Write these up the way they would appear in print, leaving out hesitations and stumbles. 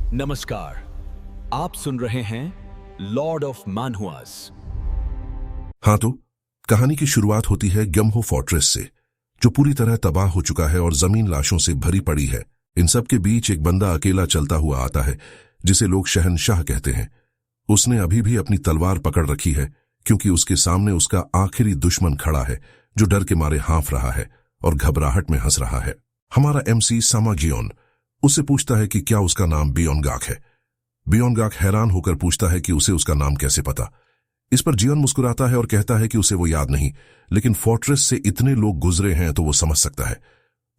नमस्कार। आप सुन रहे हैं लॉर्ड ऑफ मानहुआस। हाँ तो कहानी की शुरुआत होती है ग्यम्हो फोर्ट्रेस से, जो पूरी तरह तबाह हो चुका है और जमीन लाशों से भरी पड़ी है। इन सब के बीच एक बंदा अकेला चलता हुआ आता है, जिसे लोग शहंशाह कहते हैं। उसने अभी भी अपनी तलवार पकड़ रखी है, क्योंकि उसके सामने उसका आखिरी दुश्मन खड़ा है, जो डर के मारे हाँफ रहा है और घबराहट में हंस रहा है। हमारा एमसी सामा जियोन उससे पूछता है कि क्या उसका नाम बियोनगाक है। बियोनगाक हैरान होकर पूछता है कि उसे उसका नाम कैसे पता। इस पर जियोन मुस्कुराता है और कहता है कि उसे वो याद नहीं, लेकिन फोर्ट्रेस से इतने लोग गुजरे हैं तो वो समझ सकता है।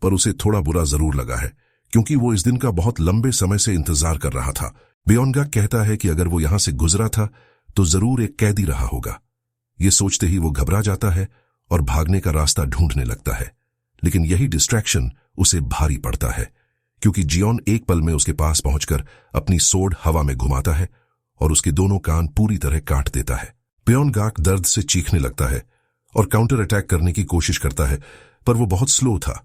पर उसे थोड़ा बुरा जरूर लगा है, क्योंकि वो इस दिन का बहुत लंबे समय से इंतजार कर रहा था। बियोनगाक कहता है कि अगर वो यहां से गुजरा था तो जरूर एक कैदी रहा होगा। ये सोचते ही वो घबरा जाता है और भागने का रास्ता ढूंढने लगता है, लेकिन यही डिस्ट्रैक्शन उसे भारी पड़ता है, क्योंकि जियोन एक पल में उसके पास पहुंचकर अपनी सोड हवा में घुमाता है और उसके दोनों कान पूरी तरह काट देता है। बियोनगाक दर्द से चीखने लगता है और काउंटर अटैक करने की कोशिश करता है, पर वो बहुत स्लो था।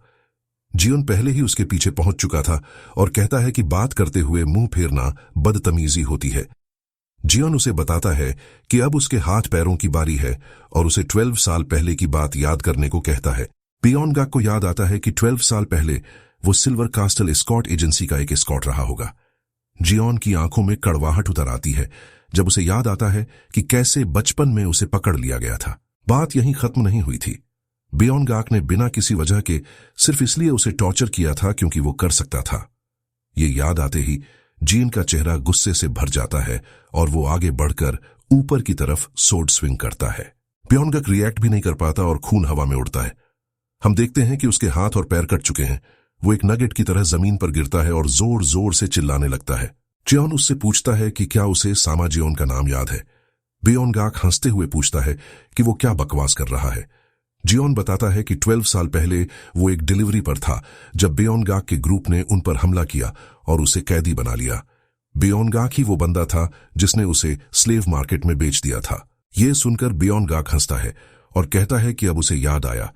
जियोन पहले ही उसके पीछे पहुंच चुका था और कहता है कि बात करते हुए मुंह फेरना बदतमीजी होती है। जियोन उसे बताता है कि अब उसके हाथ पैरों की बारी है और उसे 12 साल पहले की बात याद करने को कहता है। बियोनगाक को याद आता है कि 12 साल पहले वो सिल्वर कास्टल एस्कॉर्ट एजेंसी का एक एस्कॉर्ट रहा होगा। जियोन की आंखों में कड़वाहट उतर आती है जब उसे याद आता है कि कैसे बचपन में उसे पकड़ लिया गया था। बात यहीं खत्म नहीं हुई थी। बियोनगाक ने बिना किसी वजह के सिर्फ इसलिए उसे टॉर्चर किया था क्योंकि वो कर सकता था। ये याद आते ही जीन का चेहरा गुस्से से भर जाता है और वो आगे बढ़कर ऊपर की तरफ सोड स्विंग करता है। बियोनगाक रिएक्ट भी नहीं कर पाता और खून हवा में उड़ता है। हम देखते हैं कि उसके हाथ और पैर कट चुके हैं। वो एक नगेट की तरह जमीन पर गिरता है और जोर जोर से चिल्लाने लगता है। जियोन उससे पूछता है कि क्या उसे सामा जियोन का नाम याद है। बियोनगाक हंसते हुए पूछता है कि वो क्या बकवास कर रहा है। जियोन बताता है कि 12 साल पहले वो एक डिलीवरी पर था जब बियोनगाक के ग्रुप ने उन पर हमला किया और उसे कैदी बना लिया। बियोनगाक ही वो बंदा था जिसने उसे स्लेव मार्केट में बेच दिया था। ये सुनकर बियोनगाक हंसता है और कहता है कि अब उसे याद आया,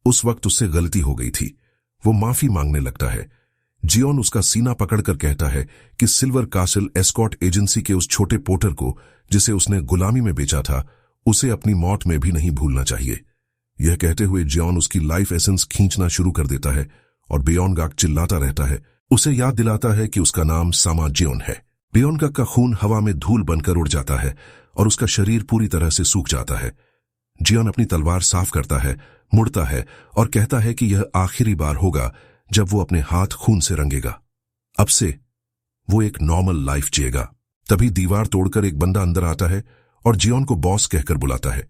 उस वक्त उससे गलती हो गई थी। वो माफी मांगने लगता है। जियोन उसका सीना पकड़कर कहता है कि सिल्वर कास्टल एस्कॉर्ट एजेंसी के उस छोटे पोर्टर को, जिसे उसने गुलामी में बेचा था, उसे अपनी मौत में भी नहीं भूलना चाहिए। यह कहते हुए जियोन उसकी लाइफ एसेंस खींचना शुरू कर देता है और बियोनगाक चिल्लाता रहता है, उसे याद दिलाता है कि उसका नाम सामा जियोन है। बियोनगाक का खून हवा में धूल बनकर उड़ जाता है और उसका शरीर पूरी तरह से सूख जाता है। जियोन अपनी तलवार साफ करता है, मुड़ता है और कहता है कि यह आखिरी बार होगा जब वो अपने हाथ खून से रंगेगा। अब से वो एक नॉर्मल लाइफ जिएगा। तभी दीवार तोड़कर एक बंदा अंदर आता है और जियोन को बॉस कहकर बुलाता है।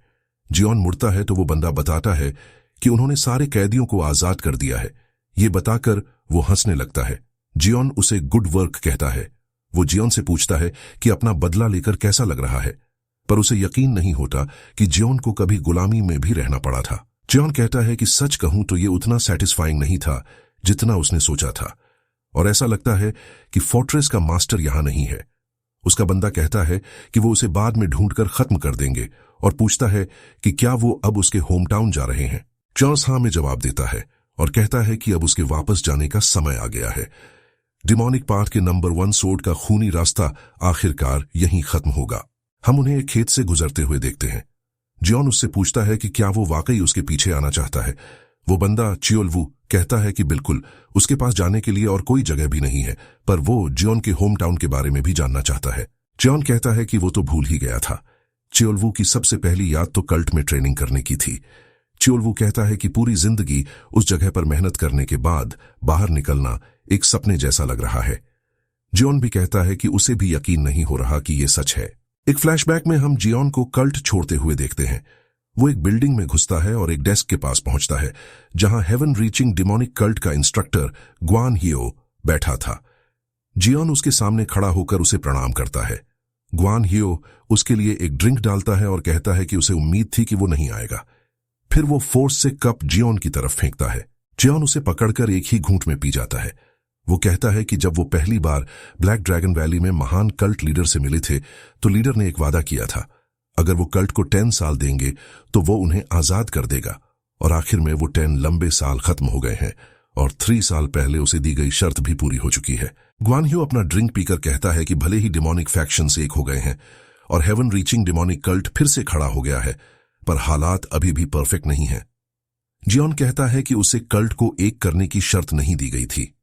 जियोन मुड़ता है तो वो बंदा बताता है कि उन्होंने सारे कैदियों को आजाद कर दिया है। ये बताकर वो हंसने लगता है। जियोन उसे गुड वर्क कहता है। वो जियोन से पूछता है कि अपना बदला लेकर कैसा लग रहा है, पर उसे यकीन नहीं होता कि जियोन को कभी गुलामी में भी रहना पड़ा था। जियोन कहता है कि सच कहूं तो ये उतना सेटिस्फाइंग नहीं था जितना उसने सोचा था, और ऐसा लगता है कि फोर्ट्रेस का मास्टर यहां नहीं है। उसका बंदा कहता है कि वो उसे बाद में ढूंढकर खत्म कर देंगे और पूछता है कि क्या वो अब उसके होम टाउन जा रहे हैं। चार्ल्स हाँ में जवाब देता है और कहता है कि अब उसके वापस जाने का समय आ गया है। डिमोनिक पाथ के नंबर 1 सोड का खूनी रास्ता आखिरकार यहीं खत्म होगा। हम उन्हें एक खेत से गुजरते हुए देखते हैं। जियोन उससे पूछता है कि क्या वो वाकई उसके पीछे आना चाहता है। वो बंदा चियोलवू कहता है कि बिल्कुल, उसके पास जाने के लिए और कोई जगह भी नहीं है, पर वो जियोन के होम टाउन के बारे में भी जानना चाहता है। जियोन कहता है कि वो तो भूल ही गया था। चियोलवू की सबसे पहली याद तो कल्ट में ट्रेनिंग करने की थी। चियोलवू कहता है कि पूरी जिंदगी उस जगह पर मेहनत करने के बाद बाहर निकलना एक सपने जैसा लग रहा है। जियोन भी कहता है कि उसे भी यकीन नहीं हो रहा कि ये सच है। एक फ्लैशबैक में हम जियोन को कल्ट छोड़ते हुए देखते हैं। वो एक बिल्डिंग में घुसता है और एक डेस्क के पास पहुंचता है, जहां हेवन रीचिंग डिमोनिक कल्ट का इंस्ट्रक्टर ग्वान हियो बैठा था। जियोन उसके सामने खड़ा होकर उसे प्रणाम करता है। ग्वान हियो उसके लिए एक ड्रिंक डालता है और कहता है कि उसे उम्मीद थी कि वो नहीं आएगा। फिर वो फोर्स से कप जियोन की तरफ फेंकता है। जियोन उसे पकड़कर एक ही घूंट में पी जाता है। वो कहता है कि जब वो पहली बार ब्लैक ड्रैगन वैली में महान कल्ट लीडर से मिले थे तो लीडर ने एक वादा किया था, अगर वो कल्ट को 10 साल देंगे तो वो उन्हें आजाद कर देगा, और आखिर में वो 10 लंबे साल खत्म हो गए हैं और 3 साल पहले उसे दी गई शर्त भी पूरी हो चुकी है। ग्वान ह्यो अपना ड्रिंक पीकर कहता है कि भले ही डिमोनिक फैक्शंस एक हो गए हैं और हेवन रीचिंग डिमोनिक कल्ट फिर से खड़ा हो गया है, पर हालात अभी भी परफेक्ट नहीं है। जियोन कहता है कि उसे कल्ट को एक करने की शर्त नहीं दी गई थी।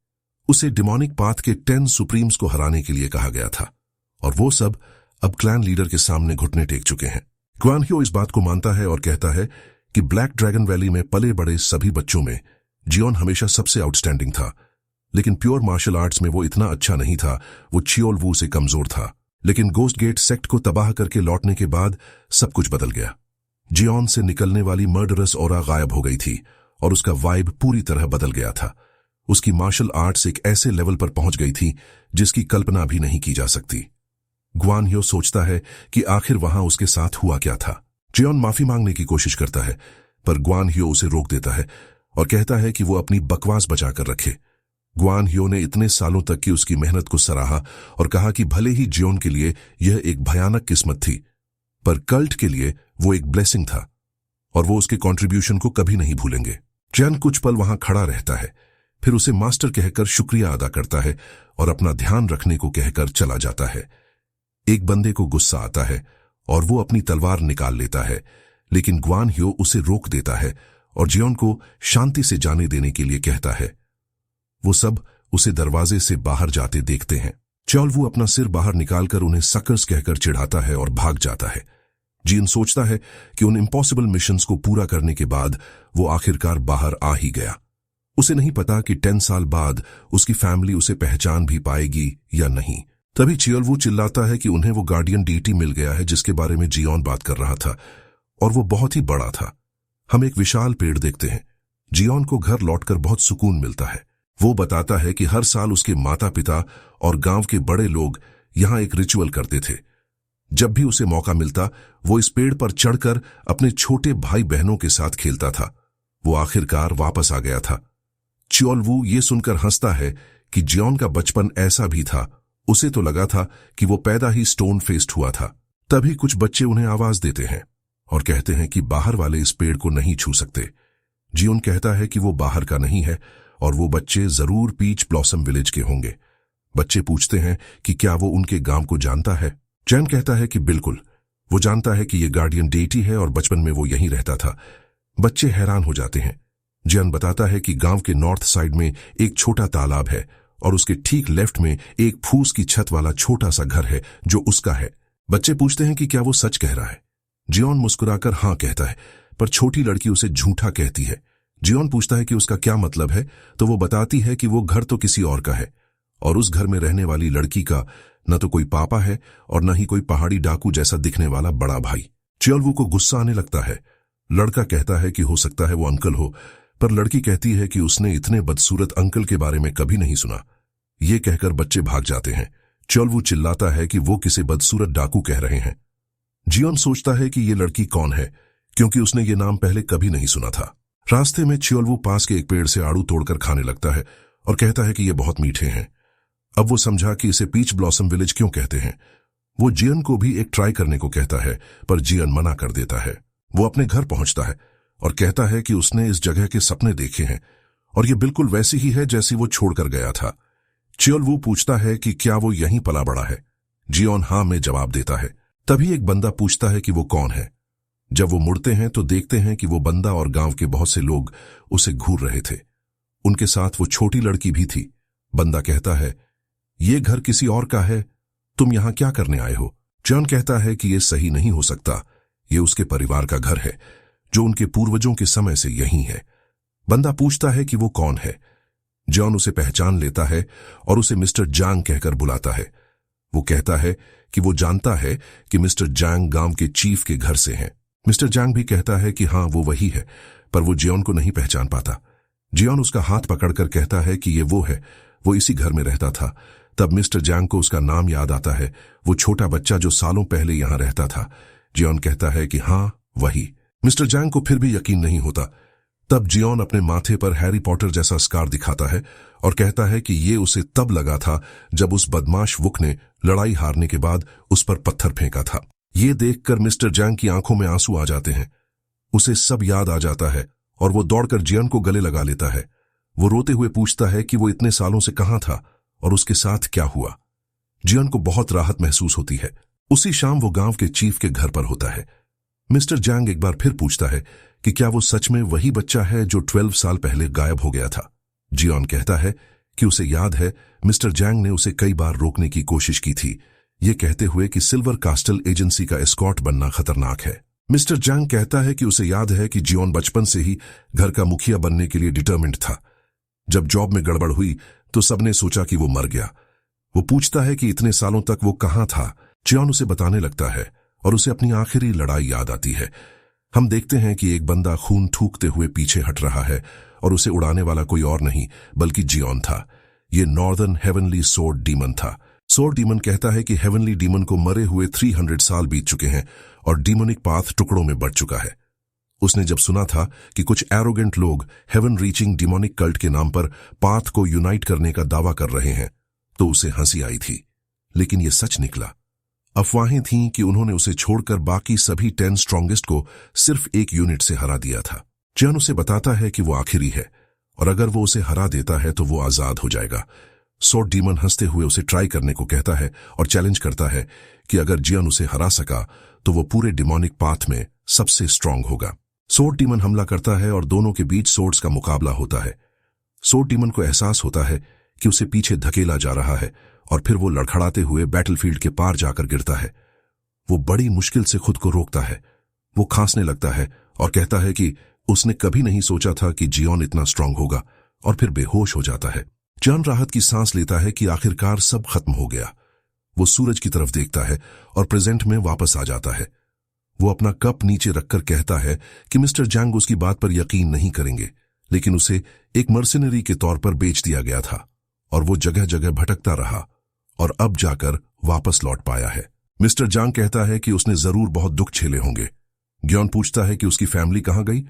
उसे डिमोनिक पाथ के 10 सुप्रीम्स को हराने के लिए कहा गया था, और वो सब अब क्लैन लीडर के सामने घुटने टेक चुके हैं। ग्वान ह्यो इस बात को मानता है और कहता है कि ब्लैक ड्रैगन वैली में पले बड़े सभी बच्चों में जियोन हमेशा सबसे आउटस्टैंडिंग था, लेकिन प्योर मार्शल आर्ट्स में वो इतना अच्छा नहीं था, वो चियोल वू से कमजोर था। लेकिन गोस्ट गेट सेक्ट को तबाह करके लौटने के बाद सब कुछ बदल गया। जियोन से निकलने वाली मर्डरस ऑरा गायब हो गई थी और उसका वाइब पूरी तरह बदल गया था। उसकी मार्शल आर्ट्स एक ऐसे लेवल पर पहुंच गई थी जिसकी कल्पना भी नहीं की जा सकती। ग्वान ह्यो सोचता है कि आखिर वहां उसके साथ हुआ क्या था। जियोन माफी मांगने की कोशिश करता है, पर ग्वान ह्यो उसे रोक देता है और कहता है कि वो अपनी बकवास बचाकर रखे। ग्वान ह्यो ने इतने सालों तक की उसकी मेहनत को सराहा और कहा कि भले ही जियोन के लिए यह एक भयानक किस्मत थी, पर कल्ट के लिए वो एक ब्लेसिंग था और वो उसके कंट्रीब्यूशन को कभी नहीं भूलेंगे। जियोन कुछ पल वहां खड़ा रहता है, फिर उसे मास्टर कहकर शुक्रिया अदा करता है और अपना ध्यान रखने को कहकर चला जाता है। एक बंदे को गुस्सा आता है और वो अपनी तलवार निकाल लेता है, लेकिन ग्वान ह्यो उसे रोक देता है और जियोन को शांति से जाने देने के लिए कहता है। वो सब उसे दरवाजे से बाहर जाते देखते हैं। चियोल वू अपना सिर बाहर निकालकर उन्हें सकर्स कहकर चिढ़ाता है और भाग जाता है। जियोन सोचता है कि उन इम्पॉसिबल मिशंस को पूरा करने के बाद वो आखिरकार बाहर आ ही गया। उसे नहीं पता कि 10 साल बाद उसकी फैमिली उसे पहचान भी पाएगी या नहीं। तभी चियोल वू चिल्लाता है कि उन्हें वो गार्डियन डीटी मिल गया है जिसके बारे में जियोन बात कर रहा था, और वो बहुत ही बड़ा था। हम एक विशाल पेड़ देखते हैं। जियोन को घर लौटकर बहुत सुकून मिलता है। वो बताता है कि हर साल उसके माता पिता और गांव के बड़े लोग यहां एक रिचुअल करते थे। जब भी उसे मौका मिलता वो इस पेड़ पर चढ़कर अपने छोटे भाई बहनों के साथ खेलता था। वो आखिरकार वापस आ गया था। चियोल वू ये सुनकर हंसता है कि जियोन का बचपन ऐसा भी था। उसे तो लगा था कि वो पैदा ही स्टोन फेस्ड हुआ था। तभी कुछ बच्चे उन्हें आवाज देते हैं और कहते हैं कि बाहर वाले इस पेड़ को नहीं छू सकते। जियोन कहता है कि वो बाहर का नहीं है और वो बच्चे जरूर पीच ब्लॉसम विलेज के होंगे। बच्चे पूछते हैं कि क्या वो उनके गांव को जानता है। जैन कहता है कि बिल्कुल, वो जानता है कि ये गार्डियन डेटी है और बचपन में वो यहीं रहता था। बच्चे हैरान हो जाते हैं। जैन बताता है कि गांव के नॉर्थ साइड में एक छोटा तालाब है और उसके ठीक लेफ्ट में एक फूस की छत वाला छोटा सा घर है जो उसका है। बच्चे पूछते हैं कि क्या वो सच कह रहा है। जियोन मुस्कुराकर हाँ कहता है, पर छोटी लड़की उसे झूठा कहती है। जियोन पूछता है कि उसका क्या मतलब है, तो वो बताती है कि वो घर तो किसी और का है और उस घर में रहने वाली लड़की का न तो कोई पापा है और न ही कोई पहाड़ी डाकू जैसा दिखने वाला बड़ा भाई। चियोल वू को गुस्सा आने लगता है। लड़का कहता है कि हो सकता है वो अंकल हो, पर लड़की कहती है कि उसने इतने बदसूरत अंकल के बारे में कभी नहीं सुना। ये कहकर बच्चे भाग जाते हैं। चियोल वू चिल्लाता है कि वो किसे बदसूरत डाकू कह रहे हैं। जियोन सोचता है कि ये लड़की कौन है, क्योंकि उसने ये नाम पहले कभी नहीं सुना था। रास्ते में चियोल वू पास के एक पेड़ से आड़ू तोड़कर खाने लगता है और कहता है कि ये बहुत मीठे हैं। अब वो समझा कि इसे पीच ब्लॉसम विलेज क्यों कहते हैं। वो जियन को भी एक ट्राई करने को कहता है, पर जियन मना कर देता है। वो अपने घर पहुंचता है और कहता है कि उसने इस जगह के सपने देखे हैं और ये बिल्कुल वैसी ही है जैसी वो छोड़कर गया था। चियोल वू पूछता है कि क्या वो यहीं पला बड़ा है। जियोन हाँ में जवाब देता है। तभी एक बंदा पूछता है कि वो कौन है। जब वो मुड़ते हैं तो देखते हैं कि वो बंदा और गांव के बहुत से लोग उसे घूर रहे थे। उनके साथ वो छोटी लड़की भी थी। बंदा कहता है, ये घर किसी और का है, तुम यहां क्या करने आए हो। जॉन कहता है कि ये सही नहीं हो सकता, ये उसके परिवार का घर है जो उनके पूर्वजों के समय से यहीं है। बंदा पूछता है कि वो कौन है। जॉन उसे पहचान लेता है और उसे मिस्टर जांग कहकर बुलाता है। वो कहता है कि वो जानता है कि मिस्टर जांग गांव के चीफ के घर से हैं। मिस्टर जांग भी कहता है कि हाँ वो वही है, पर वो जियोन को नहीं पहचान पाता। जियोन उसका हाथ पकड़कर कहता है कि ये वो है, वो इसी घर में रहता था। तब मिस्टर जांग को उसका नाम याद आता है, वो छोटा बच्चा जो सालों पहले यहां रहता था। जियोन कहता है कि हाँ वही। मिस्टर जांग को फिर भी यकीन नहीं होता। तब जियोन अपने माथे पर हैरी पॉटर जैसा स्कार दिखाता है और कहता है कि ये उसे तब लगा था जब उस बदमाश वुक ने लड़ाई हारने के बाद उस पर पत्थर फेंका था। ये देखकर मिस्टर जांग की आंखों में आंसू आ जाते हैं। उसे सब याद आ जाता है और वो दौड़कर जियोन को गले लगा लेता है। वो रोते हुए पूछता है कि वो इतने सालों से कहां था और उसके साथ क्या हुआ। जियोन को बहुत राहत महसूस होती है। उसी शाम वो गांव के चीफ के घर पर होता है। मिस्टर जैंग एक बार फिर पूछता है कि क्या वो सच में वही बच्चा है जो 12 साल पहले गायब हो गया था। जियोन कहता है कि उसे याद है मिस्टर जैंग ने उसे कई बार रोकने की कोशिश की थी, ये कहते हुए कि सिल्वर कास्टल एजेंसी का एस्कॉर्ट बनना खतरनाक है। मिस्टर जैंग कहता है कि उसे याद है कि जियोन बचपन से ही घर का मुखिया बनने के लिए डिटर्मिन्ड था। जब जॉब में गड़बड़ हुई तो सबने सोचा कि वो मर गया। वो पूछता है कि इतने सालों तक वो कहां था। जियोन उसे बताने लगता है और उसे अपनी आखिरी लड़ाई याद आती है। हम देखते हैं कि एक बंदा खून थूकते हुए पीछे हट रहा है और उसे उड़ाने वाला कोई और नहीं बल्कि जियोन था। ये नॉर्दर्न हेवनली सोर्ड डीमन था। सोर्ड डीमन कहता है कि हेवनली डीमन को मरे हुए 300 साल बीत चुके हैं और डीमोनिक पाथ टुकड़ों में बढ़ चुका है। उसने जब सुना था कि कुछ एरोगेंट लोग हेवन रीचिंग डिमोनिक कल्ट के नाम पर पाथ को यूनाइट करने का दावा कर रहे हैं तो उसे हंसी आई थी, लेकिन यह सच निकला। अफवाहें थीं कि उन्होंने उसे छोड़कर बाकी सभी 10 स्ट्रॉन्गेस्ट को सिर्फ एक यूनिट से हरा दिया था। जियोन उसे बताता है कि वो आखिरी है और अगर वो उसे हरा देता है तो वो आजाद हो जाएगा। सोर्ड डीमन हंसते हुए उसे ट्राई करने को कहता है और चैलेंज करता है कि अगर जियोन उसे हरा सका तो वो पूरे डिमोनिक पाथ में सबसे स्ट्रांग होगा। सोर्ड डीमन हमला करता है और दोनों के बीच सोर्ड्स का मुकाबला होता है। सोर्ड डीमन को एहसास होता है कि उसे पीछे धकेला जा रहा है और फिर वो लड़खड़ाते हुए बैटलफील्ड के पार जाकर गिरता है। वो बड़ी मुश्किल से खुद को रोकता है। वो खांसने लगता है और कहता है कि उसने कभी नहीं सोचा था कि जियोन इतना स्ट्रांग होगा, और फिर बेहोश हो जाता है। जियोन राहत की सांस लेता है कि आखिरकार सब खत्म हो गया। वो सूरज की तरफ देखता है और प्रेजेंट में वापस आ जाता है। वो अपना कप नीचे रखकर कहता है कि मिस्टर जैंग उसकी बात पर यकीन नहीं करेंगे, लेकिन उसे एक मर्सिनरी के तौर पर बेच दिया गया था और वो जगह जगह भटकता रहा और अब जाकर वापस लौट पाया है। मिस्टर जैंग कहता है कि उसने जरूर बहुत दुख झेले होंगे। जियोन पूछता है कि उसकी फैमिली कहां गई।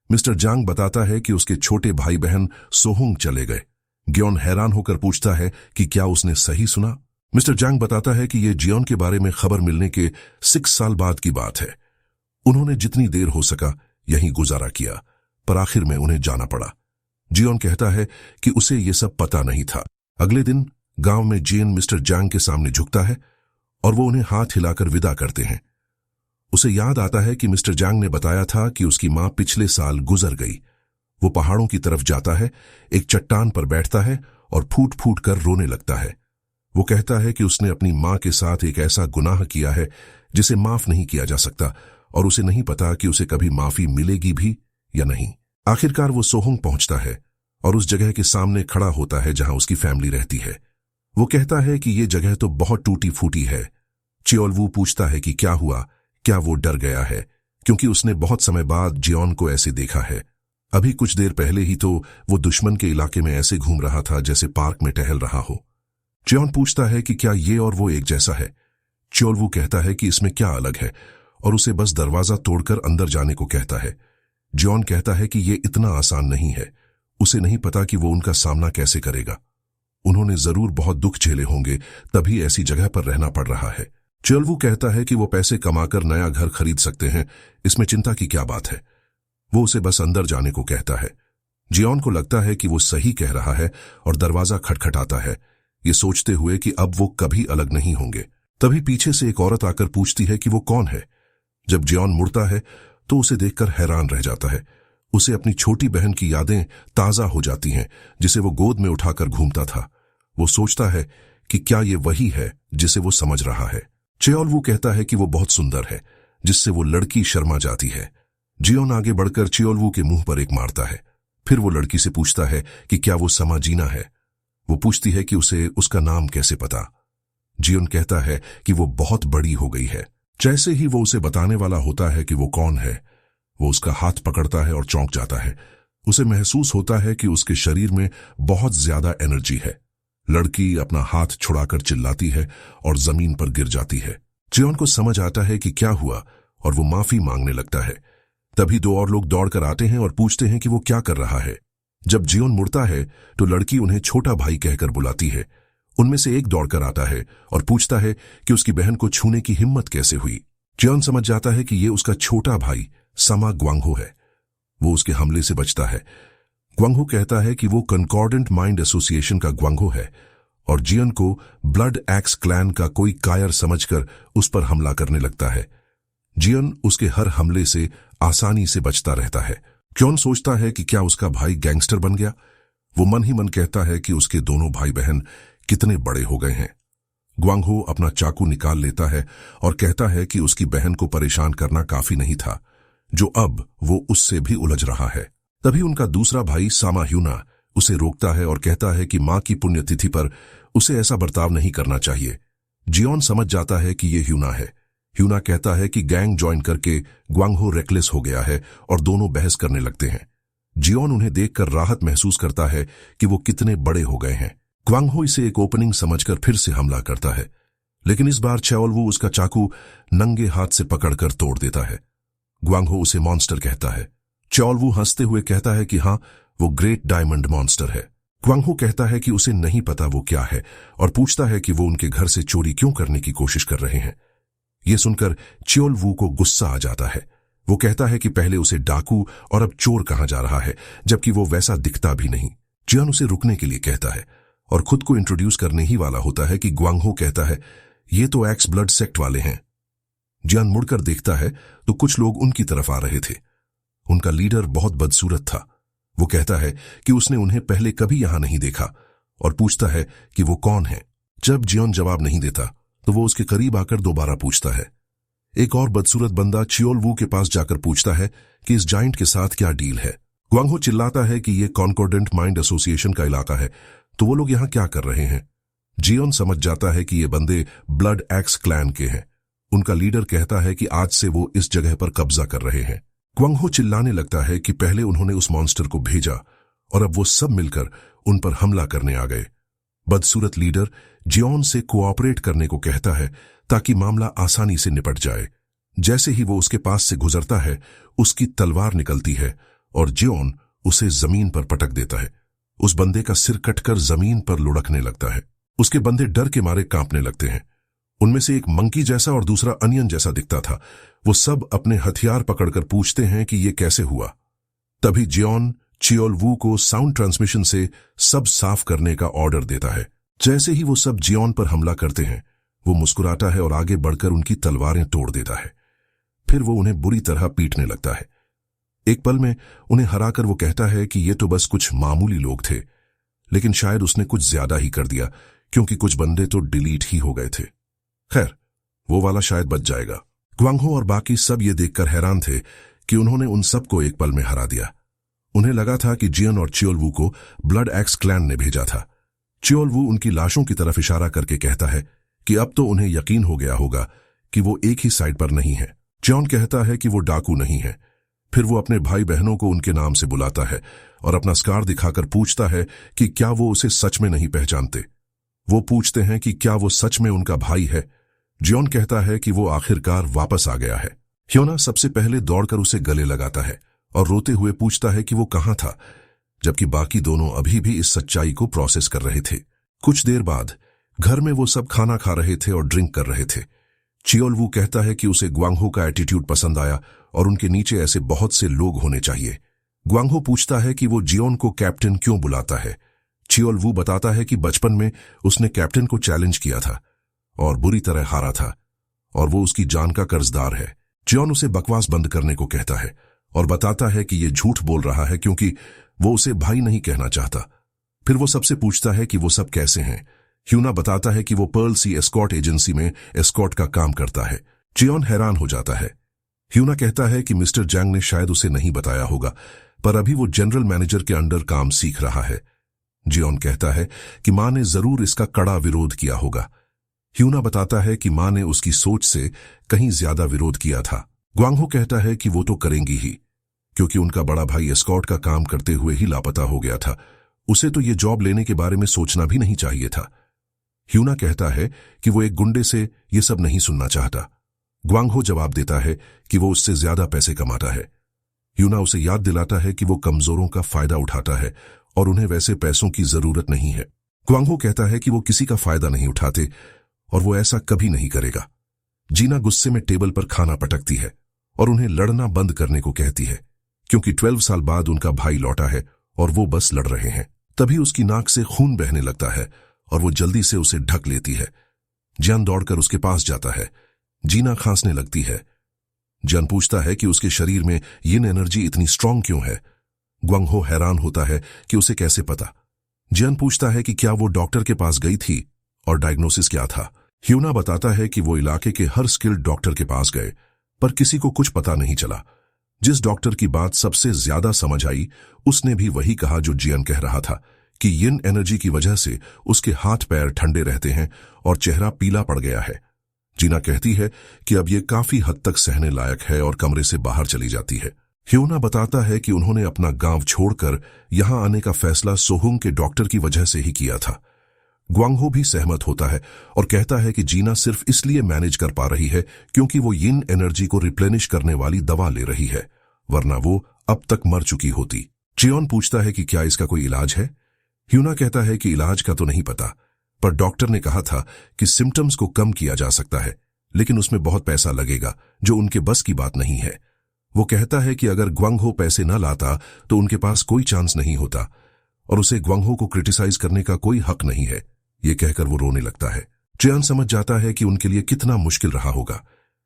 मिस्टर जैंग बताता है कि उसके छोटे भाई बहन सोहुंग चले गए। जियोन हैरान होकर पूछता है कि क्या उसने सही सुना। मिस्टर जैंग बताता है कि यह जियोन के बारे में खबर मिलने के 6 साल बाद की बात है। उन्होंने जितनी देर हो सका यहीं गुजारा किया, पर आखिर में उन्हें जाना पड़ा। जियोन कहता है कि उसे यह सब पता नहीं था। अगले दिन गांव में जिन मिस्टर जैंग के सामने झुकता है और वो उन्हें हाथ हिलाकर विदा करते हैं। उसे याद आता है कि मिस्टर जैंग ने बताया था कि उसकी मां पिछले साल गुजर गई। वो पहाड़ों की तरफ जाता है, एक चट्टान पर बैठता है और फूट फूट कर रोने लगता है। वो कहता है कि उसने अपनी मां के साथ एक ऐसा गुनाह किया है जिसे माफ नहीं किया जा सकता और उसे नहीं पता कि उसे कभी माफी मिलेगी भी या नहीं। आखिरकार वो सोहुंग पहुंचता है और उस जगह के सामने खड़ा होता है जहां उसकी फैमिली रहती है। वो कहता है कि ये जगह तो बहुत टूटी फूटी है। चियोलवू पूछता है कि क्या हुआ, क्या वो डर गया है, क्योंकि उसने बहुत समय बाद जियोन को ऐसे देखा है। अभी कुछ देर पहले ही तो वो दुश्मन के इलाके में ऐसे घूम रहा था जैसे पार्क में टहल रहा हो। जियोन पूछता है कि क्या ये और वो एक जैसा है। चियोलवू कहता है कि इसमें क्या अलग है और उसे बस दरवाजा तोड़कर अंदर जाने को कहता है। जियोन कहता है कि ये इतना आसान नहीं है। उसे नहीं पता कि वो उनका सामना कैसे करेगा। उन्होंने जरूर बहुत दुख झेले होंगे, तभी ऐसी जगह पर रहना पड़ रहा है। चियोलवू कहता है कि वो पैसे कमाकर नया घर खरीद सकते हैं, इसमें चिंता की क्या बात है। वो उसे बस अंदर जाने को कहता है। जियोन को लगता है कि वो सही कह रहा है और दरवाजा खटखटाता है, ये सोचते हुए कि अब वो कभी अलग नहीं होंगे। तभी पीछे से एक औरत आकर पूछती है कि वो कौन है। जब जियोन मुड़ता है तो उसे देखकर हैरान रह जाता है। उसे अपनी छोटी बहन की यादें ताजा हो जाती हैं, जिसे वो गोद में उठाकर घूमता था। वो सोचता है कि क्या ये वही है जिसे वो समझ रहा है। चियोलवू कहता है कि वो बहुत सुंदर है, जिससे वो लड़की शर्मा जाती है। जियोन आगे बढ़कर चियोलवू के मुंह पर एक मारता है। फिर वो लड़की से पूछता है कि क्या वो समा जीना है। वो पूछती है कि उसे उसका नाम कैसे पता। जियोन कहता है कि वो बहुत बड़ी हो गई है। जैसे ही वो उसे बताने वाला होता है कि वो कौन है, वो उसका हाथ पकड़ता है और चौंक जाता है। उसे महसूस होता है कि उसके शरीर में बहुत ज्यादा एनर्जी है। लड़की अपना हाथ छुड़ाकर चिल्लाती है और जमीन पर गिर जाती है। जियोन को समझ आता है कि क्या हुआ और वो माफी मांगने लगता है। तभी 2 और लोग दौड़कर आते हैं और पूछते हैं कि वो क्या कर रहा है। जब जियोन मुड़ता है तो लड़की उन्हें छोटा भाई कहकर बुलाती है। उनमें से एक दौड़कर आता है और पूछता है कि उसकी बहन को छूने की हिम्मत कैसे हुई। जियोन समझ जाता है कि ये उसका छोटा भाई समा ग्वांगहो है। वो उसके हमले से बचता है। ग्वांगहो कहता है कि वो कंकॉर्डेंट माइंड एसोसिएशन का ग्वांगहो है और जियन को ब्लड एक्स क्लैन का कोई कायर समझकर उस पर हमला करने लगता है। जियन उसके हर हमले से आसानी से बचता रहता है। क्योन सोचता है कि क्या उसका भाई गैंगस्टर बन गया। वो मन ही मन कहता है कि उसके दोनों भाई बहन कितने बड़े हो गए हैं। ग्वांगहो अपना चाकू निकाल लेता है और कहता है कि उसकी बहन को परेशान करना काफी नहीं था, जो अब वो उससे भी उलझ रहा है। तभी उनका दूसरा भाई सामा ह्यूना उसे रोकता है और कहता है कि मां की पुण्यतिथि पर उसे ऐसा बर्ताव नहीं करना चाहिए। जियोन समझ जाता है कि ये ह्यूना है। ह्यूना कहता है कि गैंग ज्वाइन करके ग्वांगहो रेकलेस हो गया है और दोनों बहस करने लगते हैं। जियोन उन्हें देखकर राहत महसूस करता है कि वो कितने बड़े हो गए हैं। ग्वांगहो इसे एक ओपनिंग समझकर फिर से हमला करता है, लेकिन इस बार चेओलवू उसका चाकू नंगे हाथ से पकड़कर तोड़ देता है। ग्वांगहो उसे मॉन्स्टर कहता है। चेओलवू हंसते हुए कहता है कि हाँ, वो ग्रेट डायमंड मॉन्स्टर है। ग्वांगहो कहता है कि उसे नहीं पता वो क्या है और पूछता है कि वो उनके घर से चोरी क्यों करने की कोशिश कर रहे हैं। ये सुनकर चेओलवू को गुस्सा आ जाता है। वो कहता है कि पहले उसे डाकू और अब चोर कहा जा रहा है, जबकि वो वैसा दिखता भी नहीं। जियान उसे रुकने के लिए कहता है और खुद को इंट्रोड्यूस करने ही वाला होता है कि ग्वांगहो कहता है, ये तो एक्स ब्लड सेक्ट वाले हैं। जियान मुड़कर देखता है तो कुछ लोग उनकी तरफ आ रहे थे। उनका लीडर बहुत बदसूरत था। वो कहता है कि उसने उन्हें पहले कभी यहां नहीं देखा और पूछता है कि वो कौन है। जब जियोन जवाब नहीं देता तो वो उसके करीब आकर दोबारा पूछता है। एक और बदसूरत बंदा चियोलवू के पास जाकर पूछता है कि इस जाइंट के साथ क्या डील है। ग्वांगहो चिल्लाता है कि ये कॉन्कॉर्डेंट माइंड एसोसिएशन का इलाका है, तो वो लोग यहां क्या कर रहे हैं। जियोन समझ जाता है कि ये बंदे ब्लड एक्स क्लैन के हैं। उनका लीडर कहता है कि आज से वो इस जगह पर कब्जा कर रहे हैं। ग्वांगहो चिल्लाने लगता है कि पहले उन्होंने उस मॉन्स्टर को भेजा और अब वो सब मिलकर उन पर हमला करने आ गए। बदसूरत लीडर जियोन से कोऑपरेट करने को कहता है ताकि मामला आसानी से निपट जाए। जैसे ही वो उसके पास से गुजरता है, उसकी तलवार निकलती है और जियोन उसे जमीन पर पटक देता है। उस बंदे का सिर कटकर जमीन पर लुढ़कने लगता है। उसके बंदे डर के मारे कांपने लगते हैं। उनमें से एक मंकी जैसा और दूसरा अनियन जैसा दिखता था। वो सब अपने हथियार पकड़कर पूछते हैं कि ये कैसे हुआ। तभी जियोन चियोलवू को साउंड ट्रांसमिशन से सब साफ करने का ऑर्डर देता है। जैसे ही वो सब जियोन पर हमला करते हैं, वो मुस्कुराता है और आगे बढ़कर उनकी तलवारें तोड़ देता है। फिर वो उन्हें बुरी तरह पीटने लगता है। एक पल में उन्हें हराकर वो कहता है कि ये तो बस कुछ मामूली लोग थे, लेकिन शायद उसने कुछ ज्यादा ही कर दिया, क्योंकि कुछ बंदे तो डिलीट ही हो गए थे। खैर, वो वाला शायद बच जाएगा। ग्वांगहो और बाकी सब ये देखकर हैरान थे कि उन्होंने उन सबको एक पल में हरा दिया। उन्हें लगा था कि जियन और चियोलवू को ब्लड एक्स क्लैन ने भेजा था। चियोलवू उनकी लाशों की तरफ इशारा करके कहता है कि अब तो उन्हें यकीन हो गया होगा कि वो एक ही साइड पर नहीं है। जियोन कहता है कि वो डाकू नहीं है। फिर वो अपने भाई बहनों को उनके नाम से बुलाता है और अपना स्कार दिखाकर पूछता है कि क्या वो उसे सच में नहीं पहचानते। वो पूछते हैं कि क्या वो सच में उनका भाई है। जियोन कहता है कि वो आखिरकार वापस आ गया है। ह्योना सबसे पहले दौड़कर उसे गले लगाता है और रोते हुए पूछता है कि वो कहां था, जबकि बाकी दोनों अभी भी इस सच्चाई को प्रोसेस कर रहे थे। कुछ देर बाद घर में वो सब खाना खा रहे थे और ड्रिंक कर रहे थे। चियोलवू कहता है कि उसे ग्वांगहो का एटीट्यूड पसंद आया और उनके नीचे ऐसे बहुत से लोग होने चाहिए। ग्वांगहो पूछता है कि वो जियोन को कैप्टन क्यों बुलाता है। चियोलवू बताता है कि बचपन में उसने कैप्टन को चैलेंज किया था और बुरी तरह हारा था और वो उसकी जान का कर्जदार है। जियोन उसे बकवास बंद करने को कहता है और बताता है कि ये झूठ बोल रहा है क्योंकि वो उसे भाई नहीं कहना चाहता। फिर वो सबसे पूछता है कि वो सब कैसे हैं। ह्यूना बताता है कि वो पर्ल सी एस्कॉर्ट एजेंसी में एस्कॉर्ट का काम करता है। जियोन हैरान हो जाता है। ह्यूना कहता है कि मिस्टर जैंग ने शायद उसे नहीं बताया होगा, पर अभी वो जनरल मैनेजर के अंडर काम सीख रहा है। जियोन कहता है कि मां ने जरूर इसका कड़ा विरोध किया होगा। ह्यूना बताता है कि मां ने उसकी सोच से कहीं ज्यादा विरोध किया था। ग्वांगहो कहता है कि वो तो करेंगी ही, क्योंकि उनका बड़ा भाई एस्कॉर्ट का काम करते हुए ही लापता हो गया था। उसे तो ये जॉब लेने के बारे में सोचना भी नहीं चाहिए था। ह्यूना कहता है कि वो एक गुंडे से ये सब नहीं सुनना चाहता। ग्वांगहो जवाब देता है कि वो उससे ज्यादा पैसे कमाता है। ह्यूना उसे याद दिलाता है कि वो कमजोरों का फायदा उठाता है और उन्हें वैसे पैसों की जरूरत नहीं है। ग्वांगहो कहता है कि वो किसी का फायदा नहीं उठाते और वो ऐसा कभी नहीं करेगा। जीना गुस्से में टेबल पर खाना पटकती है और उन्हें लड़ना बंद करने को कहती है, क्योंकि 12 साल बाद उनका भाई लौटा है और वो बस लड़ रहे हैं। तभी उसकी नाक से खून बहने लगता है और वो जल्दी से उसे ढक लेती है। जियान दौड़कर उसके पास जाता है। जीना खांसने लगती है। जियान पूछता है कि उसके शरीर में यिन एनर्जी इतनी स्ट्रांग क्यों है। ग्वांगहो हैरान होता है कि उसे कैसे पता। जियान पूछता है कि क्या वो डॉक्टर के पास गई थी और डायग्नोसिस क्या था। ह्यूना बताता है कि वो इलाके के हर स्किल्ड डॉक्टर के पास गए, पर किसी को कुछ पता नहीं चला। जिस डॉक्टर की बात सबसे ज्यादा समझ आई, उसने भी वही कहा जो जियान कह रहा था कि यिन एनर्जी की वजह से उसके हाथ पैर ठंडे रहते हैं और चेहरा पीला पड़ गया है। जीना कहती है कि अब ये काफी हद तक सहने लायक है और कमरे से बाहर चली जाती है। ह्यूना बताता है कि उन्होंने अपना गांव छोड़कर यहां आने का फैसला सोहुंग के डॉक्टर की वजह से ही किया था। ग्वांगहो भी सहमत होता है और कहता है कि जीना सिर्फ इसलिए मैनेज कर पा रही है क्योंकि वो यिन एनर्जी को रिप्लेनिश करने वाली दवा ले रही है, वरना वो अब तक मर चुकी होती। जियोन पूछता है कि क्या इसका कोई इलाज है। ह्यूना कहता है कि इलाज का तो नहीं पता, पर डॉक्टर ने कहा था कि सिम्टम्स को कम किया जा सकता है, लेकिन उसमें बहुत पैसा लगेगा जो उनके बस की बात नहीं है। वो कहता है कि अगर ग्वांगहो पैसे न लाता तो उनके पास कोई चांस नहीं होता और उसे ग्वांगहो को क्रिटिसाइज करने का कोई हक नहीं है। ये कहकर वो रोने लगता है। जियान समझ जाता है कि उनके लिए कितना मुश्किल रहा होगा।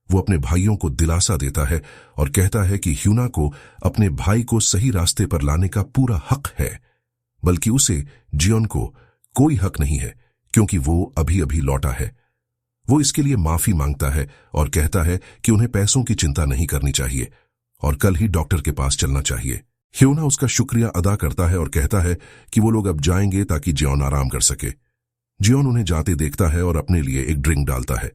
वो अपने भाइयों को दिलासा देता है और कहता है कि ह्यूना को अपने भाई को सही रास्ते पर लाने का पूरा हक है, बल्कि उसे जियोन को कोई हक नहीं है क्योंकि वो अभी अभी लौटा है। वो इसके लिए माफी मांगता है और कहता है कि उन्हें पैसों की चिंता नहीं करनी चाहिए और कल ही डॉक्टर के पास चलना चाहिए। ह्यूना उसका शुक्रिया अदा करता है और कहता है कि वो लोग अब जाएंगे ताकि जियोन आराम कर सके। जियोन उन्हें जाते देखता है और अपने लिए एक ड्रिंक डालता है।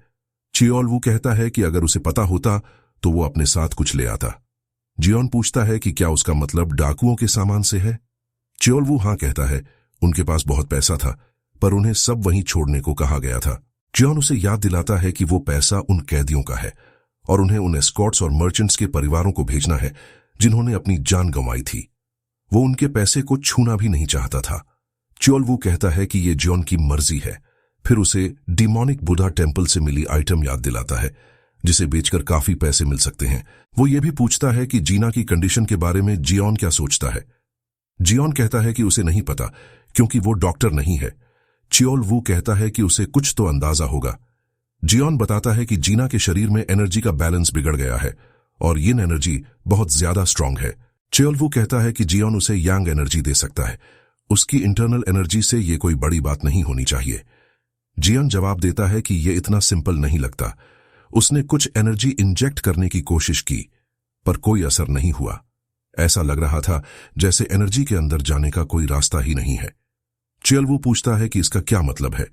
चियोलवू कहता है कि अगर उसे पता होता तो वो अपने साथ कुछ ले आता। जियोन पूछता है कि क्या उसका मतलब डाकुओं के सामान से है। चियोलवू हां कहता है। उनके पास बहुत पैसा था, पर उन्हें सब वहीं छोड़ने को कहा गया था। जियोन उसे याद दिलाता है कि वो पैसा उन कैदियों का है और उन्हें उन एस्कॉर्ट्स और मर्चेंट्स के परिवारों को भेजना है जिन्होंने अपनी जान गंवाई थी। वो उनके पैसे को छूना भी नहीं चाहता था। चियोलवू कहता है कि ये जियोन की मर्जी है, फिर उसे डिमोनिक बुद्धा टेम्पल से मिली आइटम याद दिलाता है जिसे बेचकर काफी पैसे मिल सकते हैं। वो ये भी पूछता है कि जीना की कंडीशन के बारे में जियोन क्या सोचता है। जियोन कहता है कि उसे नहीं पता क्योंकि वो डॉक्टर नहीं है। चियोलवू कहता है कि उसे कुछ तो अंदाजा होगा। जियोन बताता है कि जीना के शरीर में एनर्जी का बैलेंस बिगड़ गया है और यिन एनर्जी बहुत ज्यादा स्ट्रांग है। चियोलवू कहता है कि जियोन उसे यांग एनर्जी दे सकता है। उसकी इंटरनल एनर्जी से ये कोई बड़ी बात नहीं होनी चाहिए। जियोन जवाब देता है कि ये इतना सिंपल नहीं लगता। उसने कुछ एनर्जी इंजेक्ट करने की कोशिश की, पर कोई असर नहीं हुआ। ऐसा लग रहा था जैसे एनर्जी के अंदर जाने का कोई रास्ता ही नहीं है। चियोलवू पूछता है कि इसका क्या मतलब है।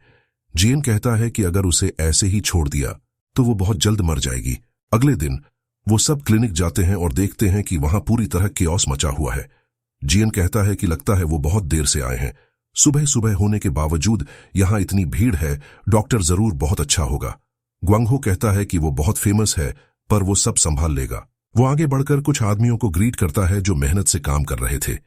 जियोन कहता है कि अगर उसे ऐसे ही छोड़ दिया तो वो बहुत जल्द मर जाएगी। अगले दिन वो सब क्लिनिक जाते हैं और देखते हैं कि वहां पूरी तरह केओस मचा हुआ है। जियोन कहता है कि लगता है वो बहुत देर से आए हैं। सुबह सुबह होने के बावजूद यहां इतनी भीड़ है, डॉक्टर जरूर बहुत अच्छा होगा। ग्वांगहो कहता है कि वो बहुत फेमस है, पर वो सब संभाल लेगा। वो आगे बढ़कर कुछ आदमियों को ग्रीट करता है जो मेहनत से काम कर रहे थे।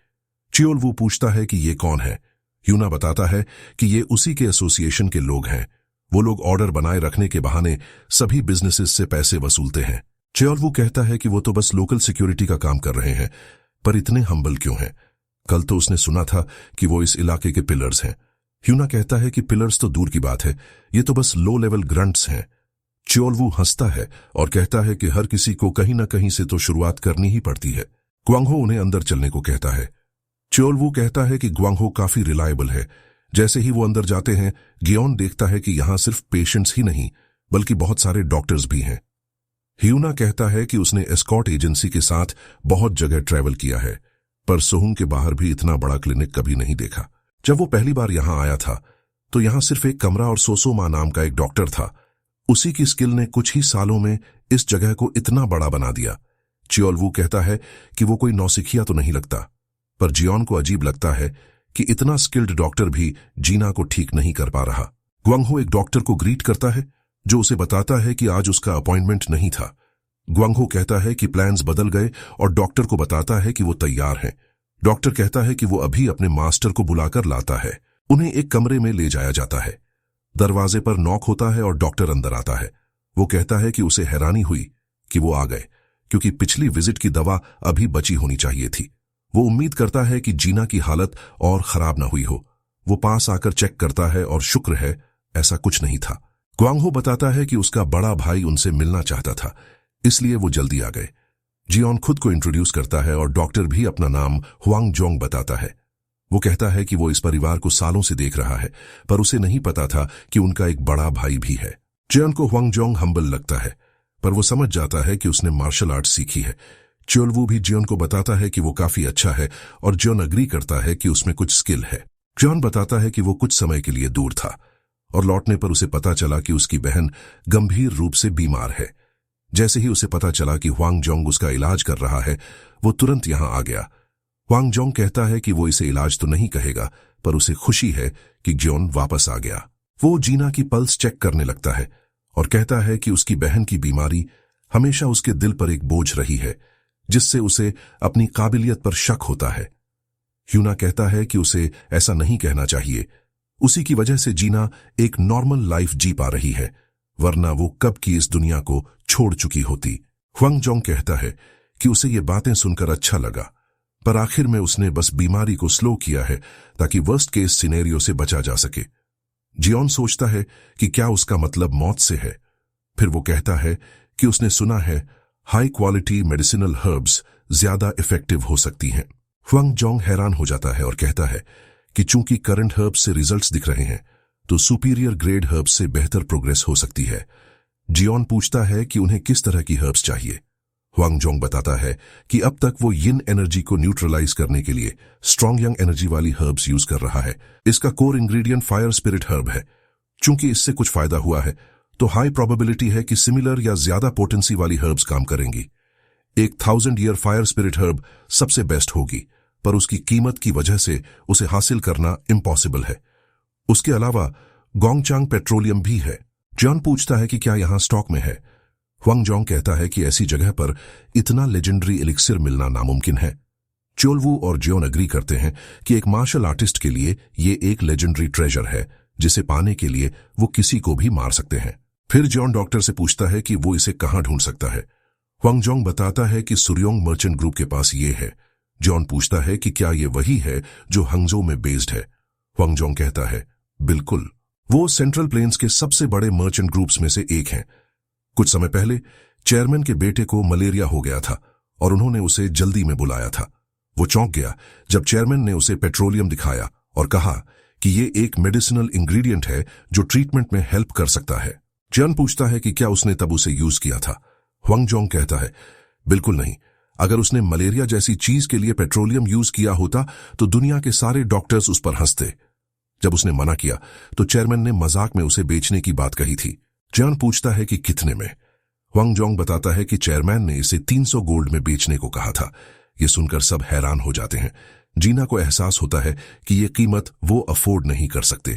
चियोलवू पूछता है कि ये कौन है। ह्यूना बताता है कि ये उसी के एसोसिएशन के लोग हैं। वो लोग ऑर्डर बनाए रखने के बहाने सभी बिजनेसेस से पैसे वसूलते हैं। चियोलवू कहता है कि वो तो बस लोकल सिक्योरिटी का काम कर रहे हैं, पर इतने हम्बल क्यों हैं? कल तो उसने सुना था कि वो इस इलाके के पिलर्स हैं। ह्यूना कहता है कि पिलर्स तो दूर की बात है, ये तो बस लो लेवल ग्रंट्स हैं। चियोलवू हंसता है और कहता है कि हर किसी को कहीं ना कहीं से तो शुरुआत करनी ही पड़ती है। ग्वांगहो उन्हें अंदर चलने को कहता है। चियोलवू कहता है कि ग्वांगहो काफी रिलायबल है। जैसे ही वो अंदर जाते हैं, गियोन देखता है कि यहां सिर्फ पेशेंट्स ही नहीं बल्कि बहुत सारे डॉक्टर्स भी हैं। ह्यूना कहता है कि उसने एस्कॉर्ट एजेंसी के साथ बहुत जगह ट्रैवल किया है, पर सोहुंग के बाहर भी इतना बड़ा क्लिनिक कभी नहीं देखा। जब वो पहली बार यहां आया था तो यहां सिर्फ एक कमरा और सोसोमा नाम का एक डॉक्टर था। उसी की स्किल ने कुछ ही सालों में इस जगह को इतना बड़ा बना दिया। चियोलवू कहता है कि वो कोई नौसिखिया तो नहीं लगता, पर जियोन को अजीब लगता है कि इतना स्किल्ड डॉक्टर भी जीना को ठीक नहीं कर पा रहा। ग्वांगहो एक डॉक्टर को ग्रीट करता है जो उसे बताता है कि आज उसका अपॉइंटमेंट नहीं था। ग्वांगहो कहता है कि प्लान्स बदल गए और डॉक्टर को बताता है कि वो तैयार हैं। डॉक्टर कहता है कि वो अभी अपने मास्टर को बुलाकर लाता है। उन्हें एक कमरे में ले जाया जाता है। दरवाजे पर नॉक होता है और डॉक्टर अंदर आता है। वो कहता है कि उसे हैरानी हुई कि वो आ गए, क्योंकि पिछली विजिट की दवा अभी बची होनी चाहिए थी। वो उम्मीद करता है कि जीना की हालत और खराब ना हुई हो। वो पास आकर चेक करता है और शुक्र है ऐसा कुछ नहीं था। ग्वांगहो बताता है कि उसका बड़ा भाई उनसे मिलना चाहता था, इसलिए वो जल्दी आ गए। जियोन खुद को इंट्रोड्यूस करता है और डॉक्टर भी अपना नाम हुआंग जोंग बताता है। वो कहता है कि वो इस परिवार को सालों से देख रहा है, पर उसे नहीं पता था कि उनका एक बड़ा भाई भी है। जियोन को हुआंग जोंग हम्बल लगता है, पर वो समझ जाता है कि उसने मार्शल आर्ट सीखी है। च्योलवू भी जियोन को बताता है कि वो काफी अच्छा है और जियोन अग्री करता है कि उसमें कुछ स्किल है। जियोन बताता है कि वो कुछ समय के लिए दूर था और लौटने पर उसे पता चला कि उसकी बहन गंभीर रूप से बीमार है। जैसे ही उसे पता चला कि हुआंग जोंग उसका इलाज कर रहा है, वो तुरंत यहां आ गया। हुआंग जोंग कहता है कि वो इसे इलाज तो नहीं कहेगा, पर उसे खुशी है कि जियोन वापस आ गया। वो जीना की पल्स चेक करने लगता है और कहता है कि उसकी बहन की बीमारी हमेशा उसके दिल पर एक बोझ रही है, जिससे उसे अपनी काबिलियत पर शक होता है। ह्यूना कहता है कि उसे ऐसा नहीं कहना चाहिए, उसी की वजह से जीना एक नॉर्मल लाइफ जी पा रही है, वरना वो कब की इस दुनिया को छोड़ चुकी होती। हुआंग जोंग कहता है कि उसे ये बातें सुनकर अच्छा लगा, पर आखिर में उसने बस बीमारी को स्लो किया है ताकि वर्स्ट केस सिनेरियो से बचा जा सके। जियोन सोचता है कि क्या उसका मतलब मौत से है। फिर वो कहता है कि उसने सुना है हाई क्वालिटी मेडिसिनल हर्ब्स ज्यादा इफेक्टिव हो सकती हैं। हुआंग जोंग हैरान हो जाता है और कहता है कि चूंकि करंट हर्ब्स से रिजल्ट्स दिख रहे हैं, तो सुपीरियर ग्रेड हर्ब्स से बेहतर प्रोग्रेस हो सकती है। जियोन पूछता है कि उन्हें किस तरह की हर्ब्स चाहिए। हुआंग जोंग बताता है कि अब तक वो यिन एनर्जी को न्यूट्रलाइज करने के लिए स्ट्रॉन्ग यंग एनर्जी वाली हर्ब्स यूज कर रहा है। इसका core ingredient fire spirit herb है। चूंकि इससे कुछ फायदा हुआ है, तो हाई प्रोबेबिलिटी है कि सिमिलर या ज्यादा पोटेंसी वाली हर्ब्स काम करेंगी। एक 1000 ईयर फायर स्पिरिट हर्ब सबसे बेस्ट होगी, पर उसकी कीमत की वजह से उसे हासिल करना इम्पॉसिबल है। उसके अलावा गोंगचांग पेट्रोलियम भी है। जियोन पूछता है कि क्या यहां स्टॉक में है। हुआंग जोंग कहता है कि ऐसी जगह पर इतना लेजेंडरी एलिक्सिर मिलना नामुमकिन है। च्योलवू और जियोन अग्री करते हैं कि एक मार्शल आर्टिस्ट के लिए ये एक लेजेंडरी ट्रेजर है, जिसे पाने के लिए वो किसी को भी मार सकते हैं। फिर जियोन डॉक्टर से पूछता है कि वो इसे कहां ढूंढ सकता है। हुआंग जोंग बताता है कि सुरयोंग मर्चेंट ग्रुप के पास ये है। जियोन पूछता है कि क्या ये वही है जो हंगजो में बेस्ड है। हुआंग जोंग कहता है बिल्कुल, वो सेंट्रल प्लेन्स के सबसे बड़े मर्चेंट ग्रुप्स में से एक हैं। कुछ समय पहले चेयरमैन के बेटे को मलेरिया हो गया था और उन्होंने उसे जल्दी में बुलाया था। वो चौंक गया जब चेयरमैन ने उसे पेट्रोलियम दिखाया और कहा कि ये एक मेडिसिनल इंग्रेडिएंट है जो ट्रीटमेंट में हेल्प कर सकता है। जियोन पूछता है कि क्या उसने तब उसे यूज किया था। हुआंग जोंग कहता है बिल्कुल नहीं, अगर उसने मलेरिया जैसी चीज के लिए पेट्रोलियम यूज किया होता तो दुनिया के सारे डॉक्टर्स उस पर हंसते। जब उसने मना किया तो चेयरमैन ने मजाक में उसे बेचने की बात कही थी। जियोन पूछता है कि कितने में। हुआंग जोंग बताता है कि चेयरमैन ने इसे 300 गोल्ड में बेचने को कहा था। ये सुनकर सब हैरान हो जाते हैं। जीना को एहसास होता है कि ये कीमत वो अफोर्ड नहीं कर सकते।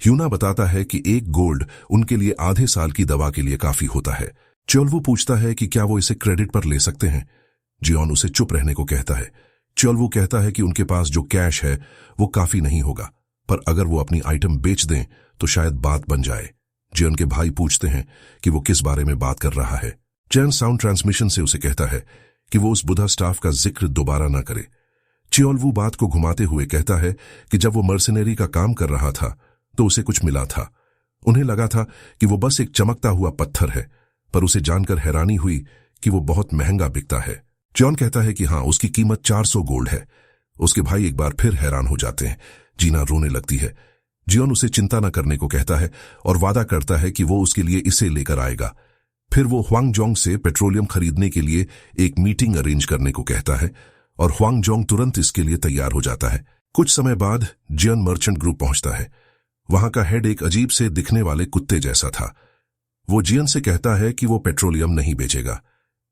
ह्यूना बताता है कि 1 गोल्ड उनके लिए आधे साल की दवा के लिए काफी होता है। च्योलवू पूछता है कि क्या वो इसे क्रेडिट पर ले सकते हैं। जियोन उसे चुप रहने को कहता है। च्योलवू कहता है कि उनके पास जो कैश है वो काफी नहीं होगा, पर अगर वो अपनी आइटम बेच दें तो शायद बात बन जाए। जियोन के भाई पूछते हैं कि वो किस बारे में बात कर रहा है। चैन साउंड ट्रांसमिशन से उसे कहता है कि वो उस बुधा स्टाफ का जिक्र दोबारा न करे। च्योलवू बात को घुमाते हुए कहता है कि जब वो मर्सनरी का काम कर रहा था तो उसे कुछ मिला था। उन्हें लगा था कि वो बस एक चमकता हुआ पत्थर है, पर उसे जानकर हैरानी हुई कि वो बहुत महंगा बिकता है। जॉन कहता है कि हाँ, उसकी कीमत 400 गोल्ड है। उसके भाई एक बार फिर हैरान हो जाते हैं। जीना रोने लगती है। जियोन उसे चिंता न करने को कहता है और वादा करता है कि वो उसके लिए इसे लेकर आएगा। फिर वो हुआंग जोंग से पेट्रोलियम खरीदने के लिए एक मीटिंग अरेंज करने को कहता है और हुआंग जोंग तुरंत इसके लिए तैयार हो जाता है। कुछ समय बाद जियोन मर्चेंट ग्रुप पहुंचता है। वहां का हेड एक अजीब से दिखने वाले कुत्ते जैसा था। वो जियोन से कहता है कि वो पेट्रोलियम नहीं बेचेगा।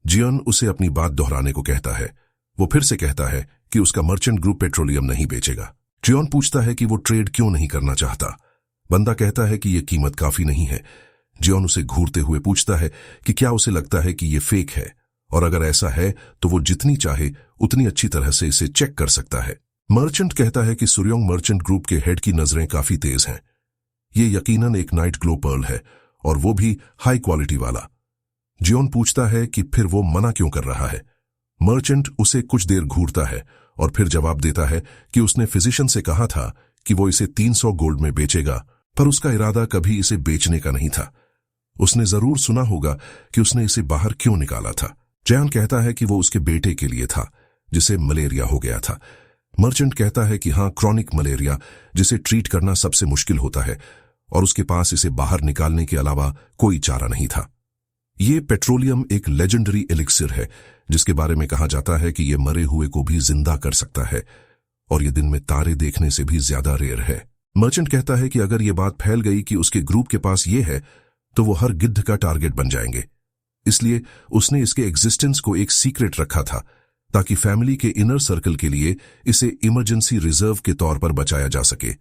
जियोन उसे अपनी बात दोहराने को कहता है। वो फिर से कहता है कि उसका मर्चेंट ग्रुप पेट्रोलियम नहीं बेचेगा। जियोन पूछता है कि वो ट्रेड क्यों नहीं करना चाहता। बंदा कहता है कि ये कीमत काफी नहीं है। जियोन उसे घूरते हुए पूछता है कि क्या उसे लगता है कि ये फेक है, और अगर ऐसा है तो वो जितनी चाहे उतनी अच्छी तरह से इसे चेक कर सकता है। मर्चेंट कहता है कि सुरयोंग मर्चेंट ग्रुप के हेड की नजरें काफी तेज हैं। ये यकीनन एक नाइट ग्लो पर्ल है, और वो भी हाई क्वालिटी वाला। जियोन पूछता है कि फिर वो मना क्यों कर रहा है। मर्चेंट उसे कुछ देर घूरता है और फिर जवाब देता है कि उसने फिजिशियन से कहा था कि वो इसे 300 गोल्ड में बेचेगा, पर उसका इरादा कभी इसे बेचने का नहीं था। उसने जरूर सुना होगा कि उसने इसे बाहर क्यों निकाला था। जयान कहता है कि वो उसके बेटे के लिए था जिसे मलेरिया हो गया था। मर्चेंट कहता है कि हाँ, क्रॉनिक मलेरिया जिसे ट्रीट करना सबसे मुश्किल होता है और उसके पास इसे बाहर निकालने के अलावा कोई चारा नहीं था। ये पेट्रोलियम एक लेजेंडरी एलिक्सिर है जिसके बारे में कहा जाता है कि ये मरे हुए को भी जिंदा कर सकता है और ये दिन में तारे देखने से भी ज्यादा रेयर है। मर्चेंट कहता है कि अगर ये बात फैल गई कि उसके ग्रुप के पास ये है तो वो हर गिद्ध का टारगेट बन जाएंगे। इसलिए उसने इसके एग्जिस्टेंस को एक सीक्रेट रखा था ताकि फैमिली के इनर सर्कल के लिए इसे इमरजेंसी रिजर्व के तौर पर बचाया जा सके।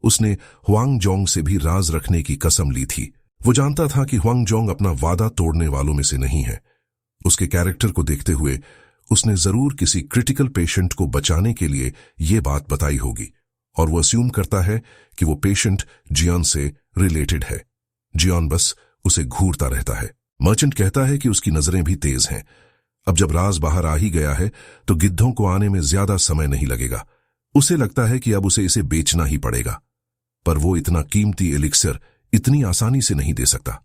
उसने हुआंगजोंग से भी राज रखने की कसम ली थी। वो जानता था कि हुआंगजोंग अपना वादा तोड़ने वालों में से नहीं है। उसके कैरेक्टर को देखते हुए उसने जरूर किसी क्रिटिकल पेशेंट को बचाने के लिए ये बात बताई होगी और वो अस्यूम करता है कि वो पेशेंट जियान से रिलेटेड है। जियान बस उसे घूरता रहता है। मर्चेंट कहता है कि उसकी नजरें भी तेज हैं। अब जब राज बाहर आ ही गया है तो गिद्धों को आने में ज्यादा समय नहीं लगेगा। उसे लगता है कि अब उसे इसे बेचना ही पड़ेगा, पर वो इतना कीमती एलिक्सिर इतनी आसानी से नहीं दे सकता।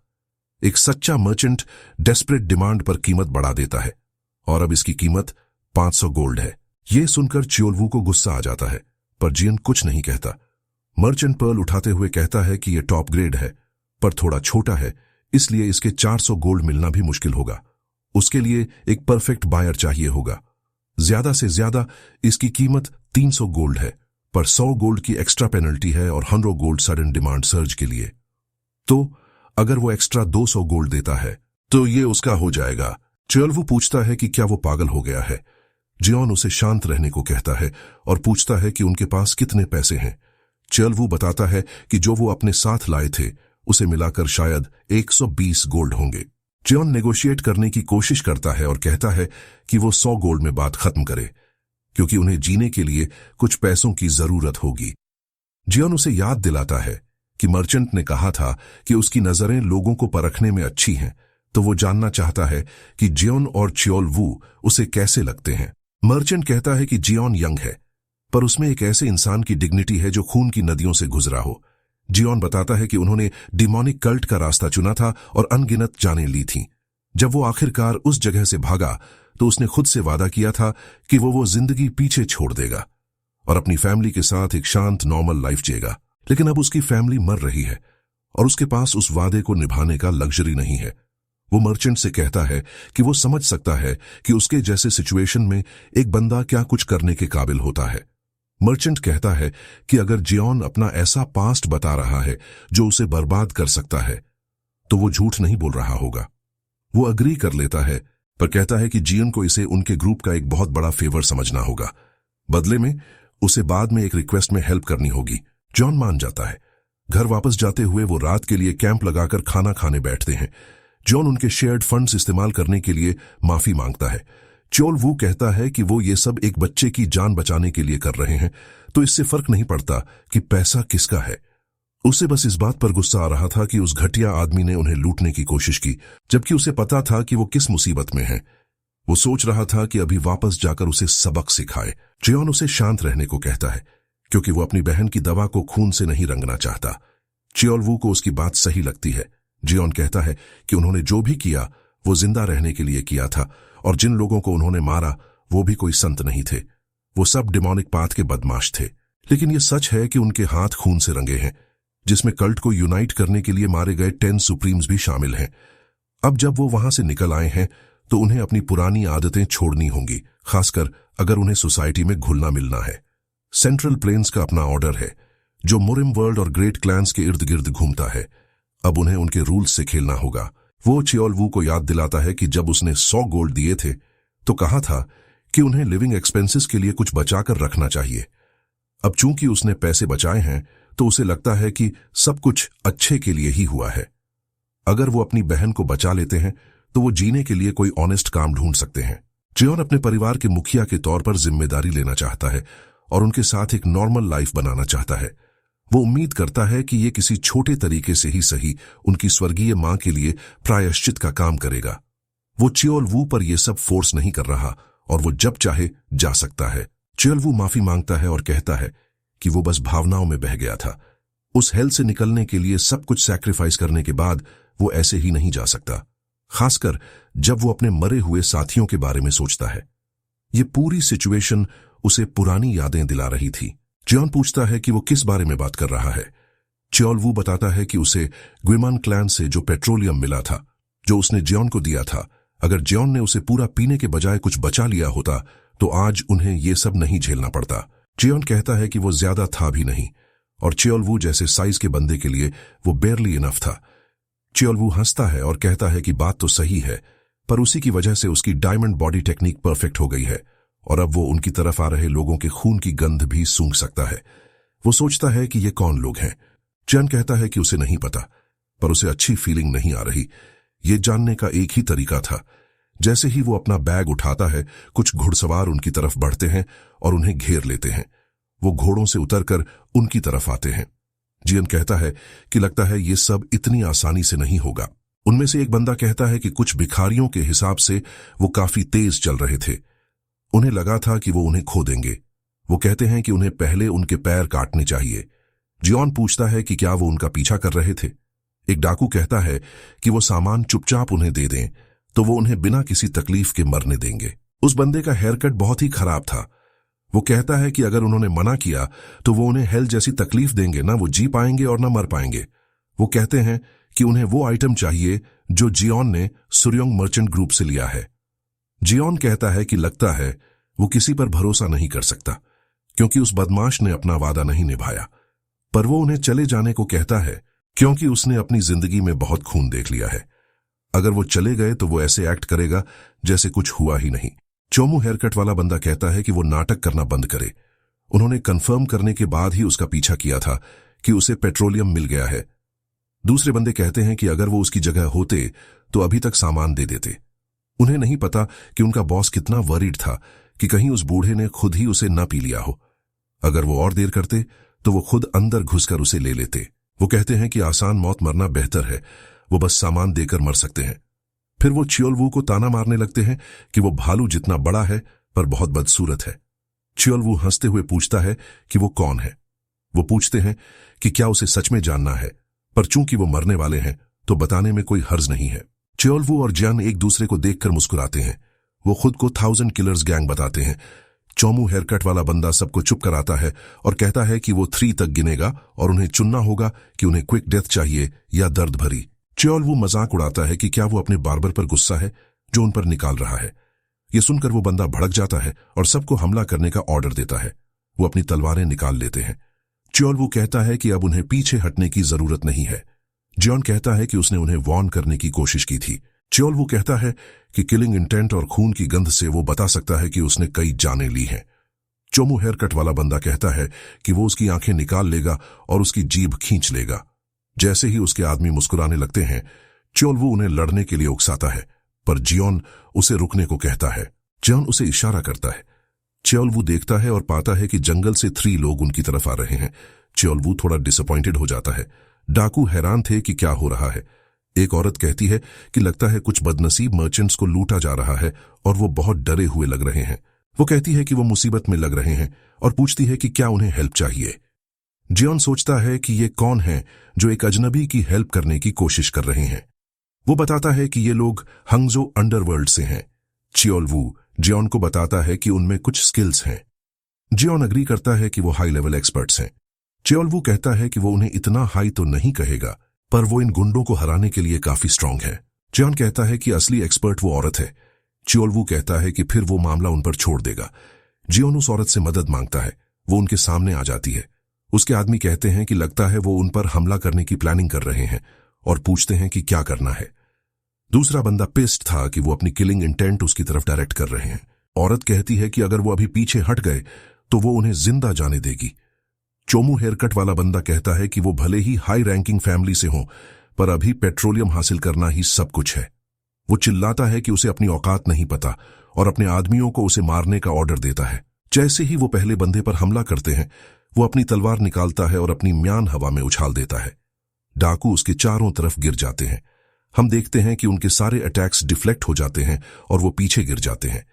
एक सच्चा मर्चेंट डेस्परेट डिमांड पर कीमत बढ़ा देता है और अब इसकी कीमत 500 गोल्ड है। ये सुनकर चियोलवू को गुस्सा आ जाता है, पर जियन कुछ नहीं कहता। मर्चेंट पर्ल उठाते हुए कहता है कि यह टॉप ग्रेड है पर थोड़ा छोटा है, इसलिए इसके 400 गोल्ड मिलना भी मुश्किल होगा। उसके लिए एक परफेक्ट बायर चाहिए होगा। ज्यादा से ज्यादा इसकी कीमत 300 गोल्ड है, पर 100 गोल्ड की एक्स्ट्रा पेनल्टी है और 100 गोल्ड सडन डिमांड सर्ज के लिए। तो अगर वो एक्स्ट्रा 200 गोल्ड देता है तो ये उसका हो जाएगा। चियोलवू पूछता है कि क्या वो पागल हो गया है। जियोन उसे शांत रहने को कहता है और पूछता है कि उनके पास कितने पैसे हैं। चियोलवू बताता है कि जो वो अपने साथ लाए थे उसे मिलाकर शायद 120 गोल्ड होंगे। जियोन नेगोशिएट करने की कोशिश करता है और कहता है कि वो 100 गोल्ड में बात खत्म करे क्योंकि उन्हें जीने के लिए कुछ पैसों की जरूरत होगी। जियोन उसे याद दिलाता है कि मर्चेंट ने कहा था कि उसकी नजरें लोगों को परखने में अच्छी हैं, तो वो जानना चाहता है कि जियोन और चियोलवू उसे कैसे लगते हैं। मर्चेंट कहता है कि जियोन यंग है, पर उसमें एक ऐसे इंसान की डिग्निटी है जो खून की नदियों से गुजरा हो। जियोन बताता है कि उन्होंने डिमोनिक कल्ट का रास्ता चुना था और अनगिनत जानें ली थीं। जब वो आखिरकार उस जगह से भागा तो उसने खुद से वादा किया था कि वो जिंदगी पीछे छोड़ देगा और अपनी फैमिली के साथ एक शांत नॉर्मल लाइफ जिएगा। लेकिन अब उसकी फैमिली मर रही है और उसके पास उस वादे को निभाने का लग्जरी नहीं है। वो मर्चेंट से कहता है कि वो समझ सकता है कि उसके जैसे सिचुएशन में एक बंदा क्या कुछ करने के काबिल होता है। मर्चेंट कहता है कि अगर जियोन अपना ऐसा पास्ट बता रहा है जो उसे बर्बाद कर सकता है तो वो झूठ नहीं बोल रहा होगा। वो अग्री कर लेता है, पर कहता है कि जियोन को इसे उनके ग्रुप का एक बहुत बड़ा फेवर समझना होगा। बदले में उसे बाद में एक रिक्वेस्ट में हेल्प करनी होगी। जॉन मान जाता है। घर वापस जाते हुए वो रात के लिए कैंप लगाकर खाना खाने बैठते हैं। जॉन उनके शेयर्ड फंड्स इस्तेमाल करने के लिए माफी मांगता है। चियोलवू कहता है कि वो ये सब एक बच्चे की जान बचाने के लिए कर रहे हैं, तो इससे फर्क नहीं पड़ता कि पैसा किसका है। उसे बस इस बात पर गुस्सा आ रहा था कि उस घटिया आदमी ने उन्हें लूटने की कोशिश की, जबकि उसे पता था कि वो किस मुसीबत में है। वो सोच रहा था कि अभी वापस जाकर उसे सबक सिखाए। जियोन उसे शांत रहने को कहता है क्योंकि वो अपनी बहन की दवा को खून से नहीं रंगना चाहता। चियोलवू को उसकी बात सही लगती है। जियोन कहता है कि उन्होंने जो भी किया वो जिंदा रहने के लिए किया था और जिन लोगों को उन्होंने मारा वो भी कोई संत नहीं थे। वो सब डिमोनिक पाथ के बदमाश थे। लेकिन ये सच है कि उनके हाथ खून से रंगे हैं, जिसमें कल्ट को यूनाइट करने के लिए मारे गए 10 सुप्रीम्स भी शामिल हैं। अब जब वो वहां से निकल आए हैं तो उन्हें अपनी पुरानी आदतें छोड़नी होंगी, खासकर अगर उन्हें सोसाइटी में घुलना मिलना है। सेंट्रल प्लेन्स का अपना ऑर्डर है जो मुरिम वर्ल्ड और ग्रेट क्लैंस के इर्द गिर्द घूमता है। अब उन्हें उनके रूल्स से खेलना होगा। वो चियोलवू को याद दिलाता है कि जब उसने 100 गोल्ड दिए थे तो कहा था कि उन्हें लिविंग एक्सपेंसेस के लिए कुछ बचाकर रखना चाहिए। अब चूंकि उसने पैसे बचाए हैं तो उसे लगता है कि सब कुछ अच्छे के लिए ही हुआ है। अगर वो अपनी बहन को बचा लेते हैं तो वो जीने के लिए कोई ऑनेस्ट काम ढूंढ सकते हैं। जियोन अपने परिवार के मुखिया के तौर पर जिम्मेदारी लेना चाहता है और उनके साथ एक नॉर्मल लाइफ बनाना चाहता है। वो उम्मीद करता है कि ये किसी छोटे तरीके से ही सही उनकी स्वर्गीय मां के लिए प्रायश्चित का काम करेगा। वो चियोलवू पर यह सब फोर्स नहीं कर रहा और वो जब चाहे जा सकता है। चियोलवू माफी मांगता है और कहता है कि वो बस भावनाओं में बह गया था। उस हेल से निकलने के लिए सब कुछ सैक्रिफाइस करने के बाद वो ऐसे ही नहीं जा सकता, खासकर जब वो अपने मरे हुए साथियों के बारे में सोचता है। ये पूरी सिचुएशन उसे पुरानी यादें दिला रही थी। जियोन पूछता है कि वो किस बारे में बात कर रहा है। चियोलवू बताता है कि उसे ग्विमान क्लैन से जो पेट्रोलियम मिला था, जो उसने जियोन को दिया था, अगर जियोन ने उसे पूरा पीने के बजाय कुछ बचा लिया होता तो आज उन्हें ये सब नहीं झेलना पड़ता। जियोन कहता है कि वो ज्यादा था भी नहीं और चियोलवू जैसे साइज के बंदे के लिए वो बेयरली इनफ था। चियोलवू हंसता है और कहता है कि बात तो सही है, पर उसी की वजह से उसकी डायमंड बॉडी टेक्निक परफेक्ट हो गई है और अब वो उनकी तरफ आ रहे लोगों के खून की गंध भी सूंघ सकता है। वो सोचता है कि ये कौन लोग हैं। जियोन कहता है कि उसे नहीं पता, पर उसे अच्छी फीलिंग नहीं आ रही। ये जानने का एक ही तरीका था। जैसे ही वो अपना बैग उठाता है, कुछ घुड़सवार उनकी तरफ बढ़ते हैं और उन्हें घेर लेते हैं। वो घोड़ों से उतरकर उनकी तरफ आते हैं। जियोन कहता है कि लगता है ये सब इतनी आसानी से नहीं होगा। उनमें से एक बंदा कहता है कि कुछ भिखारियों के हिसाब से वो काफी तेज चल रहे थे। उन्हें लगा था कि वो उन्हें खो देंगे। वो कहते हैं कि उन्हें पहले उनके पैर काटने चाहिए। जियोन पूछता है कि क्या वो उनका पीछा कर रहे थे। एक डाकू कहता है कि वो सामान चुपचाप उन्हें दे दें तो वो उन्हें बिना किसी तकलीफ के मरने देंगे। उस बंदे का हेयर कट बहुत ही खराब था। वो कहता है कि अगर उन्होंने मना किया तो वो उन्हें हेल जैसी तकलीफ देंगे, ना वो जी पाएंगे और ना मर पाएंगे। वो कहते हैं कि उन्हें वो आइटम चाहिए जो जियोन ने सुर्योंग मर्चेंट ग्रुप से लिया है। जियोन कहता है कि लगता है वो किसी पर भरोसा नहीं कर सकता क्योंकि उस बदमाश ने अपना वादा नहीं निभाया, पर वो उन्हें चले जाने को कहता है क्योंकि उसने अपनी जिंदगी में बहुत खून देख लिया है। अगर वो चले गए तो वो ऐसे एक्ट करेगा जैसे कुछ हुआ ही नहीं। चोमू हेयरकट वाला बंदा कहता है कि वो नाटक करना बंद करे। उन्होंने कंफर्म करने के बाद ही उसका पीछा किया था कि उसे पेट्रोलियम मिल गया है। दूसरे बंदे कहते हैं कि अगर वो उसकी जगह होते तो अभी तक सामान दे देते। उन्हें नहीं पता कि उनका बॉस कितना वरीड था कि कहीं उस बूढ़े ने खुद ही उसे न पी लिया हो। अगर वो और देर करते तो वो खुद अंदर घुसकर उसे ले लेते। वो कहते हैं कि आसान मौत मरना बेहतर है, वो बस सामान देकर मर सकते हैं। फिर वो चियोलवू को ताना मारने लगते हैं कि वो भालू जितना बड़ा है पर बहुत बदसूरत है। चियोलवू हंसते हुए पूछता है कि वो कौन है। वो पूछते हैं कि क्या उसे सच में जानना है, पर चूंकि वो मरने वाले हैं तो बताने में कोई हर्ज नहीं है। चियोलवू और जियान एक दूसरे को देखकर मुस्कुराते हैं। वो खुद को 1000 किलर्स गैंग बताते हैं। चोमू हेयरकट वाला बंदा सबको चुप कराता है और कहता है कि वो 3 तक गिनेगा और उन्हें चुनना होगा कि उन्हें क्विक डेथ चाहिए या दर्द भरी। चियोलवू मजाक उड़ाता है कि क्या वो अपने बार्बर पर गुस्सा है जो उन पर निकाल रहा है। ये सुनकर वो बंदा भड़क जाता है और सबको हमला करने का ऑर्डर देता है। वो अपनी तलवारें निकाल लेते हैं। चियोलवू कहता है कि अब उन्हें पीछे हटने की जरूरत नहीं है। जियोन कहता है कि उसने उन्हें वॉर्न करने की कोशिश की थी। चियोलवू कहता है कि किलिंग इंटेंट और खून की गंध से वो बता सकता है कि उसने कई जानें ली हैं। चोमू हेयरकट वाला बंदा कहता है कि वो उसकी आंखें निकाल लेगा और उसकी जीभ खींच लेगा। जैसे ही उसके आदमी मुस्कुराने लगते हैं, चियोलवू उन्हें लड़ने के लिए उकसाता है, पर जियोन उसे रुकने को कहता है। जियोन उसे इशारा करता है। चियोलवू देखता है और पाता है कि जंगल से 3 लोग उनकी तरफ आ रहे हैं। चियोलवू थोड़ा डिसअपॉइंटेड हो जाता है। डाकू हैरान थे कि क्या हो रहा है। एक औरत कहती है कि लगता है कुछ बदनसीब मर्चेंट्स को लूटा जा रहा है और वो बहुत डरे हुए लग रहे हैं। वो कहती है कि वो मुसीबत में लग रहे हैं और पूछती है कि क्या उन्हें हेल्प चाहिए। जियोन सोचता है कि ये कौन है जो एक अजनबी की हेल्प करने की कोशिश कर रहे हैं। वो बताता है कि ये लोग हंगजो अंडरवर्ल्ड से हैं। चियोलवू जियोन को बताता है कि उनमें कुछ स्किल्स हैं। जियोन अग्री करता है कि वो हाई लेवल एक्सपर्ट्स हैं। चियोलवू कहता है कि वो उन्हें इतना हाई तो नहीं कहेगा, पर वो इन गुंडों को हराने के लिए काफी स्ट्रांग है। जियोन कहता है कि असली एक्सपर्ट वो औरत है। चियोलवू कहता है कि फिर वो मामला उन पर छोड़ देगा। जियोन उस औरत से मदद मांगता है। वो उनके सामने आ जाती है। उसके आदमी कहते हैं कि लगता है वो उन पर हमला करने की प्लानिंग कर रहे हैं और पूछते हैं कि क्या करना है। दूसरा बंदा पिस्ड था कि वो अपनी किलिंग इंटेंट उसकी तरफ डायरेक्ट कर रहे हैं। औरत कहती है कि अगर वो अभी पीछे हट गए तो वो उन्हें जिंदा जाने देगी। चोमू हेयरकट वाला बंदा कहता है कि वो भले ही हाई रैंकिंग फैमिली से हों, पर अभी पेट्रोलियम हासिल करना ही सब कुछ है। वो चिल्लाता है कि उसे अपनी औकात नहीं पता और अपने आदमियों को उसे मारने का ऑर्डर देता है। जैसे ही वो पहले बंदे पर हमला करते हैं, वो अपनी तलवार निकालता है और अपनी म्यान हवा में उछाल देता है। डाकू उसके चारों तरफ गिर जाते हैं। हम देखते हैं कि उनके सारे अटैक्स डिफ्लेक्ट हो जाते हैं और वो पीछे गिर जाते हैं।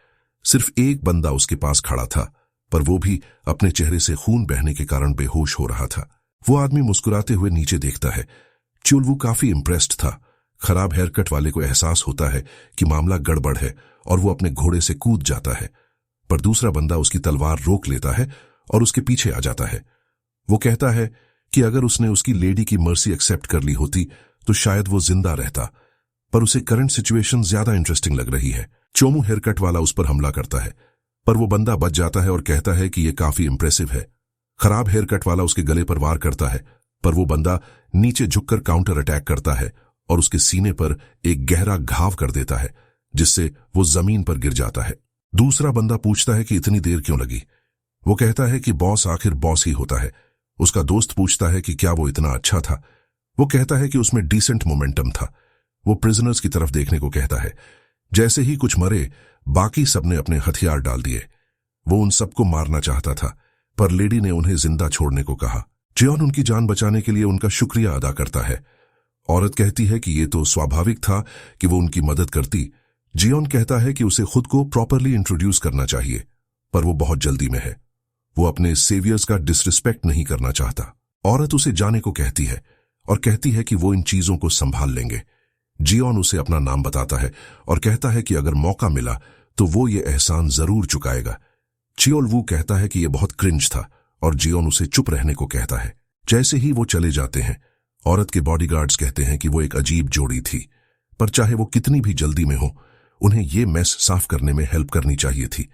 सिर्फ एक बंदा उसके पास खड़ा था, पर वो भी अपने चेहरे से खून बहने के कारण बेहोश हो रहा था। वो आदमी मुस्कुराते हुए नीचे देखता है। च्योलवू काफी इम्प्रेस्ड था। खराब हेयर कट वाले को एहसास होता है कि मामला गड़बड़ है और वो अपने घोड़े से कूद जाता है, पर दूसरा बंदा उसकी तलवार रोक लेता है और उसके पीछे आ जाता है। वो कहता है कि अगर उसने उसकी लेडी की मर्सी एक्सेप्ट कर ली होती तो शायद वो जिंदा रहता, पर उसे करंट सिचुएशन ज्यादा इंटरेस्टिंग लग रही है। चोमू हेयर कट वाला उस पर हमला करता है, पर वो बंदा बच जाता है और कहता है कि ये काफी इंप्रेसिव है। खराब हेयर कट वाला उसके गले पर वार करता है, पर वो बंदा नीचे झुककर काउंटर अटैक करता है और उसके सीने पर एक गहरा घाव कर देता है, जिससे वो जमीन पर गिर जाता है। दूसरा बंदा पूछता है कि इतनी देर क्यों लगी। वो कहता है कि बॉस आखिर बॉस ही होता है। उसका दोस्त पूछता है कि क्या वो इतना अच्छा था। वो कहता है कि उसमें डिसेंट मोमेंटम था। वो प्रिजनर्स की तरफ देखने को कहता है। जैसे ही कुछ मरे, बाकी सबने अपने हथियार डाल दिए। वो उन सबको मारना चाहता था, पर लेडी ने उन्हें जिंदा छोड़ने को कहा। जियोन उनकी जान बचाने के लिए उनका शुक्रिया अदा करता है। औरत कहती है कि ये तो स्वाभाविक था कि वो उनकी मदद करती। जियोन कहता है कि उसे खुद को प्रॉपरली इंट्रोड्यूस करना चाहिए, पर वो बहुत जल्दी में है। वो अपने सेवियर्स का डिसरिस्पेक्ट नहीं करना चाहता। औरत उसे जाने को कहती है और कहती है कि वो इन चीजों को संभाल लेंगे। जियोन उसे अपना नाम बताता है और कहता है कि अगर मौका मिला तो वो ये एहसान जरूर चुकाएगा। चियोलवू कहता है कि यह बहुत क्रिंज था और जियोन उसे चुप रहने को कहता है। जैसे ही वो चले जाते हैं, औरत के बॉडीगार्ड्स कहते हैं कि वो एक अजीब जोड़ी थी, पर चाहे वो कितनी भी जल्दी में हो, उन्हें ये मेस साफ करने में हेल्प करनी चाहिए थी।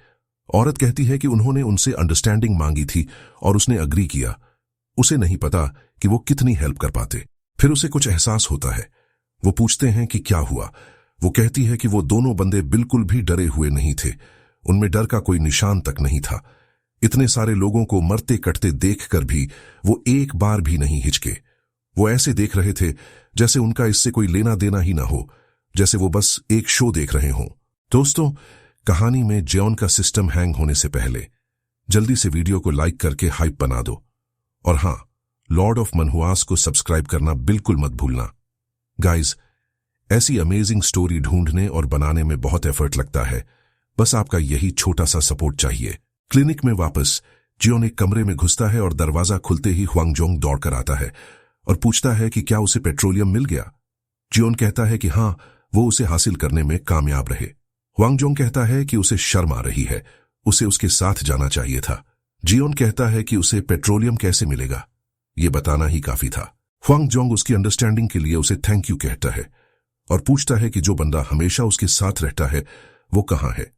औरत कहती है कि उन्होंने उनसे अंडरस्टैंडिंग मांगी थी और उसने अग्री किया। उसे नहीं पता कि वो कितनी हेल्प कर पाते। फिर उसे कुछ एहसास होता है। वो पूछते हैं कि क्या हुआ। वो कहती है कि वो दोनों बंदे बिल्कुल भी डरे हुए नहीं थे। उनमें डर का कोई निशान तक नहीं था। इतने सारे लोगों को मरते कटते देखकर भी वो एक बार भी नहीं हिचके। वो ऐसे देख रहे थे जैसे उनका इससे कोई लेना देना ही ना हो, जैसे वो बस एक शो देख रहे हों। दोस्तों, कहानी में जियोन का सिस्टम हैंग होने से पहले जल्दी से वीडियो को लाइक करके हाइप बना दो। और हां, लॉर्ड ऑफ मनहुआस को सब्सक्राइब करना बिल्कुल मत भूलना। गाइज, ऐसी अमेजिंग स्टोरी ढूंढने और बनाने में बहुत एफर्ट लगता है। बस आपका यही छोटा सा सपोर्ट चाहिए। क्लिनिक में वापस जियोन एक कमरे में घुसता है और दरवाजा खुलते ही ह्वांगजोंग दौड़कर आता है और पूछता है कि क्या उसे पेट्रोलियम मिल गया। जियोन कहता है कि हां, वो उसे हासिल करने में कामयाब रहे। ह्वांगजोंग कहता है कि उसे शर्म आ रही है, उसे उसके साथ जाना चाहिए था। जियोन कहता है कि उसे पेट्रोलियम कैसे मिलेगा, ये बताना ही काफी था। ह्वांगजोंग उसकी अंडरस्टैंडिंग के लिए उसे थैंक यू कहता है और पूछता है कि जो बंदा हमेशा उसके साथ रहता है वो कहां है।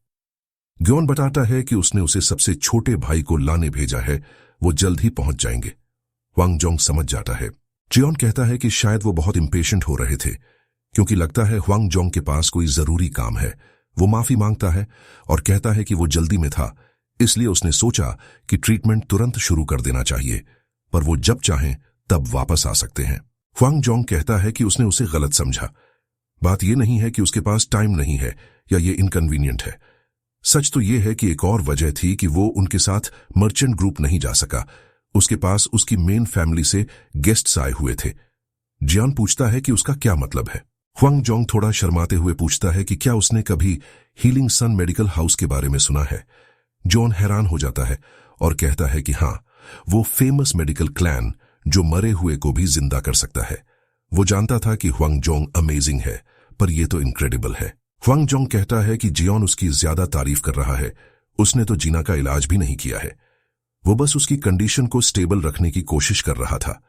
जियोन बताता है कि उसने उसे सबसे छोटे भाई को लाने भेजा है, वो जल्द ही पहुंच जाएंगे। ह्वांगजोंग समझ जाता है। जियोन कहता है कि शायद वो बहुत इंपेशेंट हो रहे थे, क्योंकि लगता है ह्वांगजोंग के पास कोई जरूरी काम है। वो माफी मांगता है और कहता है कि वो जल्दी में था, इसलिए उसने सोचा कि ट्रीटमेंट तुरंत शुरू कर देना चाहिए, पर वो जब चाहें तब वापस आ सकते हैं। ह्वांगजोंग कहता है कि उसने उसे गलत समझा। बात यह नहीं है कि उसके पास टाइम नहीं है या ये इनकन्वीनियंट है। सच तो यह है कि एक और वजह थी कि वो उनके साथ मर्चेंट ग्रुप नहीं जा सका। उसके पास उसकी मेन फैमिली से गेस्ट्स आए हुए थे। जियोन पूछता है कि उसका क्या मतलब है। ह्वांगजोंग थोड़ा शर्माते हुए पूछता है कि क्या उसने कभी हीलिंग सन मेडिकल हाउस के बारे में सुना है। जियोन हैरान हो जाता है और कहता है कि हाँ, वो फेमस मेडिकल क्लैन जो मरे हुए को भी जिंदा कर सकता है। वो जानता था कि ह्वांगजोंग अमेजिंग है, पर यह तो इनक्रेडिबल है। ह्वांगजोंग कहता है कि जियोन उसकी ज्यादा तारीफ कर रहा है। उसने तो जीना का इलाज भी नहीं किया है, वो बस उसकी कंडीशन को स्टेबल रखने की कोशिश कर रहा था।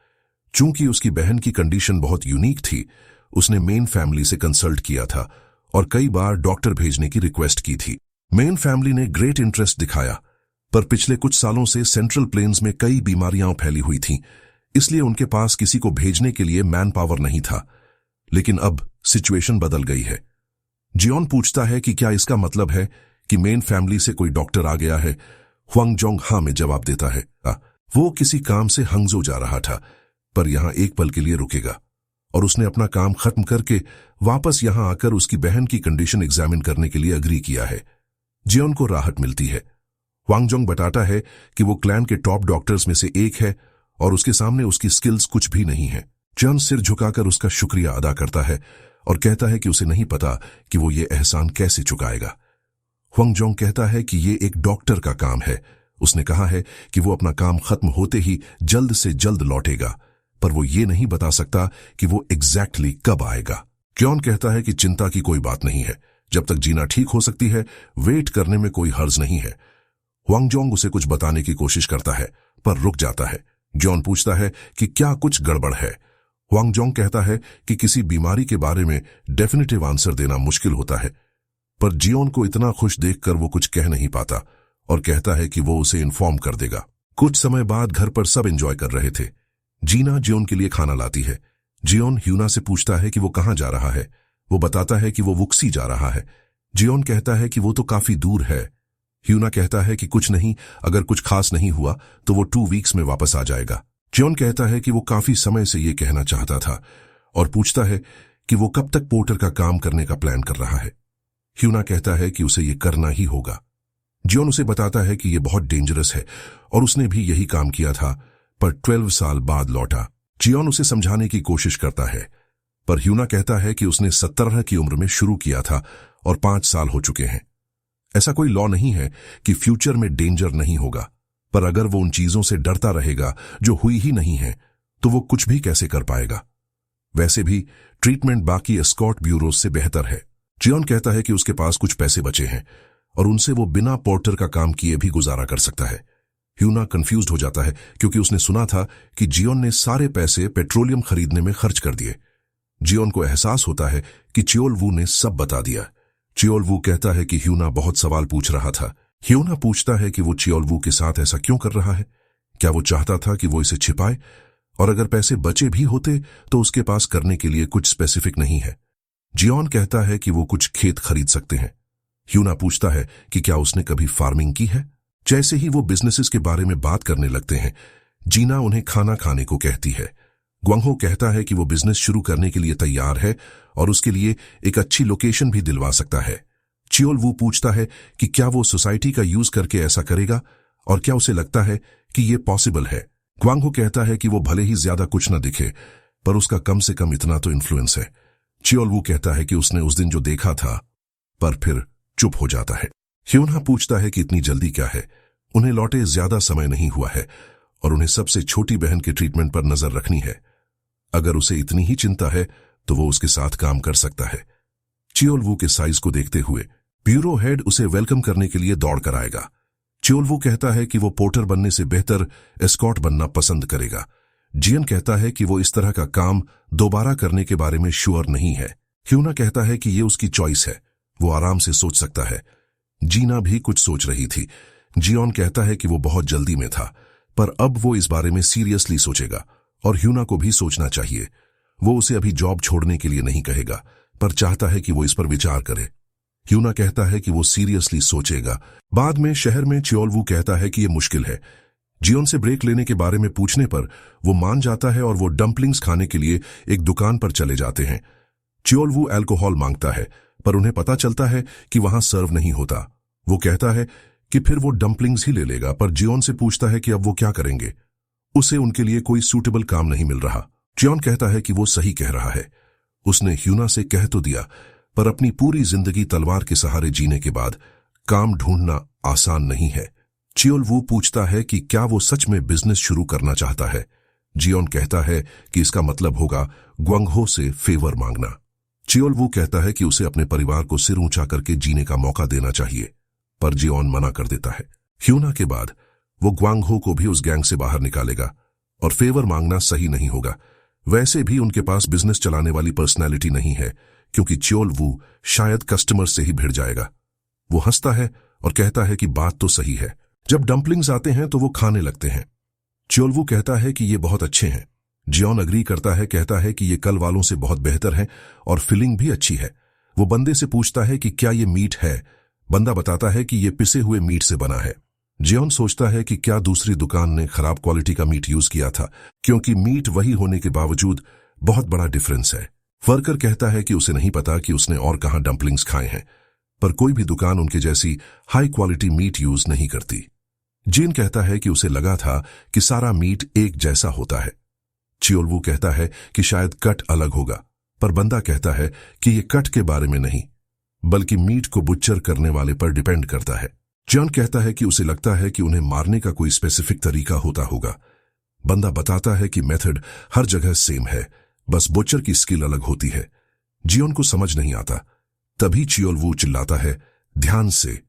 चूंकि उसकी बहन की कंडीशन बहुत यूनिक थी, उसने मेन फैमिली से कंसल्ट किया था और कई बार डॉक्टर भेजने की रिक्वेस्ट की थी। मेन फैमिली ने ग्रेट इंटरेस्ट दिखाया, पर पिछले कुछ सालों से सेंट्रल प्लेन्स में कई बीमारियां फैली हुई थीं, इसलिए उनके पास किसी को भेजने के लिए मैन पावर नहीं था। लेकिन अब सिचुएशन बदल गई है। जियोन पूछता है कि क्या इसका मतलब है कि मेन फैमिली से कोई डॉक्टर आ गया है। ह्वांगजोंग हाँ में जवाब देता है। वो किसी काम से हंगजो जा रहा था, पर यहां एक पल के लिए रुकेगा और उसने अपना काम खत्म करके वापस यहां आकर उसकी बहन की कंडीशन एग्जामिन करने के लिए अग्री किया है। जियोन को राहत मिलती है। ह्वांगजोंग बताता है कि वो क्लैन के टॉप डॉक्टर्स में से एक है और उसके सामने उसकी स्किल्स कुछ भी नहीं है। जियोन सिर झुकाकर उसका शुक्रिया अदा करता है और कहता है कि उसे नहीं पता कि वो ये एहसान कैसे चुकाएगा। हुआंगजोंग कहता है कि ये एक डॉक्टर का काम है। उसने कहा है कि वो अपना काम खत्म होते ही जल्द से जल्द लौटेगा, पर वो ये नहीं बता सकता कि वो एग्जैक्टली कब आएगा। क्योन कहता है कि चिंता की कोई बात नहीं है, जब तक जीना ठीक हो सकती है वेट करने में कोई हर्ज नहीं है। हुआंगजोंग उसे कुछ बताने की कोशिश करता है पर रुक जाता है। जॉन पूछता है कि क्या कुछ गड़बड़ है। हुआंगजोंग कहता है कि किसी बीमारी के बारे में डेफिनेटिव आंसर देना मुश्किल होता है, पर जियोन को इतना खुश देखकर वो कुछ कह नहीं पाता और कहता है कि वो उसे इन्फॉर्म कर देगा। कुछ समय बाद घर पर सब एंजॉय कर रहे थे। जीना जियोन के लिए खाना लाती है। जियोन ह्यूना से पूछता है कि वो कहाँ जा रहा है। वो बताता है कि वो वुक्सी जा रहा है। जियोन कहता है कि वो तो काफी दूर है। ह्यूना कहता है कि कुछ नहीं, अगर कुछ खास नहीं हुआ तो वो 2 वीक्स में वापस आ जाएगा। जियोन कहता है कि वो काफी समय से ये कहना चाहता था और पूछता है कि वो कब तक पोर्टर का काम करने का प्लान कर रहा है। ह्यूना कहता है कि उसे ये करना ही होगा। जियोन उसे बताता है कि ये बहुत डेंजरस है और उसने भी यही काम किया था, पर 12 साल बाद लौटा। जियोन उसे समझाने की कोशिश करता है, पर ह्यूना कहता है कि उसने 17 की उम्र में शुरू किया था और 5 साल हो चुके हैं। ऐसा कोई लॉ नहीं है कि फ्यूचर में डेंजर नहीं होगा, पर अगर वो उन चीजों से डरता रहेगा जो हुई ही नहीं है तो वो कुछ भी कैसे कर पाएगा। वैसे भी ट्रीटमेंट बाकी एस्कॉर्ट ब्यूरोज से बेहतर है। जियोन कहता है कि उसके पास कुछ पैसे बचे हैं और उनसे वो बिना पोर्टर का काम किए भी गुजारा कर सकता है। ह्यूना कंफ्यूज्ड हो जाता है क्योंकि उसने सुना था कि जियोन ने सारे पैसे पेट्रोलियम खरीदने में खर्च कर दिए। जियोन को एहसास होता है कि चियोल वू ने सब बता दिया। चियोल वू कहता है कि ह्यूना बहुत सवाल पूछ रहा था। ह्यूना पूछता है कि वो चियोल वू के साथ ऐसा क्यों कर रहा है। क्या वो चाहता था कि वो इसे छिपाए, और अगर पैसे बचे भी होते तो उसके पास करने के लिए कुछ स्पेसिफिक नहीं है। जियोन कहता है कि वो कुछ खेत खरीद सकते हैं। ह्यूना पूछता है कि क्या उसने कभी फार्मिंग की है। जैसे ही वो बिजनेसेस के बारे में बात करने लगते हैं, जीना उन्हें खाना खाने को कहती है। ग्वांगहो कहता है कि वो बिजनेस शुरू करने के लिए तैयार है और उसके लिए एक अच्छी लोकेशन भी दिलवा सकता है। चियोल वू पूछता है कि क्या वो सोसाइटी का यूज करके ऐसा करेगा और क्या उसे लगता है कि ये पॉसिबल है। ग्वांगहो कहता है कि वो भले ही ज्यादा कुछ न दिखे, पर उसका कम से कम इतना तो इन्फ्लुएंस है। चियोल वू कहता है कि उसने उस दिन जो देखा था, पर फिर चुप हो जाता है। ह्यूना पूछता है कि इतनी जल्दी क्या है। उन्हें लौटे ज्यादा समय नहीं हुआ है और उन्हें सबसे छोटी बहन के ट्रीटमेंट पर नजर रखनी है। अगर उसे इतनी ही चिंता है तो वो उसके साथ काम कर सकता है। चियोल वू के साइज को देखते हुए ब्यूरो हेड उसे वेलकम करने के लिए दौड़ कर आएगा। चियोल वू कहता है कि वो पोर्टर बनने से बेहतर एस्कॉर्ट बनना पसंद करेगा। जियन कहता है कि वो इस तरह का काम दोबारा करने के बारे में श्योर नहीं है। ह्यूना कहता है कि ये उसकी चॉइस है, वो आराम से सोच सकता है। जीना भी कुछ सोच रही थी। जियोन कहता है कि वो बहुत जल्दी में था, पर अब वो इस बारे में सीरियसली सोचेगा और ह्यूना को भी सोचना चाहिए। वो उसे अभी जॉब छोड़ने के लिए नहीं कहेगा, पर चाहता है कि वो इस पर विचार करे। ह्यूना कहता है कि वो सीरियसली सोचेगा। बाद में शहर में चियोल वू कहता है कि ये मुश्किल है। जियोन से ब्रेक लेने के बारे में पूछने पर वो मान जाता है और वो डम्पलिंग्स खाने के लिए एक दुकान पर चले जाते हैं। चियोल वू अल्कोहल मांगता है, पर उन्हें पता चलता है कि वहां सर्व नहीं होता। वो कहता है कि फिर वो डम्पलिंग्स ही ले लेगा, पर जियोन से पूछता है कि अब वो क्या करेंगे। उसे उनके लिए कोई सूटेबल काम नहीं मिल रहा। जियोन कहता है कि वो सही कह रहा है। उसने ह्यूना से कह तो दिया, पर अपनी पूरी जिंदगी तलवार के सहारे जीने के बाद काम ढूंढना आसान नहीं है। चियोल वू पूछता है कि क्या वो सच में बिजनेस शुरू करना चाहता है। जियोन कहता है कि इसका मतलब होगा ग्वांगहो से फेवर मांगना। चियोल वू कहता है कि उसे अपने परिवार को सिर ऊंचा करके जीने का मौका देना चाहिए, पर जियोन मना कर देता है। ह्यूना के बाद वो ग्वांगहो को भी उस गैंग से बाहर निकालेगा और फेवर मांगना सही नहीं होगा। वैसे भी उनके पास बिजनेस चलाने वाली पर्सनैलिटी नहीं है, क्योंकि चियोल वू शायद कस्टमर से ही भिड़ जाएगा। वो हंसता है और कहता है कि बात तो सही है। जब डम्पलिंग्स आते हैं तो वो खाने लगते हैं। चियोल वू कहता है कि ये बहुत अच्छे हैं। जियोन अग्री करता है, कहता है कि ये कल वालों से बहुत बेहतर है और फिलिंग भी अच्छी है। वो बंदे से पूछता है कि क्या ये मीट है। बंदा बताता है कि ये पिसे हुए मीट से बना है। जियोन सोचता है कि क्या दूसरी दुकान ने खराब क्वालिटी का मीट यूज किया था, क्योंकि मीट वही होने के बावजूद बहुत बड़ा डिफरेंस है। वर्कर कहता है कि उसे नहीं पता कि उसने और कहां डम्पलिंग्स खाए हैं, पर कोई भी दुकान उनके जैसी हाई क्वालिटी मीट यूज नहीं करती। जिन कहता है कि उसे लगा था कि सारा मीट एक जैसा होता है। चियोल वू कहता है कि शायद कट अलग होगा, पर बंदा कहता है कि ये कट के बारे में नहीं, बल्कि मीट को बुच्चर करने वाले पर डिपेंड करता है। जियोन कहता है कि उसे लगता है कि उन्हें मारने का कोई स्पेसिफिक तरीका होता होगा। बंदा बताता है कि मेथड हर जगह सेम है, बस बुच्चर की स्किल अलग होती है। जियोन को समझ नहीं आता। तभी चियोलवू चिल्लाता है, ध्यान से।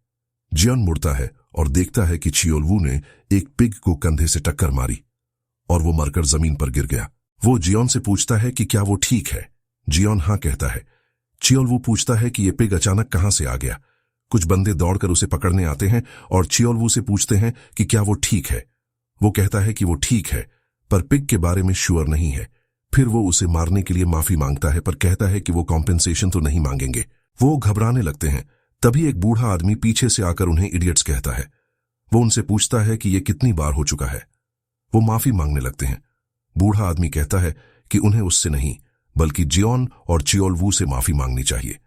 जियोन मुड़ता है और देखता है कि चियोलवू ने एक पिग को कंधे से टक्कर मारी और वो मरकर जमीन पर गिर गया। वो जियोन से पूछता है कि क्या वो ठीक है। जियोन हाँ कहता है। चियोलवू पूछता है कि ये पिग अचानक कहां से आ गया। कुछ बंदे दौड़कर उसे पकड़ने आते हैं और चियोलवू से पूछते हैं कि क्या वो ठीक है। वो कहता है कि वो ठीक है, पर पिग के बारे में श्योर नहीं है। फिर वो उसे मारने के लिए माफी मांगता है, पर कहता है कि वो कॉम्पेंसेशन तो नहीं मांगेंगे। वो घबराने लगते हैं। तभी एक बूढ़ा आदमी पीछे से आकर उन्हें इडियट्स कहता है। वो उनसे पूछता है कि ये कितनी बार हो चुका है। वो माफी मांगने लगते हैं। बूढ़ा आदमी कहता है कि उन्हें उससे नहीं, बल्कि जियोन और चियोलवू से माफी मांगनी चाहिए।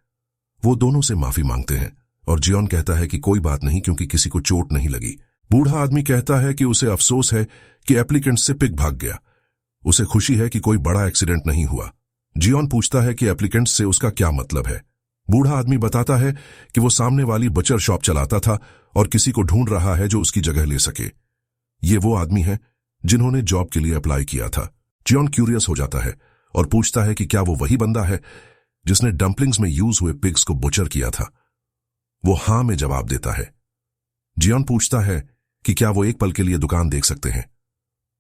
वो दोनों से माफी मांगते हैं और जियोन कहता है कि कोई बात नहीं, क्योंकि किसी को चोट नहीं लगी। बूढ़ा आदमी कहता है कि उसे अफसोस है कि एप्लीकेंट से पिग भाग गया। उसे खुशी है कि कोई बड़ा एक्सीडेंट नहीं हुआ। जियोन पूछता है कि एप्लीकेंट से उसका क्या मतलब है। बूढ़ा आदमी बताता है कि वो सामने वाली बचर शॉप चलाता था और किसी को ढूंढ रहा है जो उसकी जगह ले सके। ये वो आदमी है जिन्होंने जॉब के लिए अप्लाई किया था। जियोन क्यूरियस हो जाता है और पूछता है कि क्या वो वही बंदा है जिसने डम्पलिंग्स में यूज हुए पिग्स को बुचर किया था। वो हां में जवाब देता है। जियोन पूछता है कि क्या वो एक पल के लिए दुकान देख सकते हैं।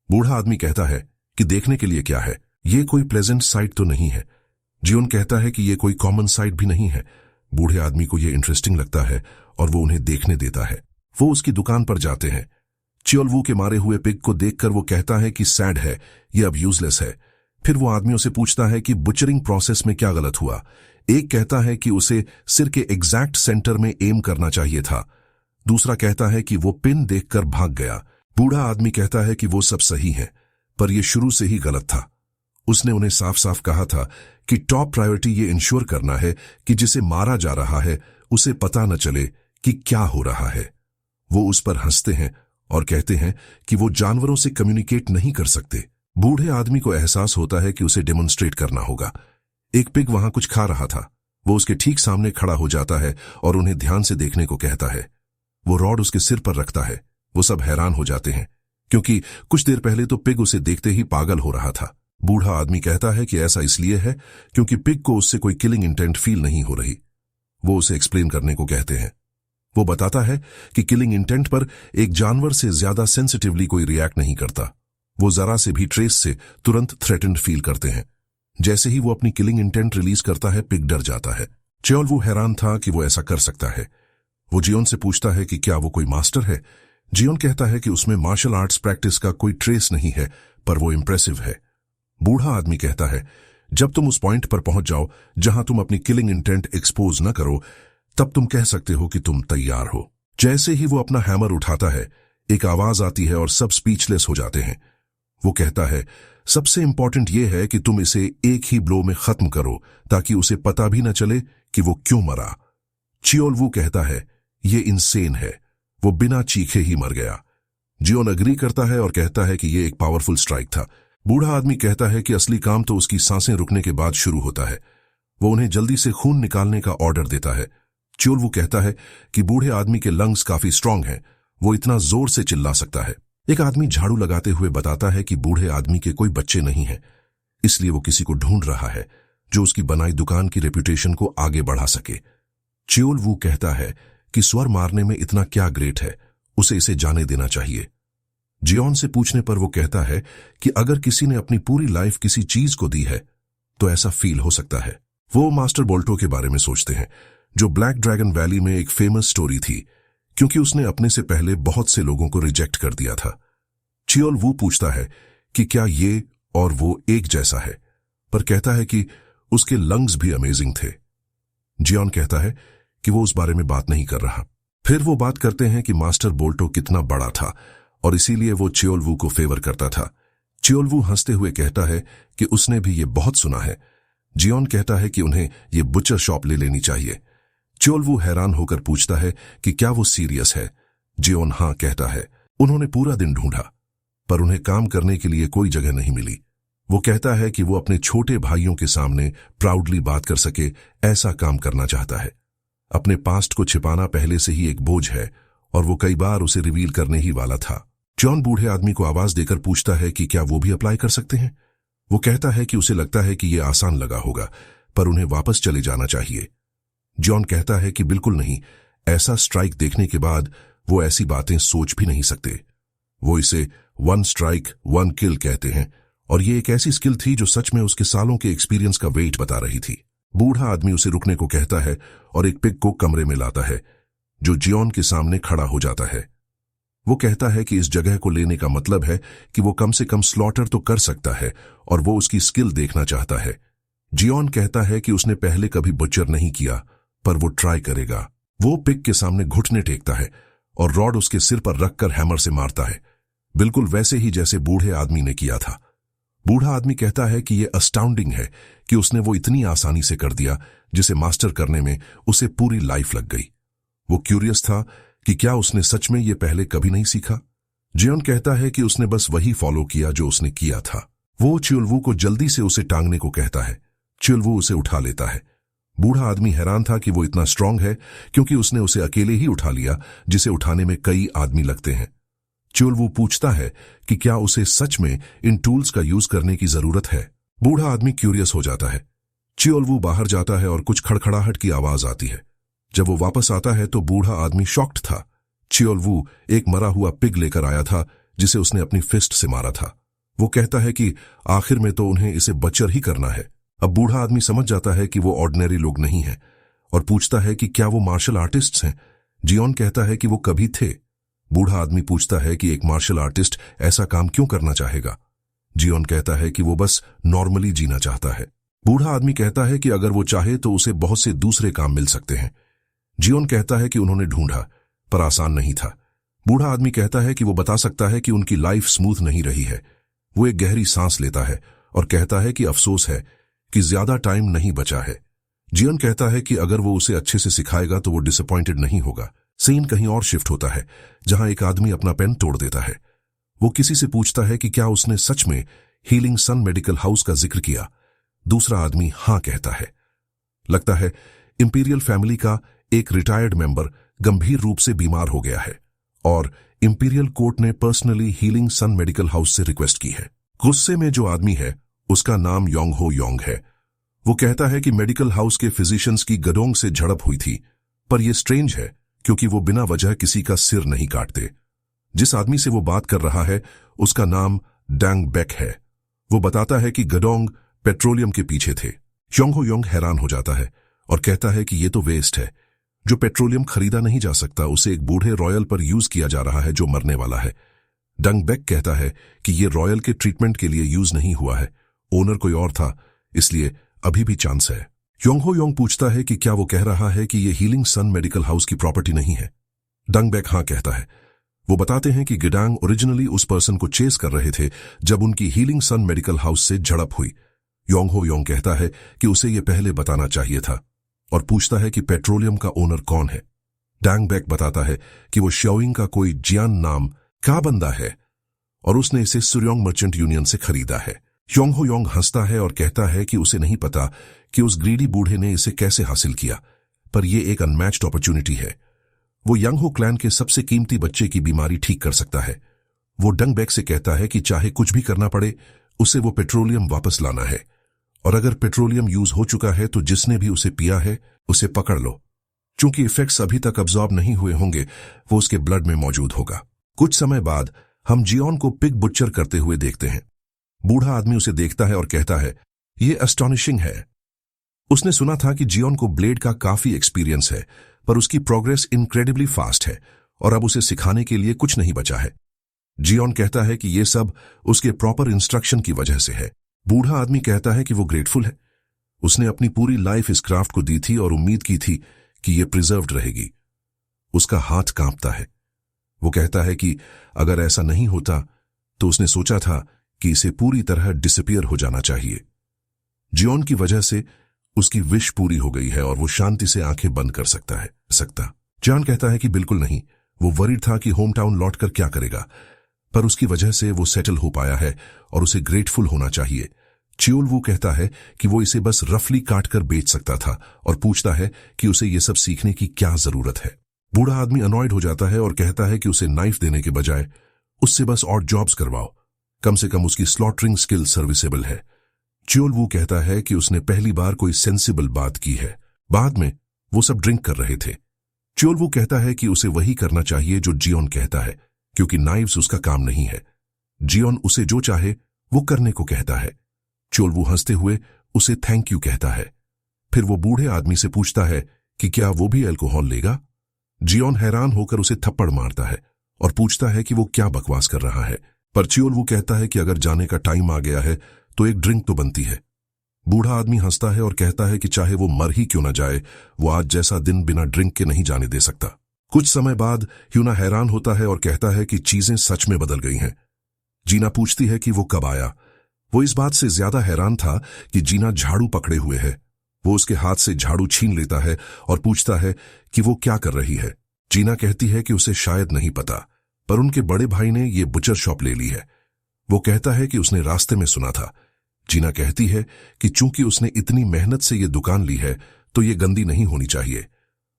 बूढ़ा आदमी कहता है कि देखने के लिए क्या है, ये कोई प्लेजेंट साइट तो नहीं है। जियोन कहता है कि ये कोई कॉमन साइट भी नहीं है। बूढ़े आदमी को ये इंटरेस्टिंग लगता है और वो उन्हें देखने देता है। वो उसकी दुकान पर जाते हैं। चियोलवू के मारे हुए पिग को देखकर वो कहता है कि सैड है, ये अब यूजलेस है। फिर वो आदमियों से पूछता है कि बुचरिंग प्रोसेस में क्या गलत हुआ। एक कहता है कि उसे सिर के एग्जैक्ट सेंटर में एम करना चाहिए था। दूसरा कहता है कि वो पिन देखकर भाग गया। बूढ़ा आदमी कहता है कि वो सब सही है, पर यह शुरू से ही गलत था। उसने उन्हें साफ साफ कहा था कि टॉप प्रायोरिटी ये इंश्योर करना है कि जिसे मारा जा रहा है उसे पता न चले कि क्या हो रहा है। वो उस पर हंसते हैं और कहते हैं कि वो जानवरों से कम्युनिकेट नहीं कर सकते। बूढ़े आदमी को एहसास होता है कि उसे डेमोन्स्ट्रेट करना होगा। एक पिग वहां कुछ खा रहा था। वो उसके ठीक सामने खड़ा हो जाता है और उन्हें ध्यान से देखने को कहता है। वो रॉड उसके सिर पर रखता है। वो सब हैरान हो जाते हैं, क्योंकि कुछ देर पहले तो पिग उसे देखते ही पागल हो रहा था। बूढ़ा आदमी कहता है कि ऐसा इसलिए है क्योंकि पिग को उससे कोई किलिंग इंटेंट फील नहीं हो रही। वो उसे एक्सप्लेन करने को कहते हैं। वो बताता है कि किलिंग इंटेंट पर एक जानवर से ज्यादा सेंसिटिवली कोई रिएक्ट नहीं करता। वो जरा से भी ट्रेस से तुरंत थ्रेटेंड फील करते हैं। जैसे ही वो अपनी किलिंग इंटेंट रिलीज करता है, पिग डर जाता है। चियोलवू हैरान था कि वो ऐसा कर सकता है। वो जियोन से पूछता है कि क्या वो कोई मास्टर है। जियोन कहता है कि उसमें मार्शल आर्ट्स प्रैक्टिस का कोई ट्रेस नहीं है, पर वो इंप्रेसिव है। बूढ़ा आदमी कहता है, जब तुम उस पॉइंट पर पहुंच जाओ जहां तुम अपनी किलिंग इंटेंट एक्सपोज न करो, तब तुम कह सकते हो कि तुम तैयार हो। जैसे ही वो अपना हैमर उठाता है, एक आवाज आती है और सब स्पीचलेस हो जाते हैं। वो कहता है, सबसे इंपॉर्टेंट यह है कि तुम इसे एक ही ब्लो में खत्म करो ताकि उसे पता भी न चले कि वो क्यों मरा। चियोलवू कहता है, ये इंसेन है, वो बिना चीखे ही मर गया। जियोन अग्री करता है और कहता है कि ये एक पावरफुल स्ट्राइक था। बूढ़ा आदमी कहता है कि असली काम तो उसकी सांसें रुकने के बाद शुरू होता है। वो उन्हें जल्दी से खून निकालने का ऑर्डर देता है। चियोलवू कहता है कि बूढ़े आदमी के लंग्स काफी स्ट्रांग हैं, वो इतना जोर से चिल्ला सकता है। एक आदमी झाड़ू लगाते हुए बताता है कि बूढ़े आदमी के कोई बच्चे नहीं हैं, इसलिए वो किसी को ढूंढ रहा है जो उसकी बनाई दुकान की रेपुटेशन को आगे बढ़ा सके। चियोलवू कहता है कि स्वर मारने में इतना क्या ग्रेट है, उसे इसे जाने देना चाहिए। जियोन से पूछने पर वो कहता है कि अगर किसी ने अपनी पूरी लाइफ किसी चीज को दी है तो ऐसा फील हो सकता है। वो मास्टर बोल्टो के बारे में सोचते हैं, जो ब्लैक ड्रैगन वैली में एक फेमस स्टोरी थी, क्योंकि उसने अपने से पहले बहुत से लोगों को रिजेक्ट कर दिया था। चियोलवू पूछता है कि क्या ये और वो एक जैसा है, पर कहता है कि उसके लंग्स भी अमेजिंग थे। जियोन कहता है कि वो उस बारे में बात नहीं कर रहा। फिर वो बात करते हैं कि मास्टर बोल्टो कितना बड़ा था और इसीलिए वो चियोलवू को फेवर करता था। चियोलवू हंसते हुए कहता है कि उसने भी ये बहुत सुना है। जियोन कहता है कि उन्हें ये बुचर शॉप ले लेनी चाहिए। चियोलवू हैरान होकर पूछता है कि क्या वो सीरियस है। जियोन हाँ कहता है। उन्होंने पूरा दिन ढूंढा, पर उन्हें काम करने के लिए कोई जगह नहीं मिली। वो कहता है कि वो अपने छोटे भाइयों के सामने प्राउडली बात कर सके, ऐसा काम करना चाहता है। अपने पास्ट को छिपाना पहले से ही एक बोझ है और वो कई बार उसे रिवील करने ही वाला था। जॉन बूढ़े आदमी को आवाज देकर पूछता है कि क्या वो भी अप्लाई कर सकते हैं। वो कहता है कि उसे लगता है कि ये आसान लगा होगा, पर उन्हें वापस चले जाना चाहिए। जॉन कहता है कि बिल्कुल नहीं, ऐसा स्ट्राइक देखने के बाद वो ऐसी बातें सोच भी नहीं सकते। वो इसे 1 स्ट्राइक 1 किल कहते हैं और ये एक ऐसी स्किल थी जो सच में उसके सालों के एक्सपीरियंस का वेट बता रही थी। बूढ़ा आदमी उसे रुकने को कहता है और एक पिग को कमरे में लाता है जो जियोन के सामने खड़ा हो जाता है। वो कहता है कि इस जगह को लेने का मतलब है कि वो कम से कम स्लॉटर तो कर सकता है और वो उसकी स्किल देखना चाहता है। जियोन कहता है कि उसने पहले कभी बचर नहीं किया, पर वो ट्राई करेगा। वो पिग के सामने घुटने टेकता है और रॉड उसके सिर पर रखकर हैमर से मारता है, बिल्कुल वैसे ही जैसे बूढ़े आदमी ने किया था। बूढ़ा आदमी कहता है कि यह अस्टाउंडिंग है कि उसने वो इतनी आसानी से कर दिया जिसे मास्टर करने में उसे पूरी लाइफ लग गई। वो क्यूरियस था कि क्या उसने सच में ये पहले कभी नहीं सीखा। जियोन कहता है कि उसने बस वही फॉलो किया जो उसने किया था। वो चियोलवू को जल्दी से उसे टांगने को कहता है। चियोलवू उसे उठा लेता है। बूढ़ा आदमी हैरान था कि वो इतना स्ट्रांग है क्योंकि उसने उसे अकेले ही उठा लिया, जिसे उठाने में कई आदमी लगते हैं। चियोलवू पूछता है कि क्या उसे सच में इन टूल्स का यूज करने की जरूरत है। बूढ़ा आदमी क्यूरियस हो जाता है। चियोलवू बाहर जाता है और कुछ खड़खड़ाहट की आवाज आती है। जब वो वापस आता है तो बूढ़ा आदमी शॉक्ड था। चियोलवू एक मरा हुआ पिग लेकर आया था जिसे उसने अपनी फिस्ट से मारा था। वो कहता है कि आखिर में तो उन्हें इसे बचर ही करना है। अब बूढ़ा आदमी समझ जाता है कि वो ऑर्डिनरी लोग नहीं हैं और पूछता है कि क्या वो मार्शल आर्टिस्ट्स हैं। जियोन कहता है कि वो कभी थे। बूढ़ा आदमी पूछता है कि एक मार्शल आर्टिस्ट ऐसा काम क्यों करना चाहेगा। जियोन कहता है कि वो बस नॉर्मली जीना चाहता है। बूढ़ा आदमी कहता है कि अगर वो चाहे तो उसे बहुत से दूसरे काम मिल सकते हैं। जियोन कहता है कि उन्होंने ढूंढा, पर आसान नहीं था। बूढ़ा आदमी कहता है कि वो बता सकता है कि उनकी लाइफ स्मूथ नहीं रही है। वो एक गहरी सांस लेता है और कहता है कि अफसोस है कि ज्यादा टाइम नहीं बचा है। जियोन कहता है कि अगर वो उसे अच्छे से सिखाएगा तो वो डिसअपॉइंटेड नहीं होगा। सीन कहीं और शिफ्ट होता है जहां एक आदमी अपना पेन तोड़ देता है। वो किसी से पूछता है कि क्या उसने सच में हीलिंग सन मेडिकल हाउस का जिक्र किया। दूसरा आदमी हां कहता है। लगता है इंपीरियल फैमिली का एक रिटायर्ड मेंबर गंभीर रूप से बीमार हो गया है और इंपीरियल कोर्ट ने पर्सनली हीलिंग सन मेडिकल हाउस से रिक्वेस्ट की है। गुस्से में जो आदमी है उसका नाम योंग हो योंग है। वो कहता है कि मेडिकल हाउस के फिजिशियंस की गडोंग से झड़प हुई थी, पर यह स्ट्रेंज है क्योंकि वो बिना वजह किसी का सिर नहीं काटते। जिस आदमी से वो बात कर रहा है उसका नाम डैंग बेक है। वो बताता है कि गडोंग पेट्रोलियम के पीछे थे। योंग हो योंग हैरान हो जाता है और कहता है कि ये तो वेस्ट है। जो पेट्रोलियम खरीदा नहीं जा सकता उसे एक बूढ़े रॉयल पर यूज किया जा रहा है जो मरने वाला है। डंग बेक कहता है कि ये रॉयल के ट्रीटमेंट के लिए यूज नहीं हुआ है, ओनर कोई और था, इसलिए अभी भी चांस है। योंग हो योंग पूछता है कि क्या वो कह रहा है कि ये हीलिंग सन मेडिकल हाउस की प्रॉपर्टी नहीं है। डंग बेक हां कहता है। वो बताते हैं कि गिडांग ओरिजिनली उस पर्सन को चेस कर रहे थे जब उनकी हीलिंग सन मेडिकल हाउस से झड़प हुई। योंग हो योंग कहता है कि उसे ये पहले बताना चाहिए था और पूछता है कि पेट्रोलियम का ओनर कौन है। डैंग बेक बताता है कि वो श्योइंग का कोई जियान नाम का बंदा है और उसने इसे सुर्योंग मर्चेंट यूनियन से खरीदा है। योंग हो योंग हंसता है और कहता है कि उसे नहीं पता कि उस ग्रीडी बूढ़े ने इसे कैसे हासिल किया, पर यह एक अनमैच्ड अपॉर्चुनिटी है। वो यंग हो क्लैन के सबसे कीमती बच्चे की बीमारी ठीक कर सकता है। वो डंग बेक से कहता है कि चाहे कुछ भी करना पड़े उसे वो पेट्रोलियम वापस लाना है और अगर पेट्रोलियम यूज हो चुका है तो जिसने भी उसे पिया है उसे पकड़ लो। चूंकि इफेक्ट्स अभी तक अब्सॉर्ब नहीं हुए होंगे वो उसके ब्लड में मौजूद होगा। कुछ समय बाद हम जियोन को पिग बुच्चर करते हुए देखते हैं। बूढ़ा आदमी उसे देखता है और कहता है, यह एस्टॉनिशिंग है। उसने सुना था कि जियोन को ब्लेड का काफी एक्सपीरियंस है, पर उसकी प्रोग्रेस इनक्रेडिबली फास्ट है और अब उसे सिखाने के लिए कुछ नहीं बचा है। जियोन कहता है कि यह सब उसके प्रॉपर इंस्ट्रक्शन की वजह से है। बूढ़ा आदमी कहता है कि वो ग्रेटफुल है। उसने अपनी पूरी लाइफ इस क्राफ्ट को दी थी और उम्मीद की थी कि यह प्रिजर्व्ड रहेगी। उसका हाथ कांपता है। वो कहता है कि अगर ऐसा नहीं होता तो उसने सोचा था कि इसे पूरी तरह डिसअपीयर हो जाना चाहिए। जियोन की वजह से उसकी विश पूरी हो गई है और वो शांति से आंखें बंद कर सकता है। जियोन कहता है कि बिल्कुल नहीं। वो वरीड था कि होम टाउन लौटकर क्या करेगा, पर उसकी वजह से वो सेटल हो पाया है और उसे ग्रेटफुल होना चाहिए चियोलवू कहता है कि वो इसे बस रफली काटकर बेच सकता था और पूछता है कि उसे ये सब सीखने की क्या जरूरत है। बूढ़ा आदमी अनॉयड हो जाता है और कहता है कि उसे नाइफ देने के बजाय उससे बस और जॉब्स करवाओ, कम से कम उसकी स्लॉटरिंग स्किल सर्विसेबल है। चियोलवू कहता है कि उसने पहली बार कोई सेंसिबल बात की है। बाद में वो सब ड्रिंक कर रहे थे। चियोलवू कहता है कि उसे वही करना चाहिए जो जियोन कहता है, क्योंकि नाइव्स उसका काम नहीं है। जियोन उसे जो चाहे वो करने को कहता है। चियोलवू हंसते हुए उसे थैंक यू कहता है। फिर वो बूढ़े आदमी से पूछता है कि क्या वो भी अल्कोहल लेगा। जियोन हैरान होकर उसे थप्पड़ मारता है और पूछता है कि वो क्या बकवास कर रहा है, पर चियोलवू कहता है कि अगर जाने का टाइम आ गया है तो एक ड्रिंक तो बनती है। बूढ़ा आदमी हंसता है और कहता है कि चाहे वो मर ही क्यों न जाए, वो आज जैसा दिन बिना ड्रिंक के नहीं जाने दे सकता। कुछ समय बाद ह्यूना हैरान होता है और कहता है कि चीजें सच में बदल गई हैं। जीना पूछती है कि वो कब आया। वो इस बात से ज्यादा हैरान था कि जीना झाड़ू पकड़े हुए है। वो उसके हाथ से झाड़ू छीन लेता है और पूछता है कि वो क्या कर रही है। जीना कहती है कि उसे शायद नहीं पता, पर उनके बड़े भाई ने ये बुचर शॉप ले ली है। वो कहता है कि उसने रास्ते में सुना था। जीना कहती है कि चूंकि उसने इतनी मेहनत से ये दुकान ली है तो ये गंदी नहीं होनी चाहिए।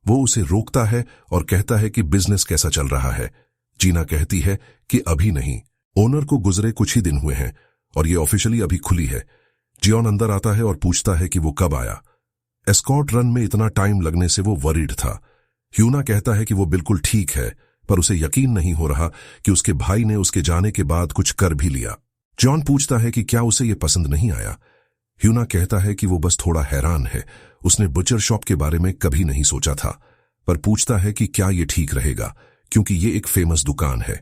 वो उसे रोकता है और कहता है कि बिजनेस कैसा चल रहा है। जीना कहती है कि अभी नहीं, ओनर को गुजरे कुछ ही दिन हुए हैं और ये ऑफिशियली अभी खुली है। जियोन अंदर आता है और पूछता है कि वो कब आया। एस्कॉर्ट रन में इतना टाइम लगने से वो वरीड था। ह्यूना कहता है कि वो बिल्कुल ठीक है, पर उसे यकीन नहीं हो रहा कि उसके भाई ने उसके जाने के बाद कुछ कर भी लिया। जॉन पूछता है कि क्या उसे ये पसंद नहीं आया। ह्यूना कहता है कि वो बस थोड़ा हैरान है, उसने बुचर शॉप के बारे में कभी नहीं सोचा था, पर पूछता है कि क्या ये ठीक रहेगा क्योंकि ये एक फेमस दुकान है।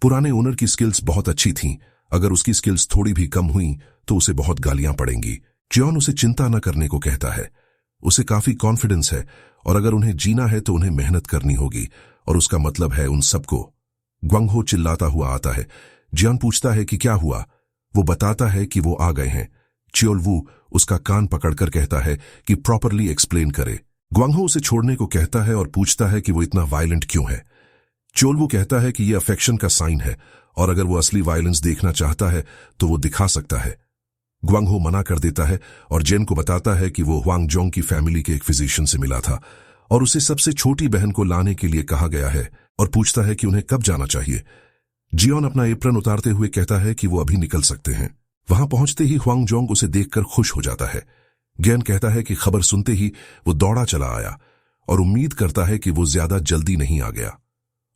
पुराने ओनर की स्किल्स बहुत अच्छी थीं, अगर उसकी स्किल्स थोड़ी भी कम हुई तो उसे बहुत गालियां पड़ेंगी। जॉन उसे चिंता न करने को कहता है। उसे काफी कॉन्फिडेंस है और अगर उन्हें जीना है तो उन्हें मेहनत करनी होगी और उसका मतलब है उन सबको। ग्वांगहो चिल्लाता हुआ आता है। जियान पूछता है कि क्या हुआ। वो बताता है कि वो आ गए हैं। चियोलवू उसका कान पकड़कर कहता है कि प्रॉपरली एक्सप्लेन करे। ग्वांगहो उसे छोड़ने को कहता है और पूछता है कि वो इतना वायलेंट क्यों है। चियोलवू कहता है कि ये अफेक्शन का साइन है और अगर वो असली वायलेंस देखना चाहता है तो वो दिखा सकता है। ग्वांगहो मना कर देता है और जेन को बताता है कि वो हुआंगजोंग की फैमिली के एक फिजिशियन से मिला था और उसे सबसे छोटी बहन को लाने के लिए कहा गया है और पूछता है कि उन्हें कब जाना चाहिए। जियोन अपना एप्रन उतारते हुए कहता है कि वो अभी निकल सकते हैं। वहां पहुंचते ही हुआंगजोंग उसे देखकर खुश हो जाता है। गेन कहता है कि खबर सुनते ही वो दौड़ा चला आया और उम्मीद करता है कि वो ज्यादा जल्दी नहीं आ गया।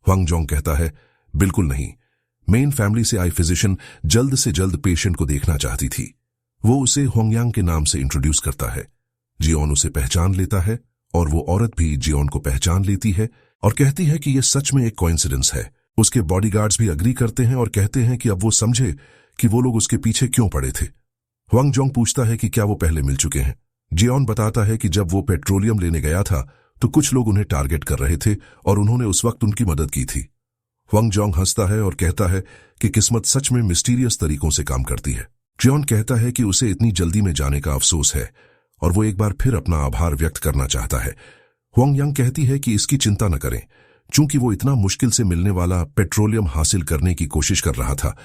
हुआंगजोंग कहता है, बिल्कुल नहीं, मेन फैमिली से आई फिजिशियन जल्द से जल्द पेशेंट को देखना चाहती थी। वो उसे होंगयांग के नाम से इंट्रोड्यूस करता है। जियोन उसे पहचान लेता है और वो औरत भी जियोन को पहचान लेती है और कहती है कि यह सच में एक कोइंसिडेंस है। उसके बॉडीगार्ड्स भी अग्री करते हैं और कहते हैं कि अब वो समझे कि वो लोग उसके पीछे क्यों पड़े थे। हुआंगजोंग पूछता है कि क्या वो पहले मिल चुके हैं। जियोन बताता है कि जब वो पेट्रोलियम लेने गया था तो कुछ लोग उन्हें टारगेट कर रहे थे और उन्होंने उस वक्त उनकी मदद की थी। हुआंगजोंग हंसता है और कहता है कि किस्मत सच में मिस्टीरियस तरीकों से काम करती है। जियोन कहता है कि उसे इतनी जल्दी में जाने का अफसोस है और वो एक बार फिर अपना आभार व्यक्त करना चाहता है। हुआंगयांग कहती है कि इसकी चिंता न करें, चूंकि वो इतना मुश्किल से मिलने वाला पेट्रोलियम हासिल करने की कोशिश कर रहा था,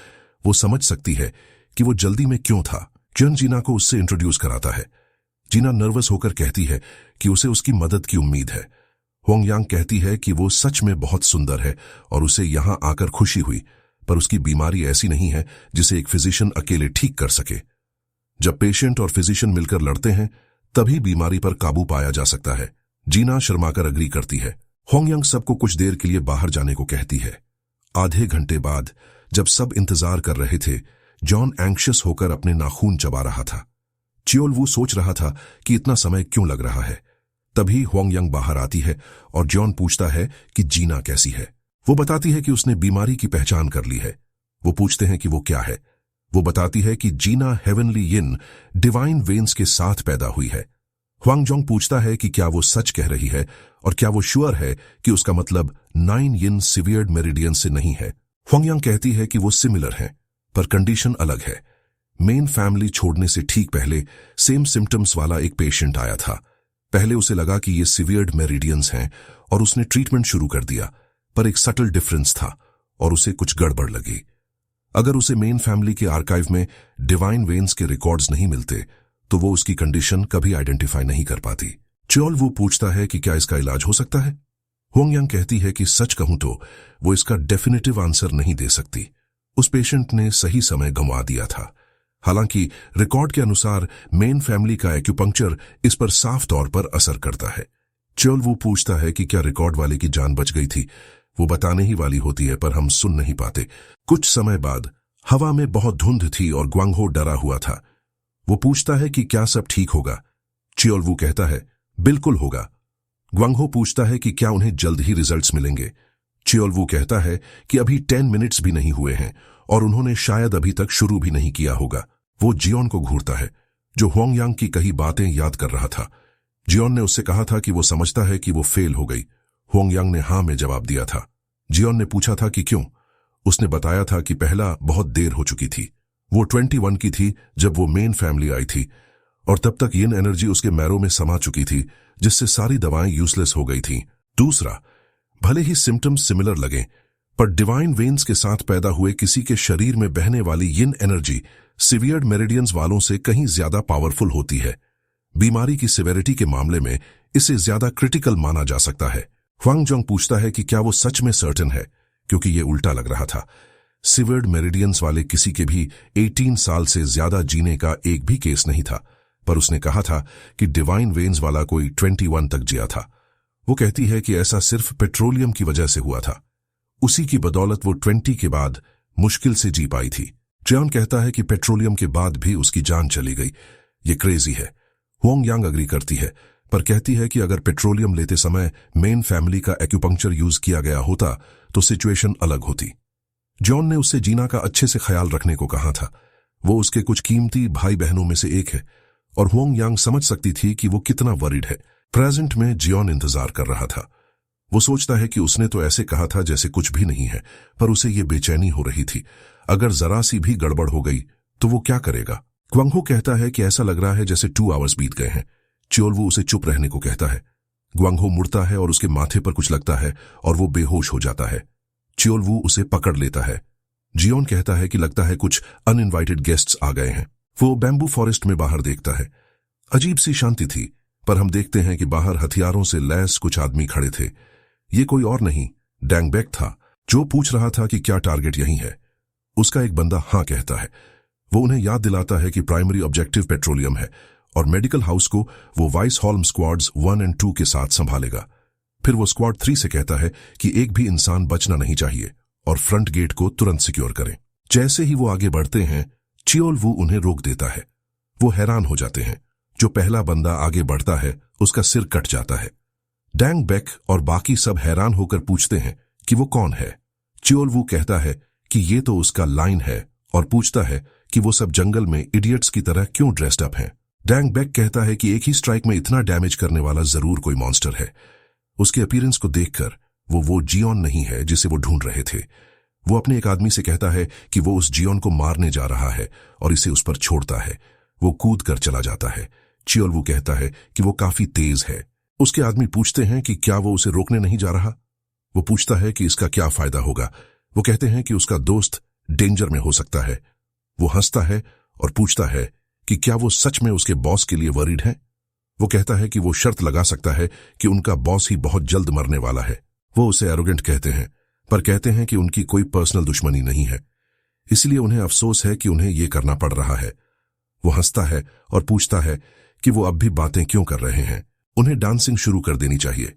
वो समझ सकती है कि वो जल्दी में क्यों था। जियोन जीना को उससे इंट्रोड्यूस कराता है। जीना नर्वस होकर कहती है कि उसे उसकी मदद की उम्मीद है। हुआंगयांग कहती है कि वो सच में बहुत सुंदर है और उसे यहां आकर खुशी हुई, पर उसकी बीमारी ऐसी नहीं है जिसे एक फिजिशियन अकेले ठीक कर सके। जब पेशेंट और फिजिशियन मिलकर लड़ते हैं तभी बीमारी पर काबू पाया जा सकता है। जीना शर्माकर अग्री करती है। हुआंगयांग सबको कुछ देर के लिए बाहर जाने को कहती है। आधे घंटे बाद जब सब इंतजार कर रहे थे, जॉन एंग्शियस होकर अपने नाखून चबा रहा था। चियोलवू सोच रहा था कि इतना समय क्यों लग रहा है। तभी हुआंगयांग बाहर आती है और जॉन पूछता है कि जीना कैसी है। वो बताती है कि उसने बीमारी की पहचान कर ली है। वो पूछते हैं कि वो क्या है। वो बताती है कि जीना हेवनली यिन डिवाइन वेन्स के साथ पैदा हुई है। हुआंगजोंग पूछता है कि क्या वो सच कह रही है और क्या वो श्योर है कि उसका मतलब 9 यिन सिवियर्ड मेरिडियन से नहीं है। हुआंगयांग कहती है कि वो सिमिलर हैं, पर कंडीशन अलग है। मेन फैमिली छोड़ने से ठीक पहले सेम सिम्टम्स वाला एक पेशेंट आया था। पहले उसे लगा कि ये सिवियर्ड मेरिडियंस हैं और उसने ट्रीटमेंट शुरू कर दिया, पर एक सटल डिफरेंस था और उसे कुछ गड़बड़ लगी। अगर उसे मेन फैमिली के आर्काइव में डिवाइन वेन्स के रिकॉर्ड्स नहीं मिलते तो वो उसकी कंडीशन कभी आइडेंटिफाई नहीं कर पाती। च्योल वू पूछता है कि क्या इसका इलाज हो सकता है। होंगयांग कहती है कि सच कहूं तो वो इसका डेफिनेटिव आंसर नहीं दे सकती। उस पेशेंट ने सही समय गंवा दिया था। हालांकि रिकॉर्ड के अनुसार मेन फैमिली का एक्यूपंक्चर इस पर साफ तौर पर असर करता है। च्योल वू पूछता है कि क्या रिकॉर्ड वाले की जान बच गई थी। वो बताने ही वाली होती है पर हम सुन नहीं पाते। कुछ समय बाद हवा में बहुत धुंध थी और ग्वांगहो डरा हुआ था। वो पूछता है कि क्या सब ठीक होगा। च्योल वू कहता है बिल्कुल होगा। ग्वांगहो पूछता है कि क्या उन्हें जल्द ही रिजल्ट्स मिलेंगे। च्योल वू कहता है कि अभी 10 मिनट्स भी नहीं हुए हैं और उन्होंने शायद अभी तक शुरू भी नहीं किया होगा। वो जियोन को घूरता है जो होंगयांग की कही बातें याद कर रहा था। जियोन ने उससे कहा था कि वो समझता है कि वो फेल हो गई। होंगयांग ने हाँ में जवाब दिया था। जियोन ने पूछा था कि क्यों। उसने बताया था कि पहला बहुत देर हो चुकी थी। वो 21 की थी जब वो मेन फैमिली आई थी और तब तक यिन एनर्जी उसके मैरों में समा चुकी थी जिससे सारी दवाएं यूजलेस हो गई थीं। दूसरा, भले ही सिम्टम्स सिमिलर लगें पर डिवाइन वेन्स के साथ पैदा हुए किसी के शरीर में बहने वाली यिन एनर्जी सिवियर्ड मेरिडियंस वालों से कहीं ज्यादा पावरफुल होती है। बीमारी की सिवेरिटी के मामले में इसे ज्यादा क्रिटिकल माना जा सकता है। ह्वांगजोंग पूछता है कि क्या वो सच में सर्टेन है, क्योंकि ये उल्टा लग रहा था। सिवियर्ड मेरिडियंस वाले किसी के भी 18 साल से ज्यादा जीने का एक भी केस नहीं था, पर उसने कहा था कि डिवाइन वेन्स वाला कोई 21 तक जिया था। वो कहती है कि ऐसा सिर्फ पेट्रोलियम की वजह से हुआ था। उसी की बदौलत वो 20 के बाद मुश्किल से जी पाई थी। जियोन कहता है कि पेट्रोलियम के बाद भी उसकी जान चली गई। ये क्रेजी है। होंगयांग अग्री करती है पर कहती है कि अगर पेट्रोलियम लेते समय मेन फैमिली का एक्यूपंक्चर यूज किया गया होता तो सिचुएशन अलग होती। जॉन ने उससे जीना का अच्छे से ख्याल रखने को कहा था। वो उसके कुछ कीमती भाई बहनों में से एक है और होंगयांग समझ सकती थी कि वो कितना वरीड है। प्रेजेंट में जियोन इंतजार कर रहा था। वो सोचता है कि उसने तो ऐसे कहा था जैसे कुछ भी नहीं है, पर उसे ये बेचैनी हो रही थी। अगर जरा सी भी गड़बड़ हो गई तो वो क्या करेगा। ग्वांगहो कहता है कि ऐसा लग रहा है जैसे 2 आवर्स बीत गए हैं। च्योल वू उसे चुप रहने को कहता है। ग्वांगहो मुड़ता है और उसके माथे पर कुछ लगता है और वो बेहोश हो जाता है। च्योल वू उसे पकड़ लेता है। जियोन कहता है कि लगता है कुछ अनइनवाइटेड गेस्ट्स आ गए हैं। वो बैम्बू फॉरेस्ट में बाहर देखता है। अजीब सी शांति थी, पर हम देखते हैं कि बाहर हथियारों से लैस कुछ आदमी खड़े थे। ये कोई और नहीं, डैंग बैक था, जो पूछ रहा था कि क्या टारगेट यही है। उसका एक बंदा हाँ कहता है। वो उन्हें याद दिलाता है कि प्राइमरी ऑब्जेक्टिव पेट्रोलियम है और मेडिकल हाउस को वो वाइस हॉल्म स्क्वाड्स 1 और 2 के साथ संभालेगा। फिर वो स्क्वाड 3 से कहता है कि एक भी इंसान बचना नहीं चाहिए और फ्रंट गेट को तुरंत सिक्योर करें। जैसे ही वो आगे बढ़ते हैं, च्योल वू उन्हें रोक देता है। वो हैरान हो जाते हैं। जो पहला बंदा आगे बढ़ता है उसका सिर कट जाता है। डैंग बैक और बाकी सब हैरान होकर पूछते हैं कि वो कौन है। च्योल वू कहता है कि ये तो उसका लाइन है और पूछता है कि वो सब जंगल में इडियट्स की तरह क्यों ड्रेस्ड अप हैं। डैंग बैक कहता है कि एक ही स्ट्राइक में इतना डैमेज करने वाला जरूर कोई मॉन्स्टर है। उसके अपीयरेंस को देखकर वो जियोन नहीं है जिसे वो ढूंढ रहे थे। वो अपने एक आदमी से कहता है कि वो उस जियोन को मारने जा रहा है और इसे उस पर छोड़ता है। वो कूद कर चला जाता है। च्योल वू कहता है कि वो काफी तेज है। उसके आदमी पूछते हैं कि क्या वो उसे रोकने नहीं जा रहा। वो पूछता है कि इसका क्या फायदा होगा। वो कहते हैं कि उसका दोस्त डेंजर में हो सकता है। वो हंसता है और पूछता है कि क्या वो सच में उसके बॉस के लिए वरीड है। वो कहता है कि वो शर्त लगा सकता है कि उनका बॉस ही बहुत जल्द मरने वाला है। वो उसे एरोगेंट कहते हैं, पर कहते हैं कि उनकी कोई पर्सनल दुश्मनी नहीं है, इसलिए उन्हें अफसोस है कि उन्हें ये करना पड़ रहा है। वो हंसता है और पूछता है कि वो अब भी बातें क्यों कर रहे हैं। उन्हें डांसिंग शुरू कर देनी चाहिए।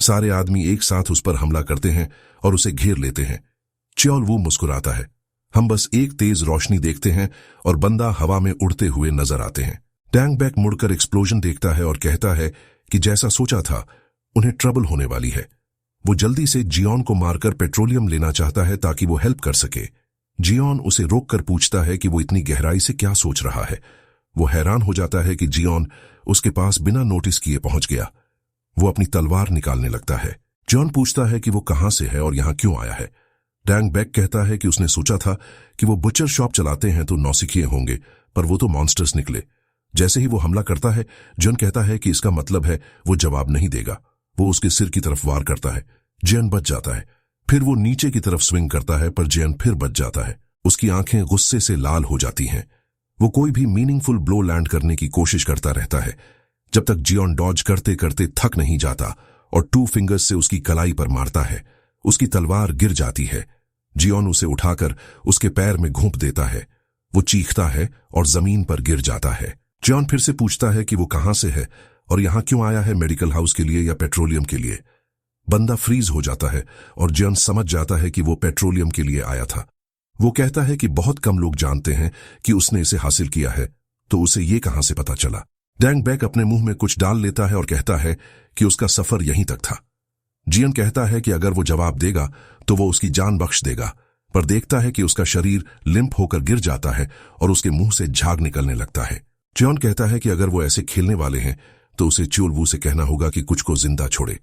सारे आदमी एक साथ उस पर हमला करते हैं और उसे घेर लेते हैं। च्योल वू मुस्कुराता है। हम बस एक तेज रोशनी देखते हैं और बंदा हवा में उड़ते हुए नजर आते हैं। डैंग बैक मुड़कर एक्सप्लोजन देखता है और कहता है कि जैसा सोचा था उन्हें ट्रबल होने वाली है। वो जल्दी से जियोन को मारकर पेट्रोलियम लेना चाहता है ताकि वो हेल्प कर सके। जियोन उसे रोककर पूछता है कि वो इतनी गहराई से क्या सोच रहा है। वो हैरान हो जाता है कि जियोन उसके पास बिना नोटिस किए पहुंच गया। वो अपनी तलवार निकालने लगता है। जॉन पूछता है कि वो कहां से है और यहां क्यों आया है। डैंग बैक कहता है कि उसने सोचा था कि वो बुचर शॉप चलाते हैं तो नौसिखिए होंगे, पर वो तो मॉन्स्टर्स निकले। जैसे ही वो हमला करता है, जॉन कहता है कि इसका मतलब है वो जवाब नहीं देगा। वो उसके सिर की तरफ वार करता है। जैन बच जाता है। फिर वो नीचे की तरफ स्विंग करता है, पर जैन फिर बच जाता है। उसकी आंखें गुस्से से लाल हो जाती हैं। वो कोई भी मीनिंगफुल ब्लो लैंड करने की कोशिश करता रहता है, जब तक जियोन डॉज करते करते थक नहीं जाता और 2 फिंगर्स से उसकी कलाई पर मारता है। उसकी तलवार गिर जाती है। जियोन उसे उठाकर उसके पैर में घोंप देता है। वो चीखता है और जमीन पर गिर जाता है। जियोन फिर से पूछता है कि वो कहां से है और यहां क्यों आया है, मेडिकल हाउस के लिए या पेट्रोलियम के लिए। बंदा फ्रीज हो जाता है और जियोन समझ जाता है कि वो पेट्रोलियम के लिए आया था। वो कहता है कि बहुत कम लोग जानते हैं कि उसने इसे हासिल किया है, तो उसे ये कहां से पता चला। डैंग बैक अपने मुंह में कुछ डाल लेता है और कहता है कि उसका सफर यहीं तक था। जियोन कहता है कि अगर वो जवाब देगा तो वो उसकी जान बख्श देगा, पर देखता है कि उसका शरीर लिंप होकर गिर जाता है और उसके मुंह से झाग निकलने लगता है। जियोन कहता है कि अगर वो ऐसे खेलने वाले हैं तो उसे च्योलवू से कहना होगा कि कुछ को जिंदा छोड़े,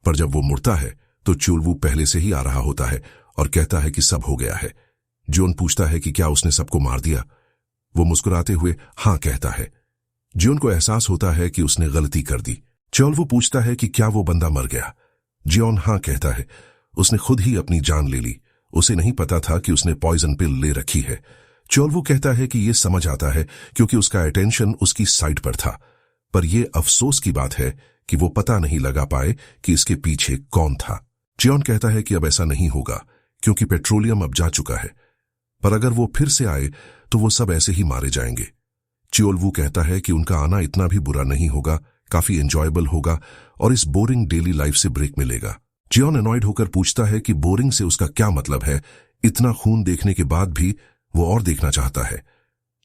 पर जब वो मुड़ता है तो च्योलवू पहले से ही आ रहा होता है और कहता है कि सब हो गया है। जियोन पूछता है कि क्या उसने सबको मार दिया। वो मुस्कुराते हुए हाँ कहता है। जियोन को एहसास होता है कि उसने गलती कर दी। च्योलवू पूछता है कि क्या वो बंदा मर गया। जियोन हाँ कहता है। उसने खुद ही अपनी जान ले ली। उसे नहीं पता था कि उसने पॉइजन पिल ले रखी है। च्योलवू कहता है कि ये समझ आता है क्योंकि उसका अटेंशन उसकी साइड पर था, पर यह अफसोस की बात है कि वो पता नहीं लगा पाए कि इसके पीछे कौन था। जियोन कहता है कि अब ऐसा नहीं होगा क्योंकि पेट्रोलियम अब जा चुका है, पर अगर वो फिर से आए तो वो सब ऐसे ही मारे जाएंगे। च्योलवू कहता है कि उनका आना इतना भी बुरा नहीं होगा, काफी एंजॉयबल होगा और इस बोरिंग डेली लाइफ से ब्रेक मिलेगा। जियोन अनॉयड होकर पूछता है कि बोरिंग से उसका क्या मतलब है। इतना खून देखने के बाद भी वो और देखना चाहता है।